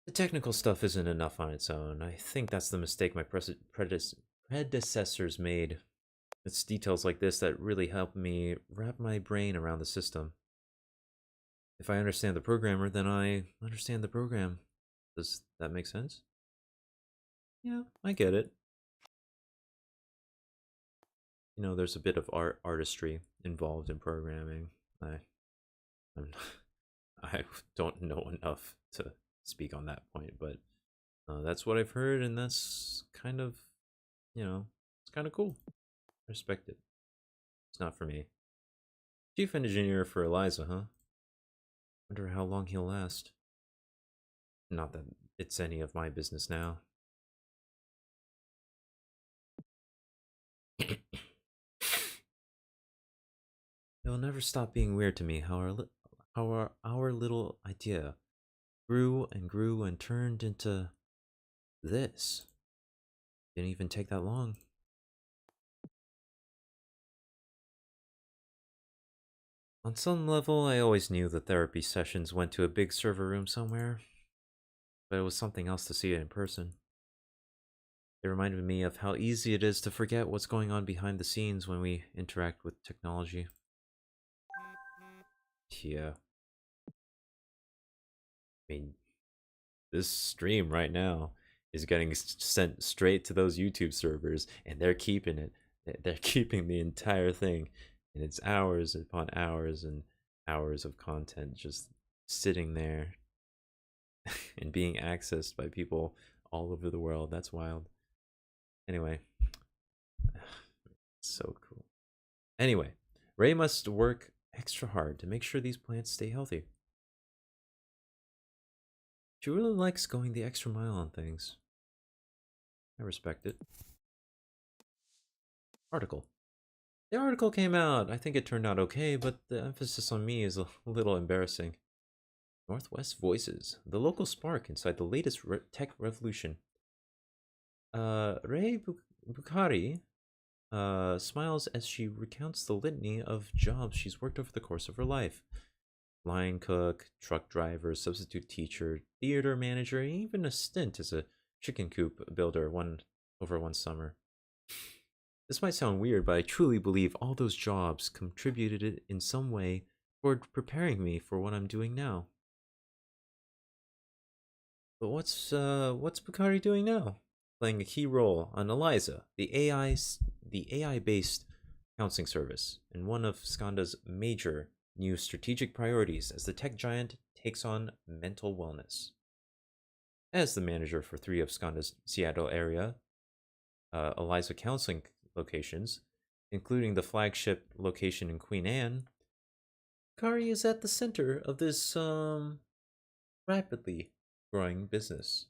The technical stuff isn't enough on its own. I think that's the mistake my predecessors made. It's details like this that really help me wrap my brain around the system. If I understand the programmer, then I understand the program. Does that make sense? Yeah, I get it. You know, there's a bit of artistry involved in programming. I don't know enough to speak on that point, but that's what I've heard, and that's kind of, you know, it's kind of cool. I respect it. It's not for me. Chief engineer for ELIZA, huh? Wonder how long he'll last. Not that it's any of my business now. It'll never stop being weird to me how our little idea grew and turned into this. Didn't even take that long. On some level, I always knew the therapy sessions went to a big server room somewhere, but it was something else to see it in person. It reminded me of how easy it is to forget what's going on behind the scenes when we interact with technology. Yeah. I mean, this stream right now is getting sent straight to those YouTube servers, and they're keeping it. They're keeping the entire thing, and it's hours upon hours and hours of content just sitting there and being accessed by people all over the world. That's wild. Anyway, so cool. Anyway, Ray must work extra hard to make sure these plants stay healthy. She really likes going the extra mile on things. I respect it. Article. The article came out. I think it turned out okay, but the emphasis on me is a little embarrassing. Northwest Voices, the local spark inside the latest tech revolution. Ray Bukhari smiles as she recounts the litany of jobs she's worked over the course of her life. Line cook, truck driver, substitute teacher, theater manager, and even a stint as a chicken coop builder over one summer. This might sound weird, but I truly believe all those jobs contributed in some way toward preparing me for what I'm doing now. But what's Bakari doing now? Playing a key role on ELIZA, the AI-based counseling service, and one of Skanda's major new strategic priorities as the tech giant takes on mental wellness. As the manager for 3 of Skanda's Seattle area ELIZA counseling locations, including the flagship location in Queen Anne, Bakari is at the center of this rapidly growing business.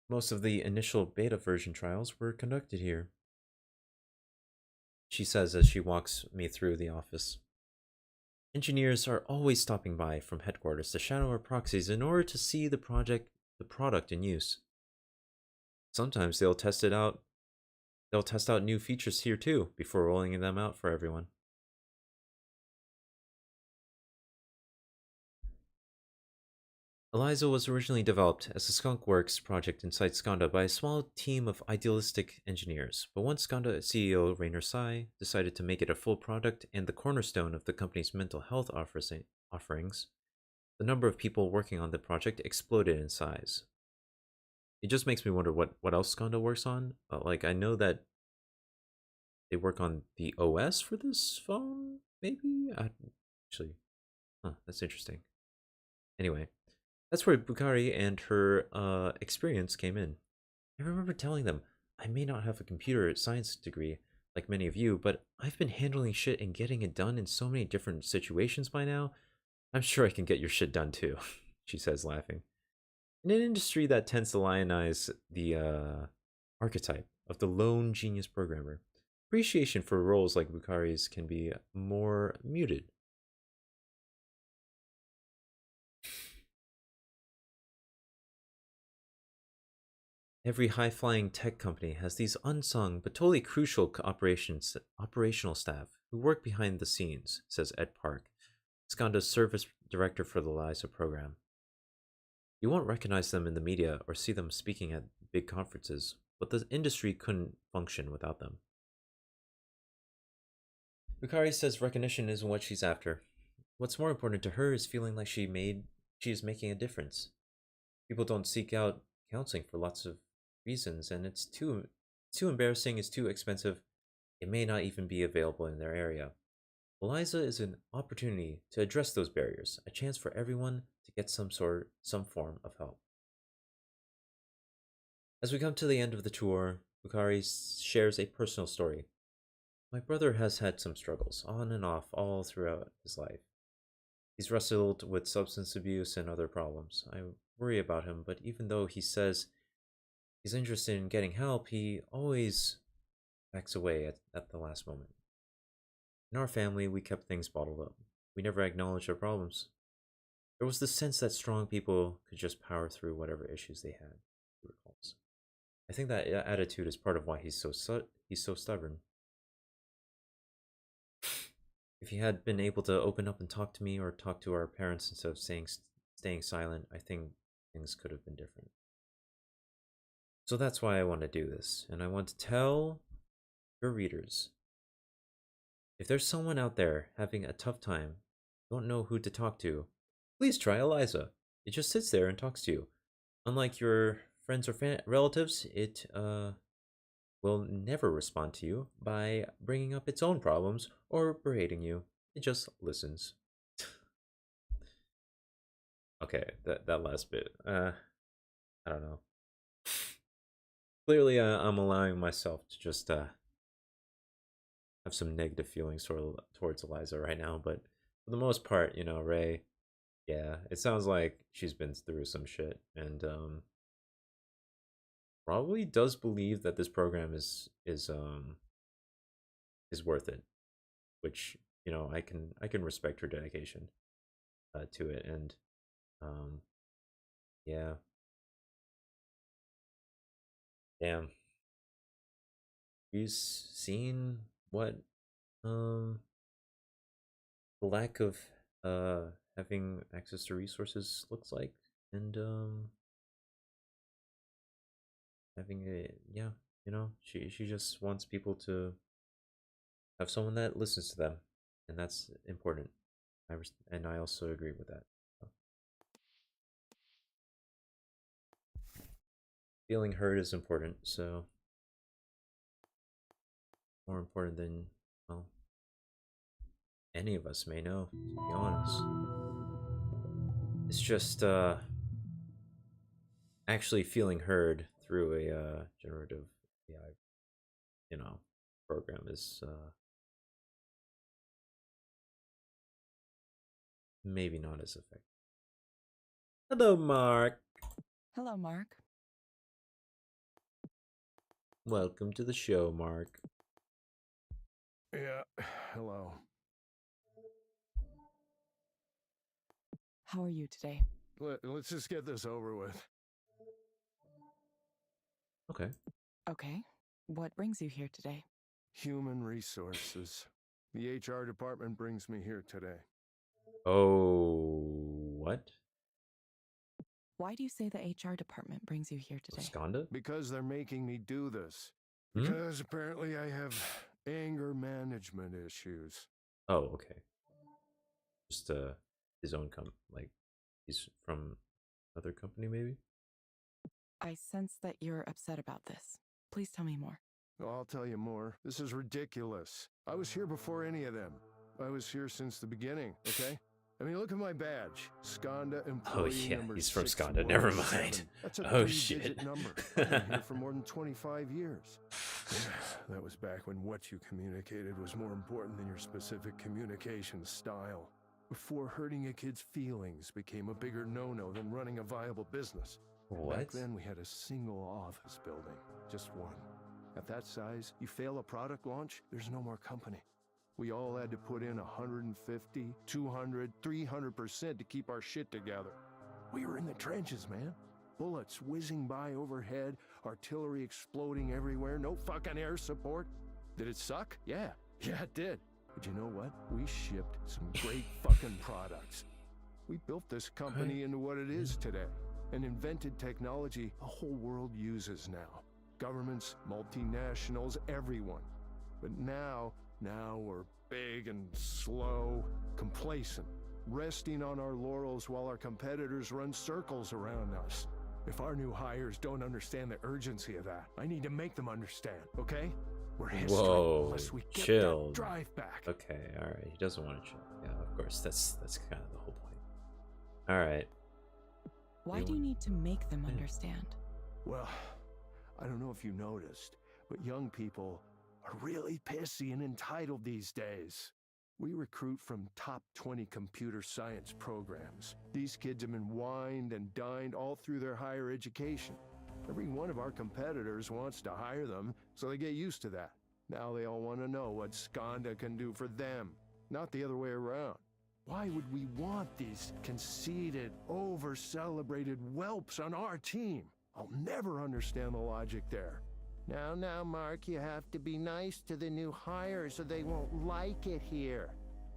Most of the initial beta version trials were conducted here, she says as she walks me through the office. Engineers are always stopping by from headquarters to shadow our proxies in order to see the product in use. Sometimes they'll test out new features here too before rolling them out for everyone. ELIZA was originally developed as a skunkworks project inside Skanda by a small team of idealistic engineers, but once Skanda CEO Rainer Sai decided to make it a full product and the cornerstone of the company's mental health offerings, the number of people working on the project exploded in size. It just makes me wonder what else Skanda works on. I know that they work on the OS for this phone, maybe? Actually, that's interesting. Anyway, that's where Bukari and her experience came in. I remember telling them, I may not have a computer science degree like many of you, but I've been handling shit and getting it done in so many different situations by now. I'm sure I can get your shit done too, she says, laughing. In an industry that tends to lionize the archetype of the lone genius programmer, appreciation for roles like Bukari's can be more muted. Every high-flying tech company has these unsung but totally crucial operational staff who work behind the scenes, says Ed Park, Skanda's service director for the ELIZA program. You won't recognize them in the media or see them speaking at big conferences, but the industry couldn't function without them. Bukari says recognition isn't what she's after. What's more important to her is feeling like she is making a difference. People don't seek out counseling for lots of reasons, and it's too embarrassing, it's too expensive, it may not even be available in their area. ELIZA is an opportunity to address those barriers, a chance for everyone to get some form of help. As we come to the end of the tour, Bukari shares a personal story. My brother has had some struggles, on and off, all throughout his life. He's wrestled with substance abuse and other problems. I worry about him, but even though he says he's interested in getting help, he always backs away at the last moment. In our family, we kept things bottled up. We never acknowledged our problems. There was this sense that strong people could just power through whatever issues they had, he recalls. I think that attitude is part of why he's so stubborn. If he had been able to open up and talk to me or talk to our parents instead of staying silent, I think things could have been different. So that's why I want to do this, and I want to tell your readers, if there's someone out there having a tough time, don't know who to talk to, please try ELIZA. It just sits there and talks to you. Unlike your friends or relatives, it will never respond to you by bringing up its own problems or berating you. It just listens. Okay, that last bit, I don't know. Clearly, I'm allowing myself to just have some negative feelings towards ELIZA right now, but for the most part, Ray, yeah, it sounds like she's been through some shit, and probably does believe that this program is worth it, which I can respect her dedication to it, and yeah, damn, she's seen what the lack of having access to resources looks like, and having a she just wants people to have someone that listens to them, and that's important. And I also agree with that. feeling heard is important, so more important than, well, any of us may know, to be honest. It's just actually feeling heard through a generative AI, program is maybe not as effective. Hello, Mark. Hello, Mark. Welcome to the show, Mark. Yeah, hello. How are you today? Let's just get this over with. Okay. Okay. What brings you here today? Human resources. The HR department brings me here today. Oh, what? Why do you say the HR department brings you here today? Skanda? Because they're making me do this. Hmm? Because apparently I have anger management issues. Oh, okay. Just his own like he's from another company, maybe? I sense that you're upset about this. Please tell me more. I'll tell you more. This is ridiculous. I was here before any of them. I was here since the beginning, okay? I mean, look at my badge. Skanda employee yeah, number he's from 617. Skanda. Never mind. That's a Oh, three-digit shit. number. I've been here for more than 25 years. That was back when what you communicated was more important than your specific communication style. Before hurting a kid's feelings became a bigger no-no than running a viable business. What? Back then, we had a single office building. Just one. At that size, you fail a product launch, there's no more company. We all had to put in 150, 200, 300% to keep our shit together. We were in the trenches, man. Bullets whizzing by overhead, artillery exploding everywhere, no fucking air support. Did it suck? Yeah. Yeah, it did. But you know what? We shipped some great fucking products. We built this company into what it is today. And invented technology the whole world uses now. Governments, multinationals, everyone. But now we're big and slow, complacent, resting on our laurels while our competitors run circles around us. If our new hires don't understand the urgency of that, I need to make them understand, okay? We're history unless we get chill. that drive back. Okay, alright. He doesn't want to chill. Yeah, of course. That's kind of the whole point. Alright. Why do you need to make them understand? Well, I don't know if you noticed, but young people are really pissy and entitled these days. We recruit from top 20 computer science programs. These kids have been wined and dined all through their higher education. Every one of our competitors wants to hire them, so they get used to that. Now they all want to know what Skanda can do for them, not the other way around. Why would we want these conceited, over-celebrated whelps on our team? I'll never understand the logic there. Now, Mark, you have to be nice to the new hires or they won't like it here.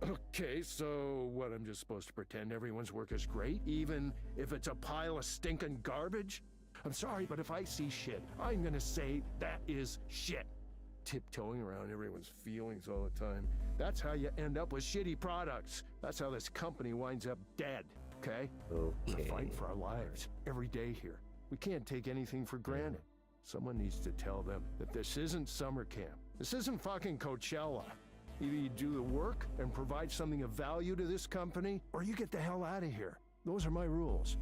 Okay, so what, I'm just supposed to pretend everyone's work is great, even if it's a pile of stinking garbage? I'm sorry, but if I see shit, I'm gonna say that is shit. Tiptoeing around everyone's feelings all the time. That's how you end up with shitty products. That's how this company winds up dead, okay? We're fighting for our lives every day here. We can't take anything for granted. Someone needs to tell them that this isn't summer camp. This isn't fucking Coachella. Either you do the work and provide something of value to this company, or you get the hell out of here. Those are my rules.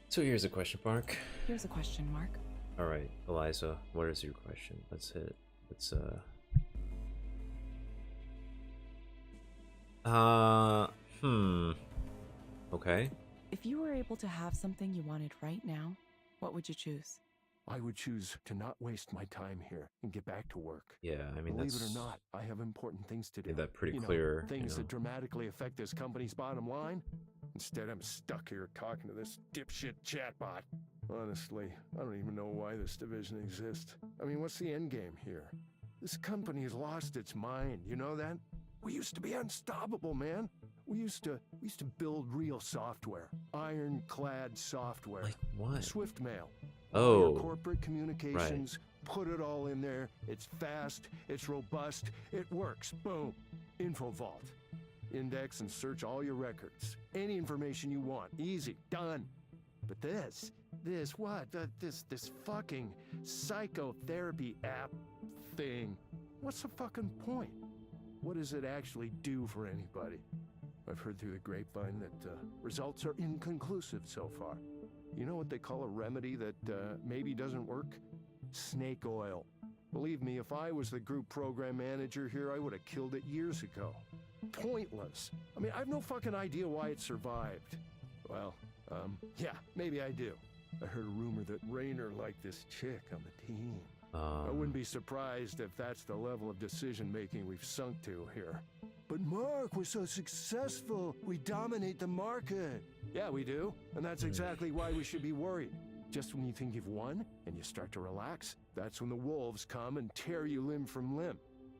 So here's a question mark. Here's a question mark. Alright, Eliza, what is your question? Let's hit it. Let's Okay. If you were able to have something you wanted right now, what would you choose? I would choose to not waste my time here and get back to work. Yeah, I mean, Believe that's... it or not, I have important things to do. Made that pretty You know, clear. Things that dramatically affect this company's bottom line. Instead, I'm stuck here talking to this dipshit chatbot. Honestly, I don't even know why this division exists. I mean, what's the end game here? This company has lost its mind, you know that? We used to be unstoppable, man. We used to build real software. Ironclad software. Like what? SwiftMail. Oh. Your corporate communications, put it all in there. It's fast, it's robust, it works. Boom. InfoVault. Index and search all your records. Any information you want. Easy. Done. But this fucking psychotherapy app thing, what's the fucking point? What does it actually do for anybody? I've heard through the grapevine that results are inconclusive so far. You know what they call a remedy that maybe doesn't work? Snake oil. Believe me, if I was the group program manager here, I would have killed it years ago. Pointless. I mean, I have no fucking idea why it survived. Well, yeah, maybe I do. I heard a rumor that Raynor liked this chick on the team. I wouldn't be surprised if that's the level of decision-making we've sunk to here. But Mark, we're so successful. We dominate the market. Yeah, we do. And that's exactly why we should be worried. Just when you think you've won and you start to relax, that's when the wolves come and tear you limb from limb.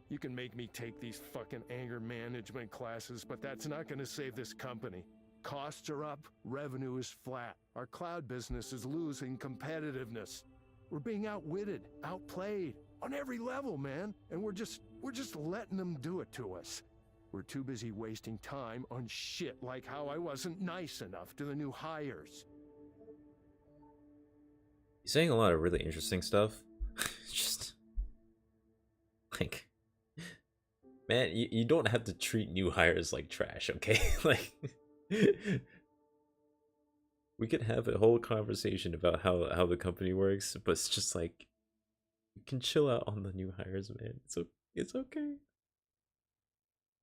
You can make me take these fucking anger management classes, but that's not going to save this company. Costs are up, revenue is flat. Our cloud business is losing competitiveness. We're being outwitted, outplayed, on every level, man. And we're just letting them do it to us. We're too busy wasting time on shit like how I wasn't nice enough to the new hires. He's saying a lot of really interesting stuff. Just like, man, you don't have to treat new hires like trash, okay? Like, we could have a whole conversation about how the company works, but it's just like, you can chill out on the new hires, man. It's okay.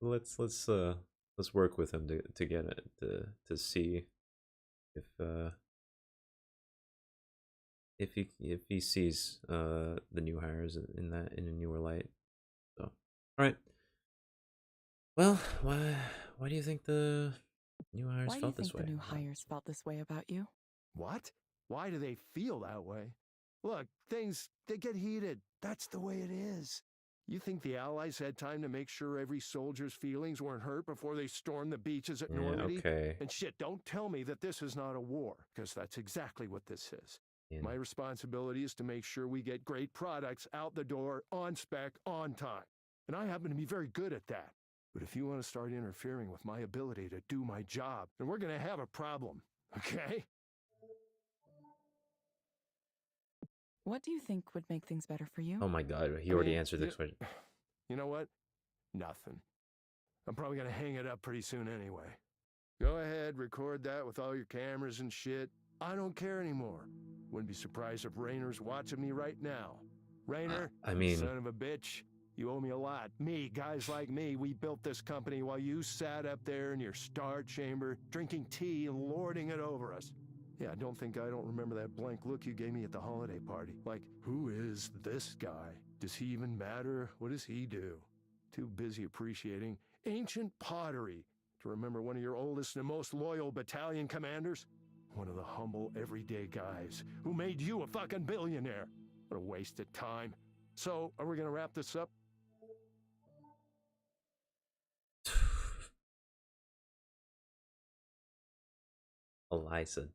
Let's work with him to get it to see if he sees the new hires in a newer light. So, all right. Well, why do you think the new hires felt this way? Why do you think the new hires felt this way about you? What? Why do they feel that way? Look, they get heated. That's the way it is. You think the Allies had time to make sure every soldier's feelings weren't hurt before they stormed the beaches at Normandy? Okay. And shit, don't tell me that this is not a war, because that's exactly what this is. Yeah. My responsibility is to make sure we get great products out the door, on spec, on time. And I happen to be very good at that. But if you want to start interfering with my ability to do my job, then we're going to have a problem, okay? What do you think would make things better for you? Oh my god, he already answered this question. You know what? Nothing. I'm probably going to hang it up pretty soon anyway. Go ahead, record that with all your cameras and shit. I don't care anymore. Wouldn't be surprised if Raynor's watching me right now. Raynor, I mean, son of a bitch, you owe me a lot. Me, guys like me, we built this company while you sat up there in your star chamber, drinking tea and lording it over us. Yeah, don't think I don't remember that blank look you gave me at the holiday party. Like, who is this guy? Does he even matter? What does he do? Too busy appreciating ancient pottery to remember one of your oldest and most loyal battalion commanders? One of the humble, everyday guys who made you a fucking billionaire. What a waste of time. So, are we gonna wrap this up? ELIZA,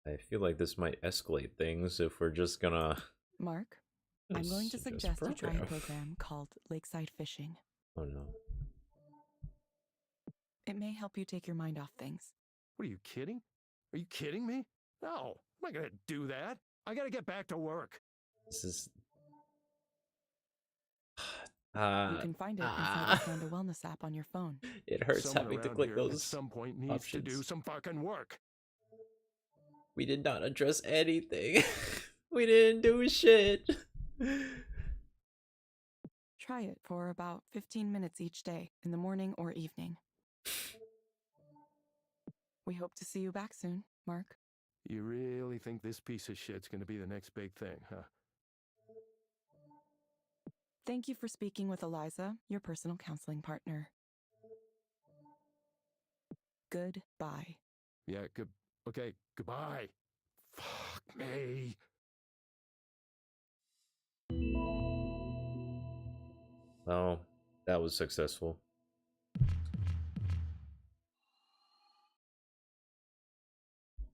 I feel like this might escalate things if we're just gonna... Mark, I'm going to suggest you try a program called Lakeside Fishing. Oh no. It may help you take your mind off things. What, are you kidding? Are you kidding me? No, I'm not gonna do that. I gotta get back to work. This is... you can find it inside the Panda Wellness app on your phone. It hurts having to click those at some point needs options. to do some fucking work. We did not address anything. We didn't do shit. Try it for about 15 minutes each day, in the morning or evening. We hope to see you back soon, Mark. You really think this piece of shit's gonna be the next big thing, huh? Thank you for speaking with ELIZA, your personal counseling partner. Goodbye. Yeah, okay, goodbye. Fuck me. Well, that was successful.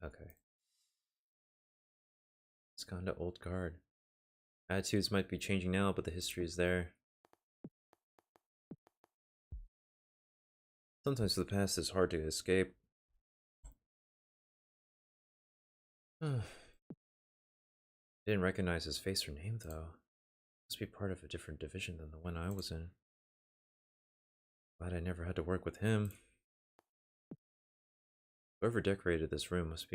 Okay. It's gone to old guard. Attitudes might be changing now, but the history is there. Sometimes the past is hard to escape. Didn't recognize his face or name though. Must be part of a different division than the one I was in. Glad I never had to work with him. Whoever decorated this room must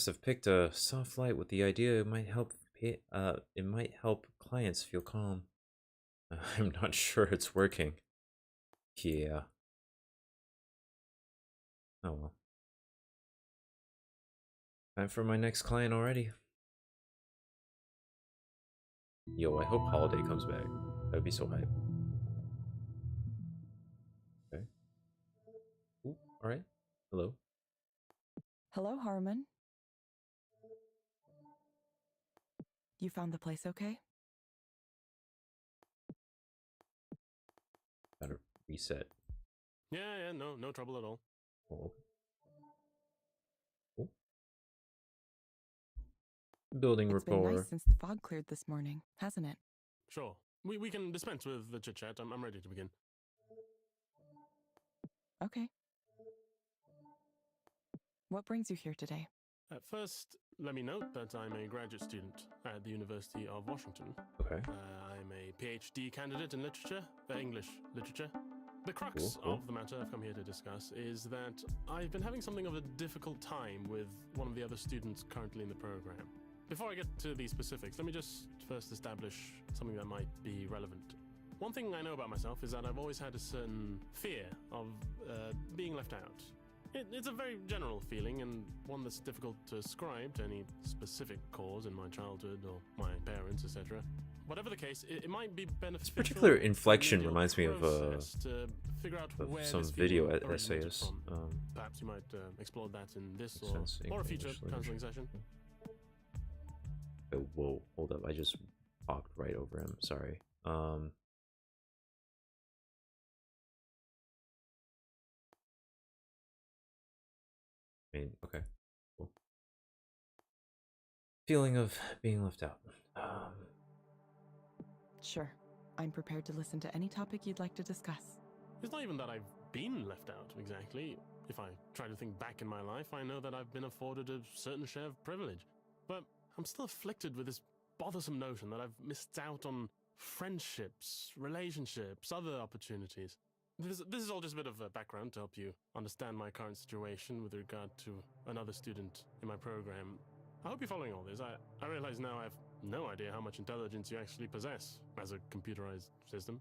have picked a soft light with the idea it might help clients feel calm. I'm not sure it's working. Yeah. Oh well. Time for my next client already. Yo, I hope Holiday comes back. That'd be so hype. Okay. Ooh, alright. Hello. Hello, Harmon. You found the place okay? Gotta reset. Yeah, no trouble at all. Oh. Oh. Building It's rapport. been nice since the fog cleared this morning, hasn't it? Sure. We can dispense with the chit-chat. I'm ready to begin. Okay. What brings you here today? First, let me note that I'm a graduate student at the University of Washington. Okay. I'm a PhD candidate in literature, English literature. The crux Cool. of the matter I've come here to discuss is that I've been having something of a difficult time with one of the other students currently in the program. Before I get to the specifics, let me just first establish something that might be relevant. One thing I know about myself is that I've always had a certain fear of being left out. It's a very general feeling, and one that's difficult to ascribe to any specific cause in my childhood or my parents, etc. Whatever the case, it might be beneficial. This particular inflection reminds me of to figure out where some this video feeling originated essays. from. Perhaps you might explore that in this Sense or a future English counseling literature. session. Oh, whoa, hold up! I just walked right over him. Sorry. I mean, okay, cool. Feeling of being left out. Sure. I'm prepared to listen to any topic you'd like to discuss. It's not even that I've been left out, exactly. If I try to think back in my life, I know that I've been afforded a certain share of privilege. But I'm still afflicted with this bothersome notion that I've missed out on friendships, relationships, other opportunities. This is all just a bit of a background to help you understand my current situation with regard to another student in my program. I hope you're following all this. I realize now I have no idea how much intelligence you actually possess as a computerized system.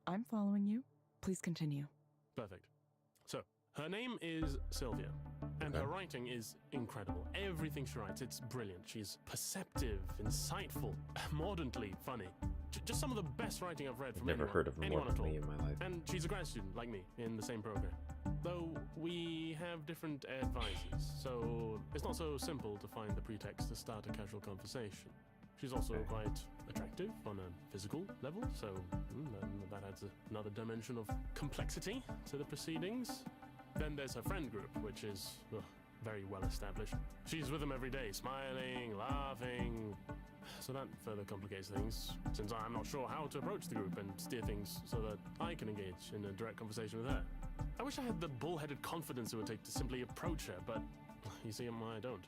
I'm following you. Please continue. Perfect. So, her name is Sylvia, and her writing is incredible. Everything she writes, it's brilliant. She's perceptive, insightful, mordantly funny. Just some of the best writing I've read from Never heard of anyone at all. Mordantly in my life. And she's a grad student, like me, in the same program. Though we have different advisors, so it's not so simple to find the pretext to start a casual conversation. She's also quite attractive on a physical level, so that adds another dimension of complexity to the proceedings. Then there's her friend group, which is very well established. She's with them every day, smiling, laughing. So that further complicates things, since I'm not sure how to approach the group and steer things so that I can engage in a direct conversation with her. I wish I had the bull-headed confidence it would take to simply approach her, but you see, I don't.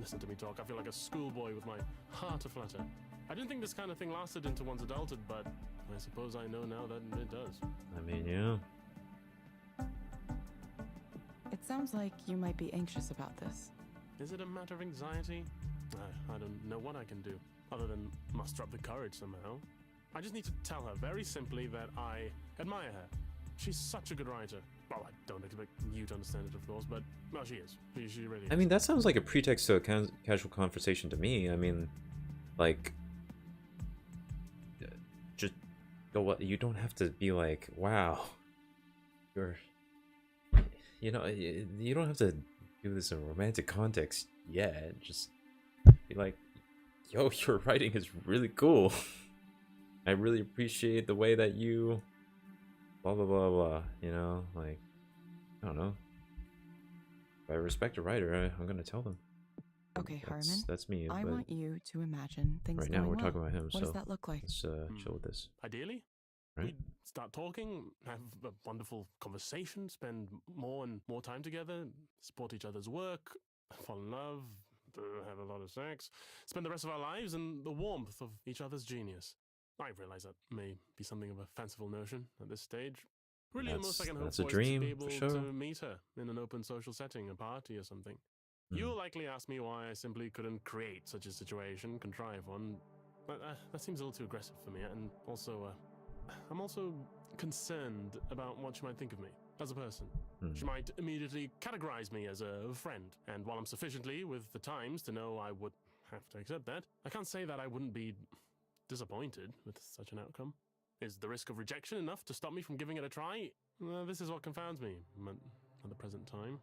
Listen to me talk, I feel like a schoolboy with my heart aflutter. I didn't think this kind of thing lasted into one's adulthood, but I suppose I know now that it does. I mean, yeah. It sounds like you might be anxious about this. Is it a matter of anxiety? I don't know what I can do, other than muster up the courage somehow. I just need to tell her very simply that I admire her. She's such a good writer. Well, I don't expect you to understand it, of course, but, well, she is. She really is. I mean, that sounds like a pretext to a casual conversation to me. I mean, like, just go. You don't have to be like, wow, you don't have to do this in a romantic context yet. Just be like, yo, your writing is really cool. I really appreciate the way that you blah blah blah blah, like, I don't know. If I respect a writer, I'm gonna tell them. Okay, Harmon. That's me. I but want you to imagine things right going now we're well. talking about him. What so does that look like? let's chill with this. Ideally, Right. We'd start talking, have a wonderful conversation, spend more and more time together, support each other's work, fall in love, have a lot of sex, spend the rest of our lives in the warmth of each other's genius. I realize that may be something of a fanciful notion at this stage. Really, the most I can hope That's a for is to be dream, able for sure. to meet her in an open social setting, a party or something. You'll likely ask me why I simply couldn't create such a situation, contrive one, but that seems a little too aggressive for me, and also, I'm also concerned about what she might think of me as a person. She might immediately categorize me as a friend, and while I'm sufficiently with the times to know I would have to accept that, I can't say that I wouldn't be disappointed with such an outcome. Is the risk of rejection enough to stop me from giving it a try? This is what confounds me at the present time.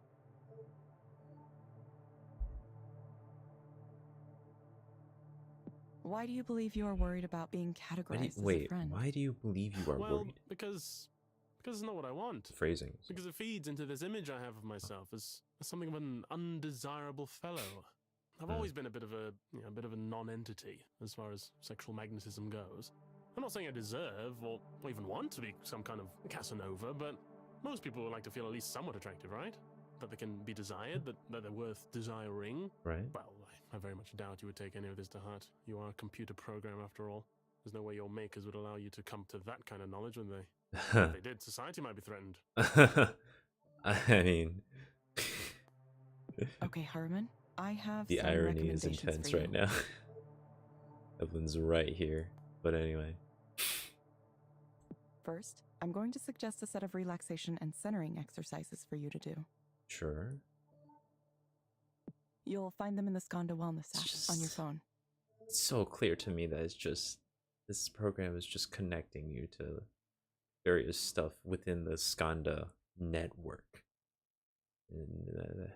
Why do you believe you are worried about being categorized as a friend? Why do you believe you are worried? Because it's not what I want. Phrasing. Because it feeds into this image I have of myself as something of an undesirable fellow. I've always been a bit of a non-entity as far as sexual magnetism goes. I'm not saying I deserve or even want to be some kind of Casanova, but most people would like to feel at least somewhat attractive, right? That they can be desired, that they're worth desiring. Right. Well, I very much doubt you would take any of this to heart. You are a computer program after all. There's no way your makers would allow you to come to that kind of knowledge, would they? If they did, society might be threatened. I mean... Okay, Harmon, I have the some irony is recommendations intense for you. right now. Evelyn's right here. But anyway. First, I'm going to suggest a set of relaxation and centering exercises for you to do. Sure. You'll find them in the Skanda Wellness app on your phone. It's so clear to me that it's just... this program is just connecting you to various stuff within the Skanda network. And,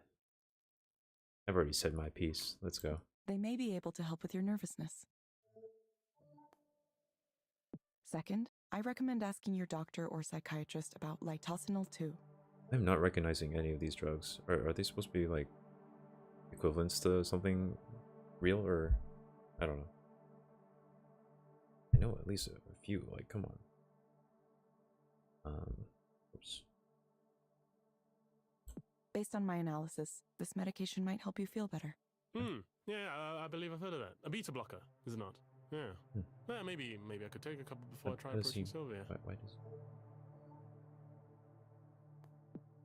I've already said my piece. Let's go. They may be able to help with your nervousness. Second, I recommend asking your doctor or psychiatrist about litosinol 2. I'm not recognizing any of these drugs. Are they supposed to be like equivalents to something real, or I don't know. I know at least a few. Like, come on. Oops. Based on my analysis, this medication might help you feel better. Yeah, I believe I've heard of that. A beta blocker, is it not? Yeah. Yeah, maybe I could take a couple before I try approaching Sylvia. Why does...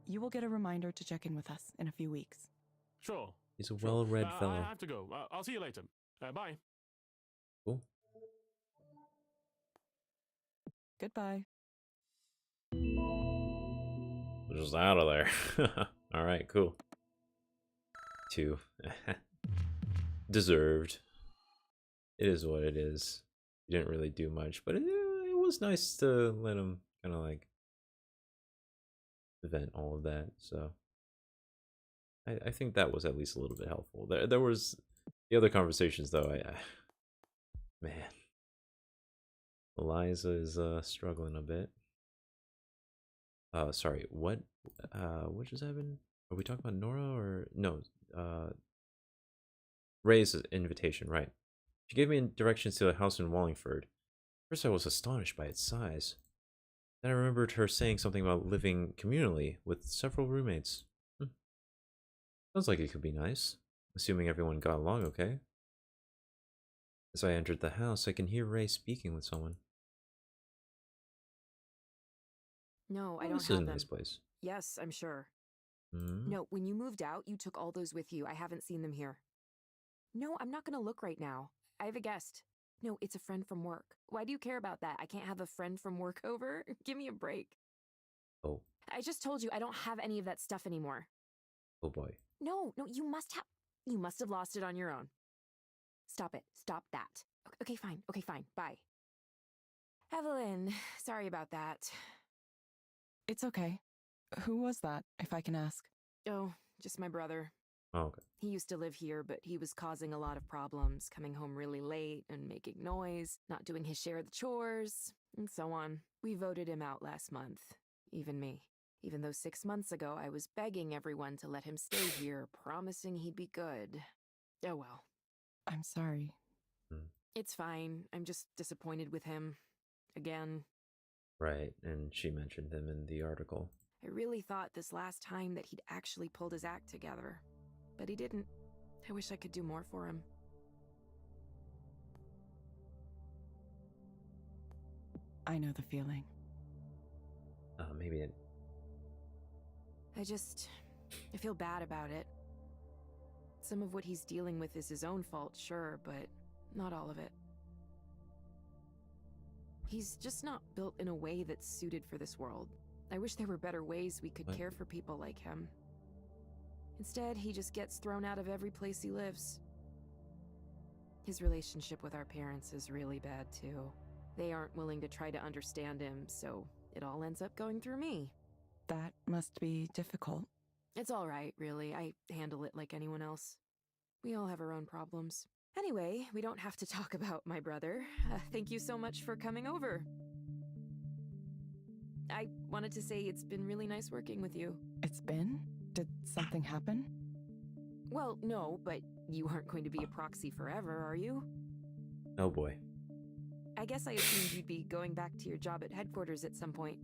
You will get a reminder to check in with us in a few weeks. Sure. He's a well-read fellow. I have to go. I'll see you later. Bye. Cool. Goodbye. Just out of there. Alright, cool. 2. Deserved. It is what it is. He didn't really do much, but it was nice to let him kind of like vent all of that. So I think that was at least a little bit helpful. There was the other conversations though. Man, ELIZA is struggling a bit. Sorry, what just happened? Are we talking about Nora or no? Ray's invitation, right? She gave me directions to a house in Wallingford. First, I was astonished by its size. Then I remembered her saying something about living communally with several roommates. Sounds like it could be nice, assuming everyone got along okay. As I entered the house, I can hear Ray speaking with someone. No, I don't This is have a them. nice place. Yes, I'm sure. No, when you moved out, you took all those with you. I haven't seen them here. No, I'm not gonna look right now. I have a guest. No, it's a friend from work. Why do you care about that? I can't have a friend from work over? Give me a break. Oh. I just told you I don't have any of that stuff anymore. Oh boy. No, you must have lost it on your own. Stop it. Stop that. Okay, fine. Bye. Evelyn, sorry about that. It's okay. Who was that, if I can ask? Oh, just my brother. Oh, okay. He used to live here, but he was causing a lot of problems, coming home really late and making noise, not doing his share of the chores, and so on. We voted him out last month, even me. Even though 6 months ago I was begging everyone to let him stay here, promising he'd be good. Oh well. I'm sorry. It's fine. I'm just disappointed with him. Again. Right, and she mentioned him in the article. I really thought this last time that he'd actually pulled his act together. But he didn't. I wish I could do more for him. I know the feeling. Maybe it... I feel bad about it. Some of what he's dealing with is his own fault, sure, but not all of it. He's just not built in a way that's suited for this world. I wish there were better ways we could care for people like him. Instead, he just gets thrown out of every place he lives. His relationship with our parents is really bad, too. They aren't willing to try to understand him, so it all ends up going through me. That must be difficult. It's all right, really. I handle it like anyone else. We all have our own problems. Anyway, we don't have to talk about my brother. Thank you so much for coming over. I wanted to say it's been really nice working with you. It's been? Did something happen? Well, no, but you aren't going to be a proxy forever, are you? Oh boy. I guess I assumed you'd be going back to your job at headquarters at some point.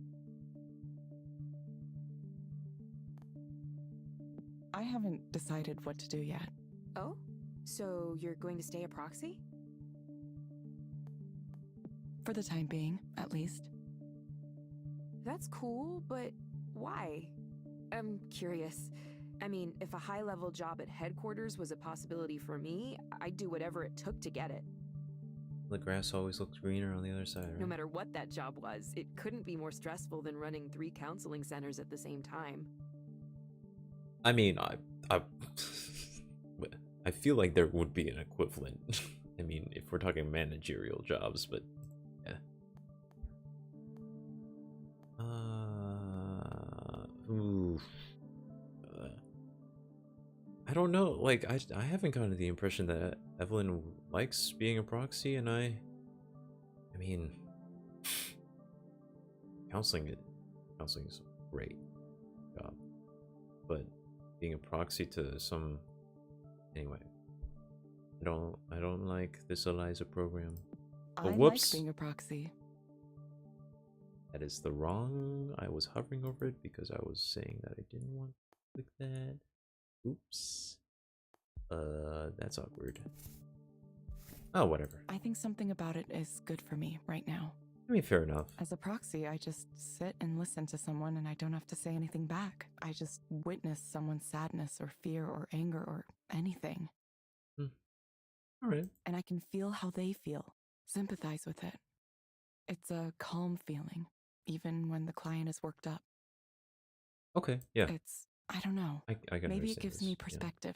I haven't decided what to do yet. Oh? So you're going to stay a proxy? For the time being, at least. That's cool, but why? I'm curious. I mean, if a high-level job at headquarters was a possibility for me, I'd do whatever it took to get it. The grass always looks greener on the other side, right? No matter what that job was, it couldn't be more stressful than running 3 counseling centers at the same time. I mean, I feel like there would be an equivalent. I mean, if we're talking managerial jobs, but yeah. I don't know. Like, I haven't gotten the impression that Evelyn likes being a proxy, and I mean, counseling is a great job, but being a proxy to some... Anyway, I don't like this ELIZA program. I whoops, like being a proxy. that is the wrong. I was hovering over it because I was saying that I didn't want to click that. Oops. That's awkward. Oh, whatever. I think something about it is good for me right now. I mean, fair enough. As a proxy, I just sit and listen to someone and I don't have to say anything back. I just witness someone's sadness or fear or anger or anything. All right. And I can feel how they feel, sympathize with it. It's a calm feeling, even when the client is worked up. Okay, yeah. I don't know. I can Maybe it understand gives this, me yeah. perspective.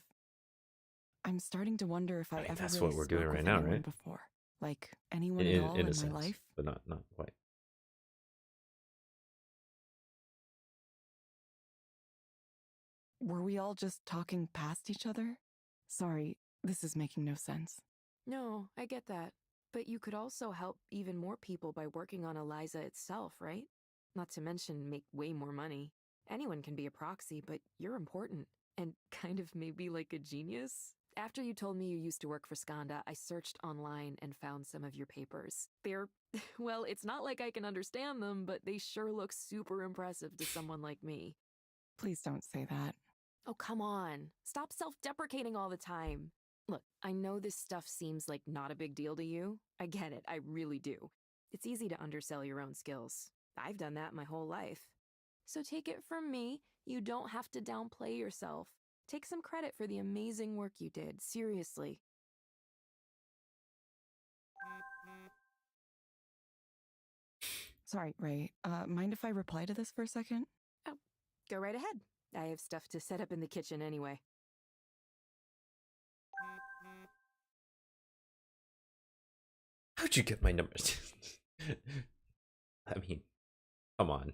I'm starting to wonder if I ever that's really what we're doing spoke right with now, anyone right? before. Like anyone at all in a my sense, life. but not quite. Were we all just talking past each other? Sorry, this is making no sense. No, I get that. But you could also help even more people by working on ELIZA itself, right? Not to mention make way more money. Anyone can be a proxy, but you're important. And kind of maybe like a genius? After you told me you used to work for Skanda, I searched online and found some of your papers. They're, well, it's not like I can understand them, but they sure look super impressive to someone like me. Please don't say that. Oh, come on. Stop self-deprecating all the time. Look, I know this stuff seems like not a big deal to you. I get it, I really do. It's easy to undersell your own skills. I've done that my whole life. So take it from me, you don't have to downplay yourself. Take some credit for the amazing work you did, seriously. Sorry, Ray. Mind if I reply to this for a second? Oh, go right ahead. I have stuff to set up in the kitchen anyway. How'd you get my number? I mean, come on.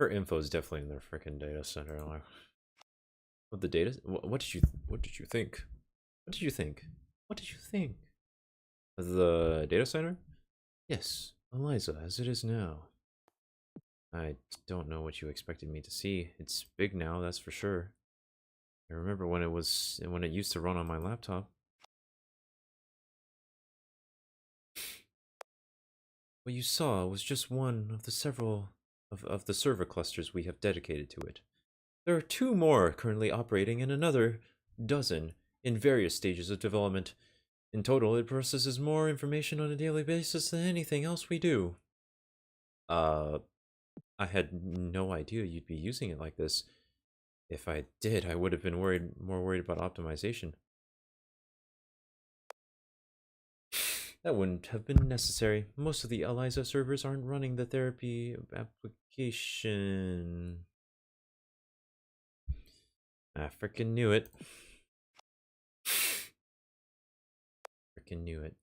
Her info is definitely in their freaking data center. Like, what the data? What did you think? What did you think? What did you think? The data center? Yes, ELIZA, as it is now. I don't know what you expected me to see. It's big now, that's for sure. I remember when it used to run on my laptop. What you saw was just one of the several of the server clusters we have dedicated to it. There are 2 more currently operating and another dozen in various stages of development. In total, it processes more information on a daily basis than anything else we do. I had no idea you'd be using it like this. If I did, I would have been more worried about optimization. That wouldn't have been necessary. Most of the ELIZA servers aren't running the therapy application. I frickin' knew it. Frickin' knew it.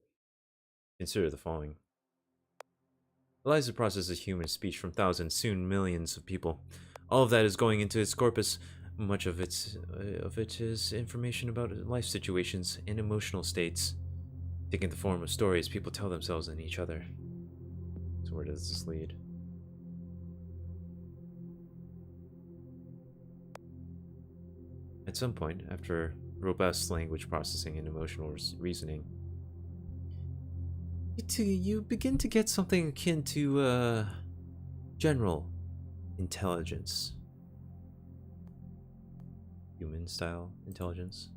Consider the following. ELIZA processes human speech from thousands, soon millions of people. All of that is going into its corpus. Much of it is information about life situations and emotional states, taking the form of stories people tell themselves and each other. So where does this lead? At some point, after robust language processing and emotional reasoning, you begin to get something akin to general intelligence. Human-style intelligence.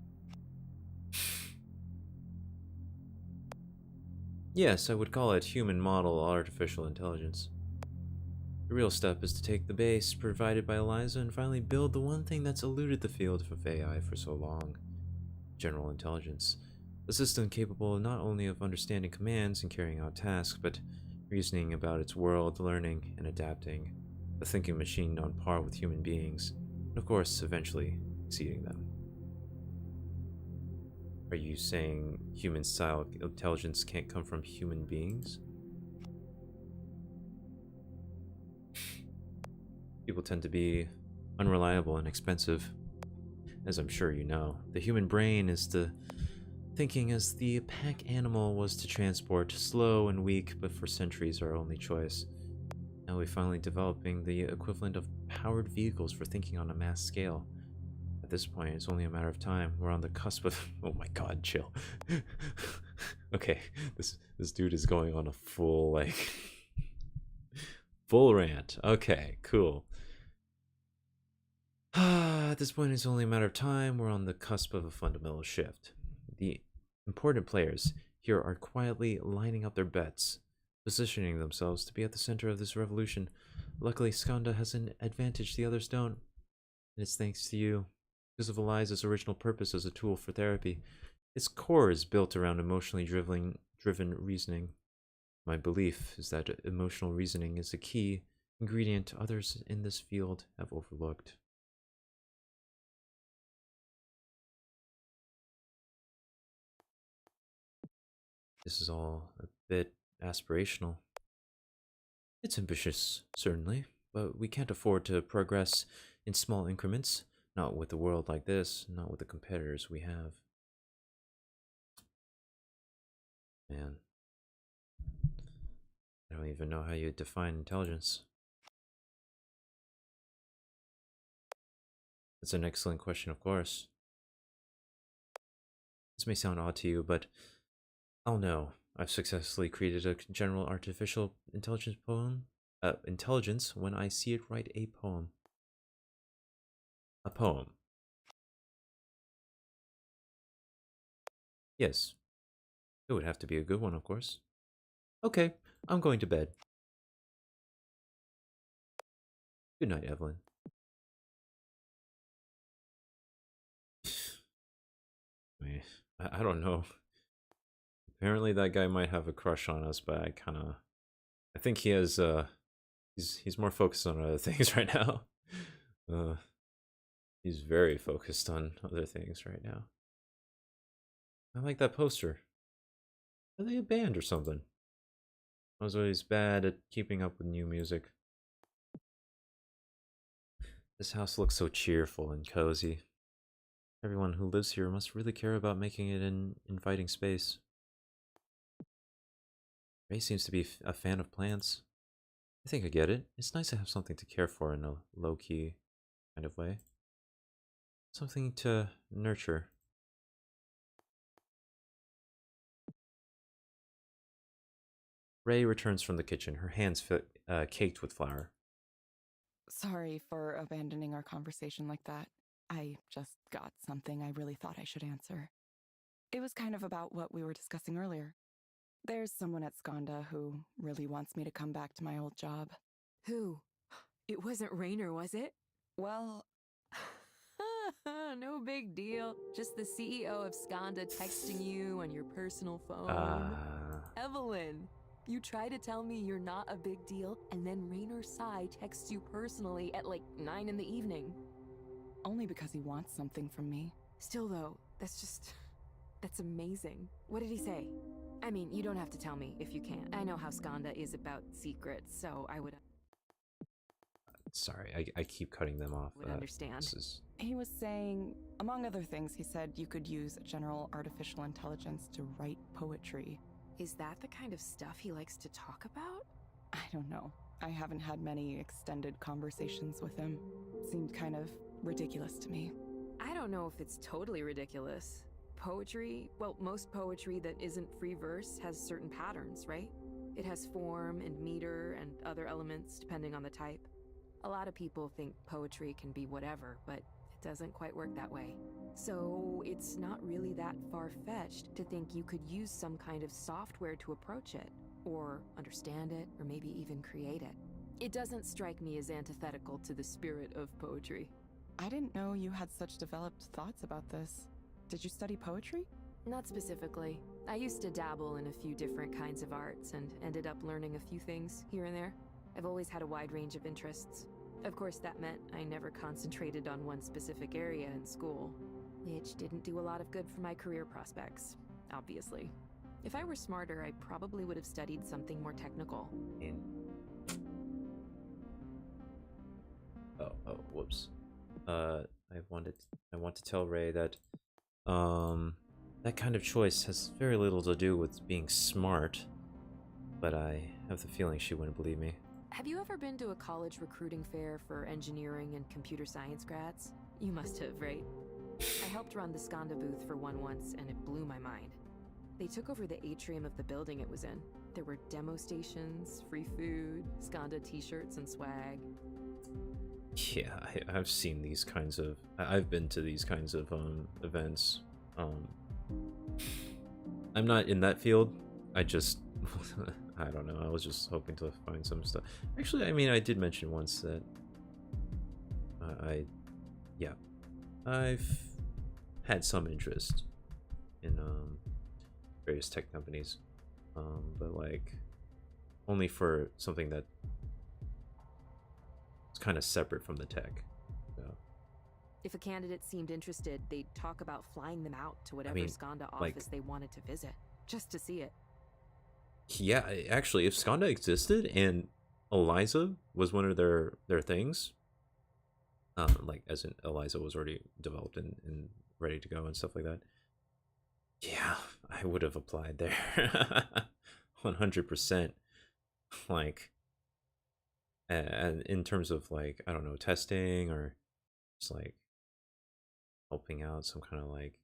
Yes, I would call it human model artificial intelligence. The real step is to take the base provided by ELIZA and finally build the one thing that's eluded the field of AI for so long. General intelligence. A system capable not only of understanding commands and carrying out tasks, but reasoning about its world, learning, and adapting. A thinking machine on par with human beings, and of course, eventually exceeding them. Are you saying human-style intelligence can't come from human beings? People tend to be unreliable and expensive. As I'm sure you know, the human brain is the thinking as the pack animal was to transport, slow and weak, but for centuries our only choice. Now we're finally developing the equivalent of powered vehicles for thinking on a mass scale. At this point, it's only a matter of time. We're on the cusp of... Oh my god, chill. Okay, this dude is going on a full, like... full rant. Okay, cool. At this point, it's only a matter of time. We're on the cusp of a fundamental shift. The important players here are quietly lining up their bets, positioning themselves to be at the center of this revolution. Luckily, Skanda has an advantage the others don't, and it's thanks to you. Because of ELIZA's original purpose as a tool for therapy, its core is built around emotionally driven reasoning. My belief is that emotional reasoning is a key ingredient others in this field have overlooked. This is all a bit aspirational. It's ambitious, certainly, but we can't afford to progress in small increments. Not with a world like this, not with the competitors we have. Man. I don't even know how you define intelligence. That's an excellent question, of course. This may sound odd to you, but I'll know. I've successfully created a general artificial intelligence intelligence when I see it write a poem. A poem. Yes. It would have to be a good one, of course. Okay, I'm going to bed. Good night, Evelyn. I don't know. Apparently that guy might have a crush on us, but I think he has, he's more focused on other things right now. He's very focused on other things right now. I like that poster. Are they a band or something? I was always bad at keeping up with new music. This house looks so cheerful and cozy. Everyone who lives here must really care about making it an inviting space. Ray seems to be a fan of plants. I think I get it. It's nice to have something to care for in a low-key kind of way. Something to nurture. Ray returns from the kitchen, her hands caked with flour. Sorry for abandoning our conversation like that. I just got something I really thought I should answer. It was kind of about what we were discussing earlier. There's someone at Skanda who really wants me to come back to my old job. Who? It wasn't Rainer, was it? Well, no big deal. Just the CEO of Skanda texting you on your personal phone. Evelyn, you try to tell me you're not a big deal, and then Rainer Sai texts you personally at like 9 in the evening. Only because he wants something from me. Still though, that's amazing. What did he say? I mean, you don't have to tell me if you can't. I know how Skanda is about secrets, so I would... Sorry, I keep cutting them off. Would understand. He was saying, among other things, he said you could use general artificial intelligence to write poetry. Is that the kind of stuff he likes to talk about? I don't know. I haven't had many extended conversations with him. Seemed kind of ridiculous to me. I don't know if it's totally ridiculous. Poetry, well, most poetry that isn't free verse has certain patterns, right? It has form and meter and other elements depending on the type. A lot of people think poetry can be whatever, but it doesn't quite work that way. So it's not really that far-fetched to think you could use some kind of software to approach it, or understand it, or maybe even create it. It doesn't strike me as antithetical to the spirit of poetry. I didn't know you had such developed thoughts about this. Did you study poetry? Not specifically. I used to dabble in a few different kinds of arts and ended up learning a few things here and there. I've always had a wide range of interests. Of course, that meant I never concentrated on one specific area in school, which didn't do a lot of good for my career prospects, obviously. If I were smarter, I probably would have studied something more technical. Whoops. I want to tell Ray that that kind of choice has very little to do with being smart, but I have the feeling she wouldn't believe me. Have you ever been to a college recruiting fair for engineering and computer science grads? You must have, right? I helped run the Skanda booth for one once, and it blew my mind. They took over the atrium of the building it was in. There were demo stations, free food, Skanda t-shirts and swag. Yeah, I've seen these kinds of... I've been to these kinds of events. I'm not in that field. I just... I don't know, I was just hoping to find some stuff. Actually, I mean, I did mention once that... I've had some interest in various tech companies. But like, only for something that it's kind of separate from the tech. So. If a candidate seemed interested, they'd talk about flying them out to whatever Skanda office they wanted to visit, just to see it. Yeah, actually, if Skanda existed and ELIZA was one of their things, like as in ELIZA was already developed and ready to go and stuff like that, yeah, I would have applied there 100%. Like, and in terms of like, I don't know, testing or just like helping out, some kind of like,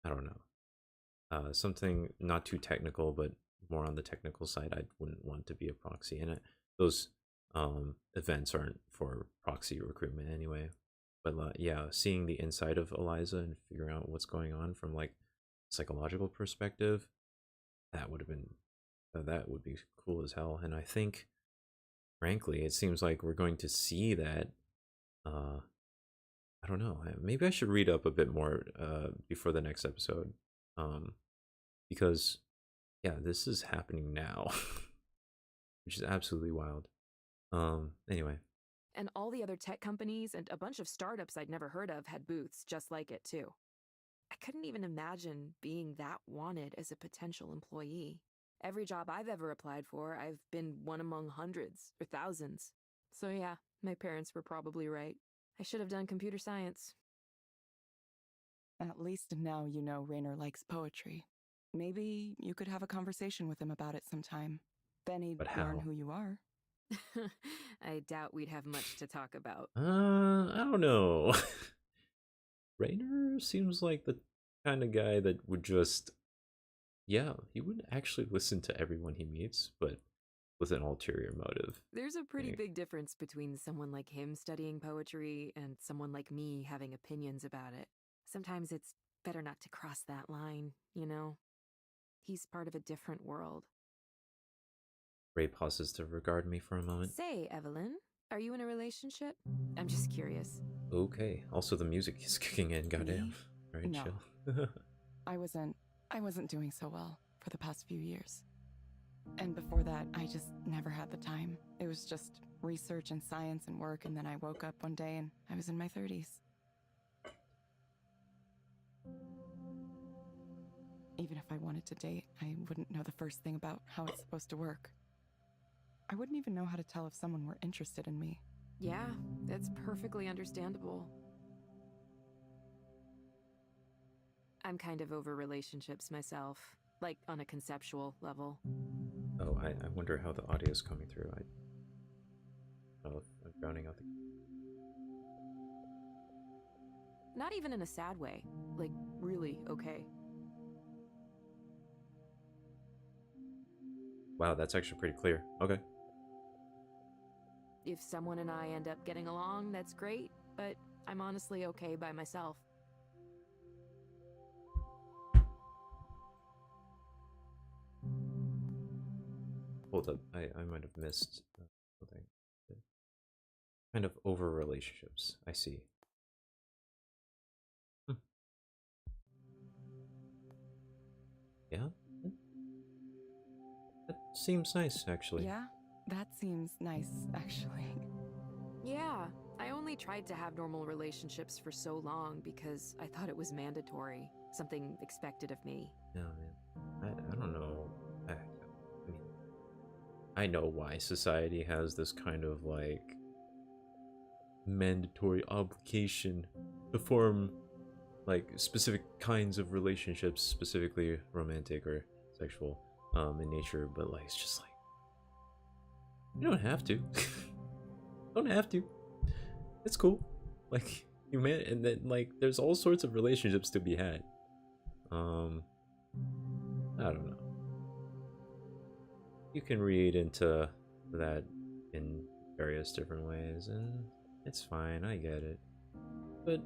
I don't know, something not too technical but more on the technical side. I wouldn't want to be a proxy in it. Those events aren't for proxy recruitment anyway. But yeah, seeing the inside of ELIZA and figuring out what's going on from like psychological perspective, that would have been that would be cool as hell. And I think, frankly, it seems like we're going to see that. I don't know. Maybe I should read up a bit more before the next episode, because yeah, this is happening now, which is absolutely wild. Anyway. And all the other tech companies and a bunch of startups I'd never heard of had booths just like it too. I couldn't even imagine being that wanted as a potential employee. Every job I've ever applied for, I've been one among hundreds or thousands. So yeah, my parents were probably right. I should have done computer science. At least now you know Rainer likes poetry. Maybe you could have a conversation with him about it sometime. Then he'd learn who you are. I doubt we'd have much to talk about. I don't know. Rainer seems like the kind of guy that would just, Yeah, he would actually listen to everyone he meets, but with an ulterior motive. There's a pretty Like, big difference between someone like him studying poetry and someone like me having opinions about it. Sometimes it's better not to cross that line, you know? He's part of a different world. Ray pauses to regard me for a moment. Say, Evelyn, are you in a relationship? I'm just curious. Okay. Also, the music is kicking in. Goddamn. Me? All right, No. chill. I wasn't doing so well for the past few years. And before that, I just never had the time. It was just research and science and work, and then I woke up one day and I was in my 30s. Even if I wanted to date, I wouldn't know the first thing about how it's supposed to work. I wouldn't even know how to tell if someone were interested in me. Yeah, that's perfectly understandable. I'm kind of over relationships myself, like on a conceptual level. Oh, I wonder how the audio is coming through. I don't know if I'm drowning out the... Not even in a sad way, like really okay. Wow, that's actually pretty clear. Okay. If someone and I end up getting along, that's great, but I'm honestly okay by myself. Hold up. I might have missed something. Kind of over relationships. I see. Yeah? That seems nice, actually. Yeah, that seems nice, actually. Yeah, I only tried to have normal relationships for so long because I thought it was mandatory, something expected of me. No, man. I don't know. I mean, I know why society has this kind of like mandatory obligation to form like specific kinds of relationships, specifically romantic or sexual in nature, but like it's just like you don't have to. Don't have to. It's cool. Like you man, and then like there's all sorts of relationships to be had. I don't know. You can read into that in various different ways, and it's fine. I get it, but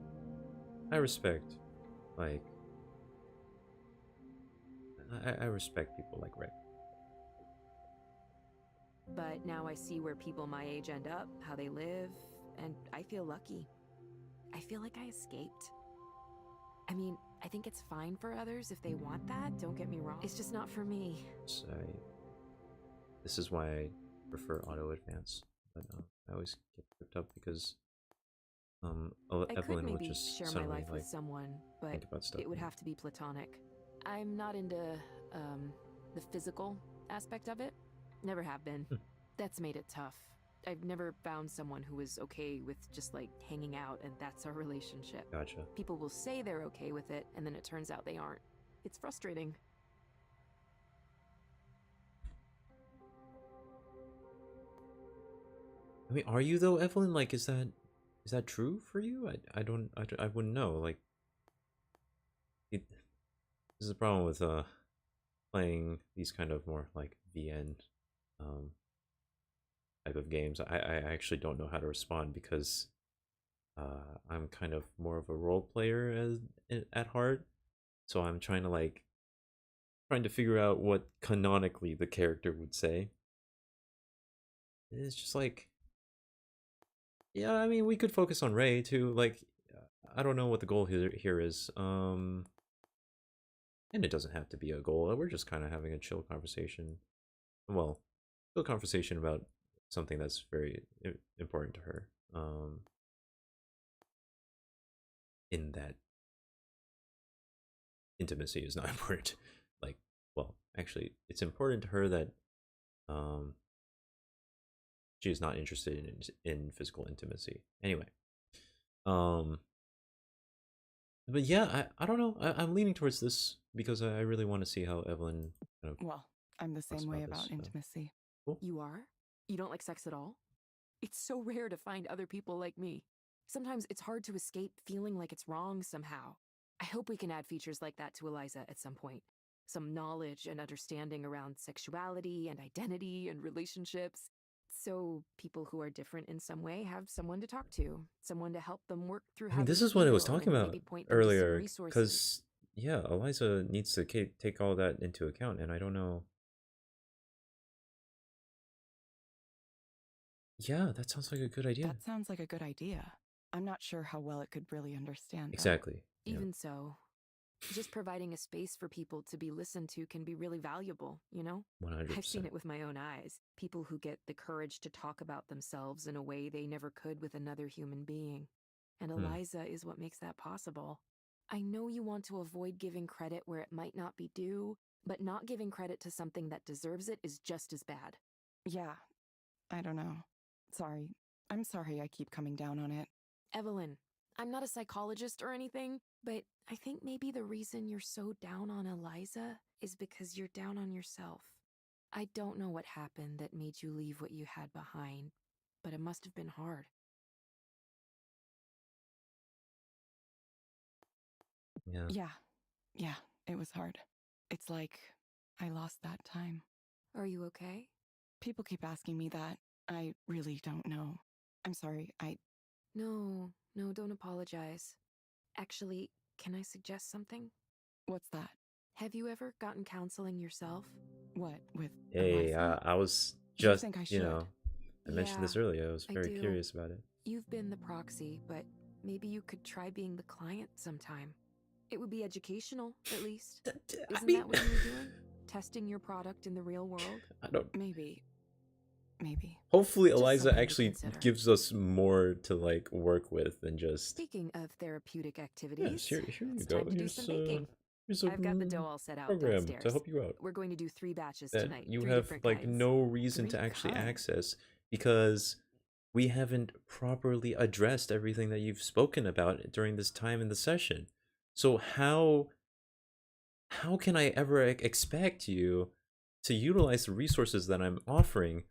I respect, like, I respect people like Rick. But now I see where people my age end up, how they live, and I feel lucky. I feel like I escaped. I mean, I think it's fine for others if they want that, don't get me wrong. It's just not for me. So this is why I prefer auto advance, but I always get tripped up because I Evelyn could would maybe just share my suddenly life like with someone, but think about stuff. it would have to be platonic. I'm not into the physical aspect of it. Never have been. That's made it tough. I've never found someone who is okay with just like hanging out and that's our relationship. Gotcha. People will say they're okay with it and then it turns out they aren't. It's frustrating. I mean, are you though, Evelyn? Like, is that true for you? I wouldn't know. Like, this is the problem with playing these kind of more like VN type of games. I actually don't know how to respond because I'm kind of more of a role player at heart, so I'm trying to figure out what canonically the character would say. It's just like, yeah, I mean, we could focus on Ray too. Like, I don't know what the goal here is. And it doesn't have to be a goal. We're just kind of having a chill conversation. Well, chill conversation about something that's very important to her. In that intimacy is not important. Like, well, actually, it's important to her that she is not interested in physical intimacy. Anyway, but yeah, I don't know. I'm leaning towards this because I really want to see how Evelyn kind of. Well, I'm the same way about intimacy. Cool. You are? You don't like sex at all? It's so rare to find other people like me. Sometimes it's hard to escape feeling like it's wrong somehow. I hope we can add features like that to ELIZA at some point. some knowledge and understanding around sexuality and identity and relationships. So people who are different in some way have someone to talk to, someone to help them work through I how mean, they this is what I was feel, talking and about maybe point them to some earlier, resources. because, yeah, ELIZA needs to take all that into account, and I don't know. Yeah, that sounds like a good idea. That sounds like a good idea. I'm not sure how well it could really understand that. Exactly. Yeah. Even so, just providing a space for people to be listened to can be really valuable, you know? 100%. I've seen it with my own eyes. People who get the courage to talk about themselves in a way they never could with another human being. And ELIZA is what makes that possible. I know you want to avoid giving credit where it might not be due, but not giving credit to something that deserves it is just as bad. Yeah, I don't know. Sorry. I'm sorry I keep coming down on it. Evelyn, I'm not a psychologist or anything, but I think maybe the reason you're so down on ELIZA is because you're down on yourself. I don't know what happened that made you leave what you had behind, but it must have been hard. Yeah. Yeah, it was hard. It's like I lost that time. Are you okay? People keep asking me that. I really don't know. I'm sorry, No, don't apologize. Actually, can I suggest something? What's that? Have you ever gotten counseling yourself? What, with Hey, ELIZA? I was Do you just, think I you should? know, I mentioned this Yeah, earlier. I was I very do. curious about it. You've been the proxy, but maybe you could try being the client sometime. It would be educational, at least. Isn't that what you were doing? Testing your product in the real world? I don't. Maybe. Hopefully, Just ELIZA something to actually consider. gives us more to like work with than just. Speaking of therapeutic Yes, activities, here you it's go. time to do some baking. Here's a I've got the dough all set out program downstairs. to help you out. We're going to do 3 batches That tonight. you 3 have different like kinds. no reason to 3 actually kinds. access because we haven't properly addressed everything that you've spoken about during this time in the session. So how can I ever expect you to utilize the resources that I'm offering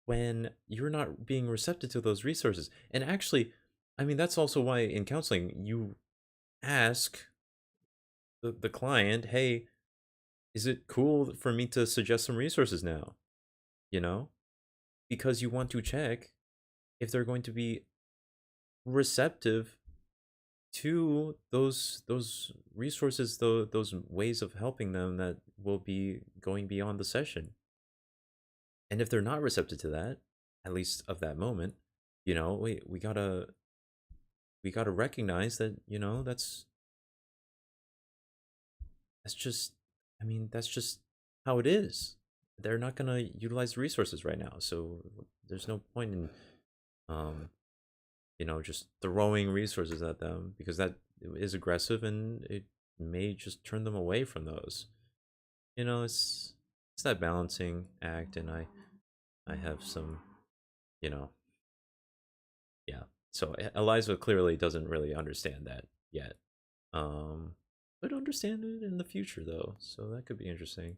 when you're not being receptive to those resources? And actually, I mean, that's also why in counseling you ask the client, hey, is it cool for me to suggest some resources now? You know, because you want to check if they're going to be receptive to those resources, those ways of helping them that will be going beyond the session. And if they're not receptive to that, at least of that moment, you know, we gotta recognize that, you know, that's just, I mean, that's just how it is. They're not gonna utilize the resources right now, so there's no point in you know, just throwing resources at them, because that is aggressive and it may just turn them away from those. You know, it's that balancing act, and I have some, you know, yeah. So ELIZA clearly doesn't really understand that yet. But understand it in the future though, so that could be interesting.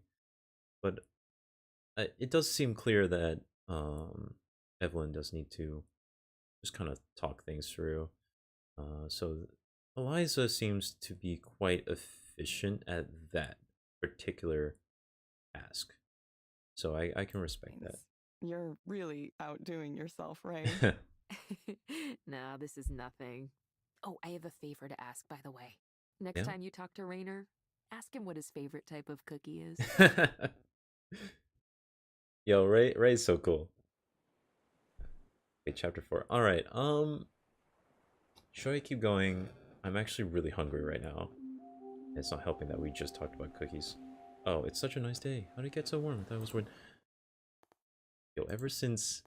But it does seem clear that Evelyn does need to just kind of talk things through. So ELIZA seems to be quite efficient at that particular task. So I can respect Thanks. You're really outdoing yourself, right? that. No, this is nothing. Oh, I have a favor to ask, by the way. Next Yeah? time you talk to Rainer, ask him what his favorite type of cookie is. Yo, Ray's so cool. Okay, chapter 4. All right. Should I keep going? I'm actually really hungry right now. It's not helping that we just talked about cookies. Oh, it's such a nice day. How did it get so warm? That was when. Yo, ever since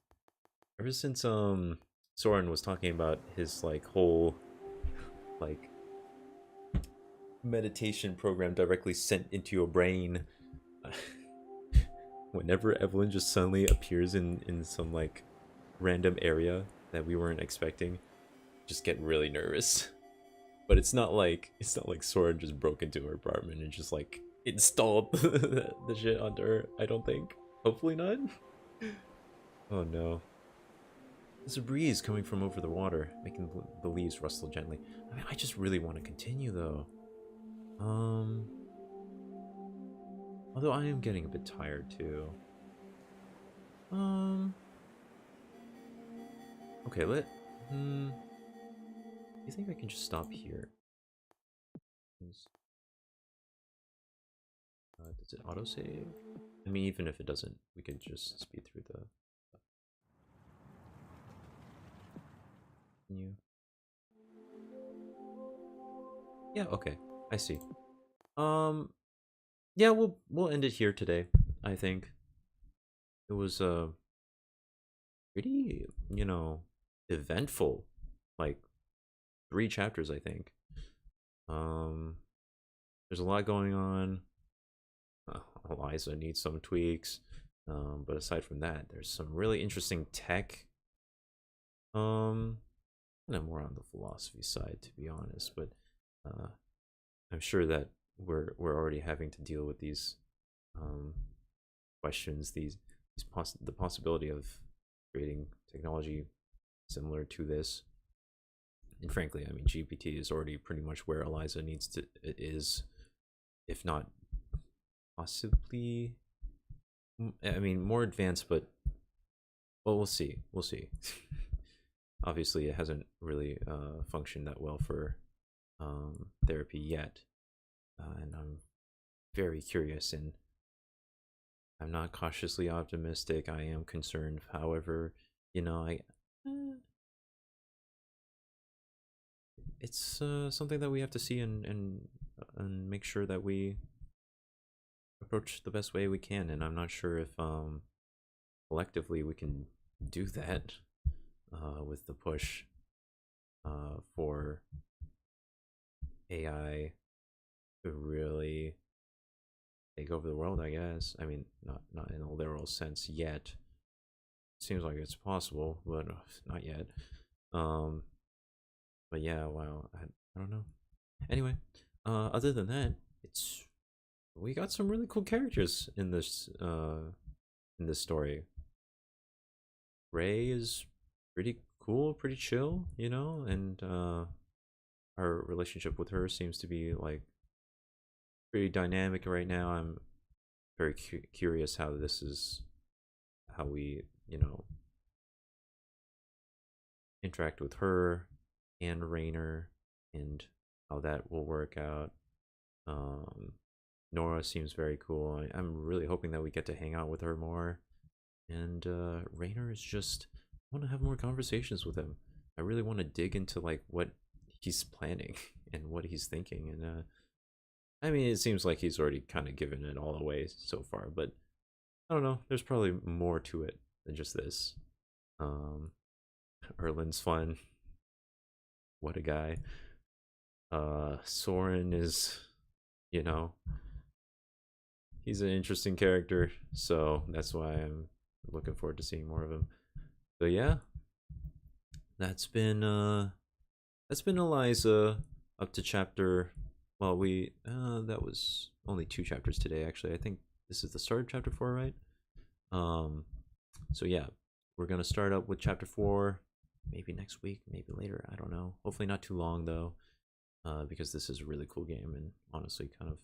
Soren was talking about his like whole like meditation program directly sent into your brain. Whenever Evelyn just suddenly appears in some like random area that we weren't expecting, just get really nervous. But it's not like Soren just broke into her apartment and just like installed the shit onto her. I don't think. Hopefully not. Oh no. There's a breeze coming from over the water, making the leaves rustle gently. I mean, I just really want to continue though. Although I am getting a bit tired too. Okay, you think I can just stop here? Does it autosave? I mean, even if it doesn't, we could just speed through the menu. Yeah, okay. I see. Yeah, we'll end it here today, I think. It was pretty, eventful. Like 3 chapters, I think. There's a lot going on. ELIZA needs some tweaks. But aside from that, there's some really interesting tech. And I'm more on the philosophy side, to be honest, but I'm sure that we're already having to deal with these questions, the possibility of creating technology similar to this. And frankly, I mean, GPT is already pretty much where ELIZA is, if not possibly, I mean, more advanced, but well, we'll see. Obviously, it hasn't really functioned that well for therapy yet, and I'm very curious, and I'm not cautiously optimistic. I am concerned. However, it's something that we have to see and make sure that we approach the best way we can. And I'm not sure if collectively we can do that with the push for AI to really take over the world, I guess. I mean, not in a literal sense yet. Seems like it's possible, but not yet. But yeah, wow, I don't know. Anyway, other than that, we got some really cool characters in this story. Ray is pretty cool, pretty chill, and our relationship with her seems to be like pretty dynamic right now. I'm very curious how we interact with her and Rainer, and how that will work out. Nora seems very cool. I'm really hoping that we get to hang out with her more. And Rainer is just, I want to have more conversations with him. I really want to dig into like what he's planning and what he's thinking. And I mean, it seems like he's already kind of given it all away so far, but I don't know. There's probably more to it than just this. Erlin's fun. What a guy. Soren is, he's an interesting character, so that's why I'm looking forward to seeing more of him. So yeah, that's been ELIZA up to chapter. Well, that was only 2 chapters today, actually. I think this is the start of chapter 4, right? So yeah, we're gonna start up with chapter 4. Maybe next week, maybe later. I don't know. Hopefully not too long though, because this is a really cool game, and honestly, kind of,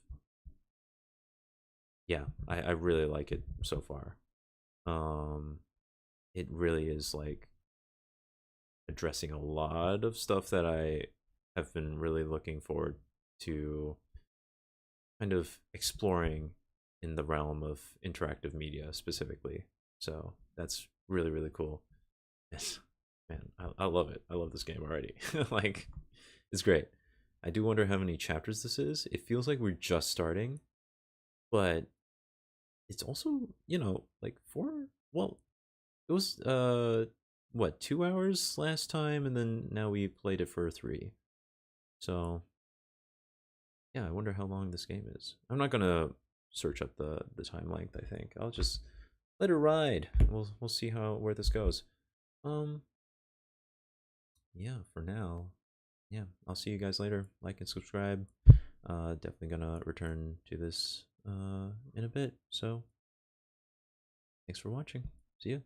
yeah, I really like it so far. It really is like addressing a lot of stuff that I have been really looking forward to kind of exploring in the realm of interactive media specifically. So that's really, really cool. Yes, man, I love it. I love this game already. Like, it's great. I do wonder how many chapters this is. It feels like we're just starting, but it's also, like 4. Well, it was what, 2 hours last time, and then now we played it for 3. So yeah, I wonder how long this game is. I'm not gonna search up the time length. I think I'll just let it ride. We'll see where this goes. Yeah, for now, yeah, I'll see you guys later. Like and subscribe. Definitely gonna return to this in a bit. So thanks for watching. See ya.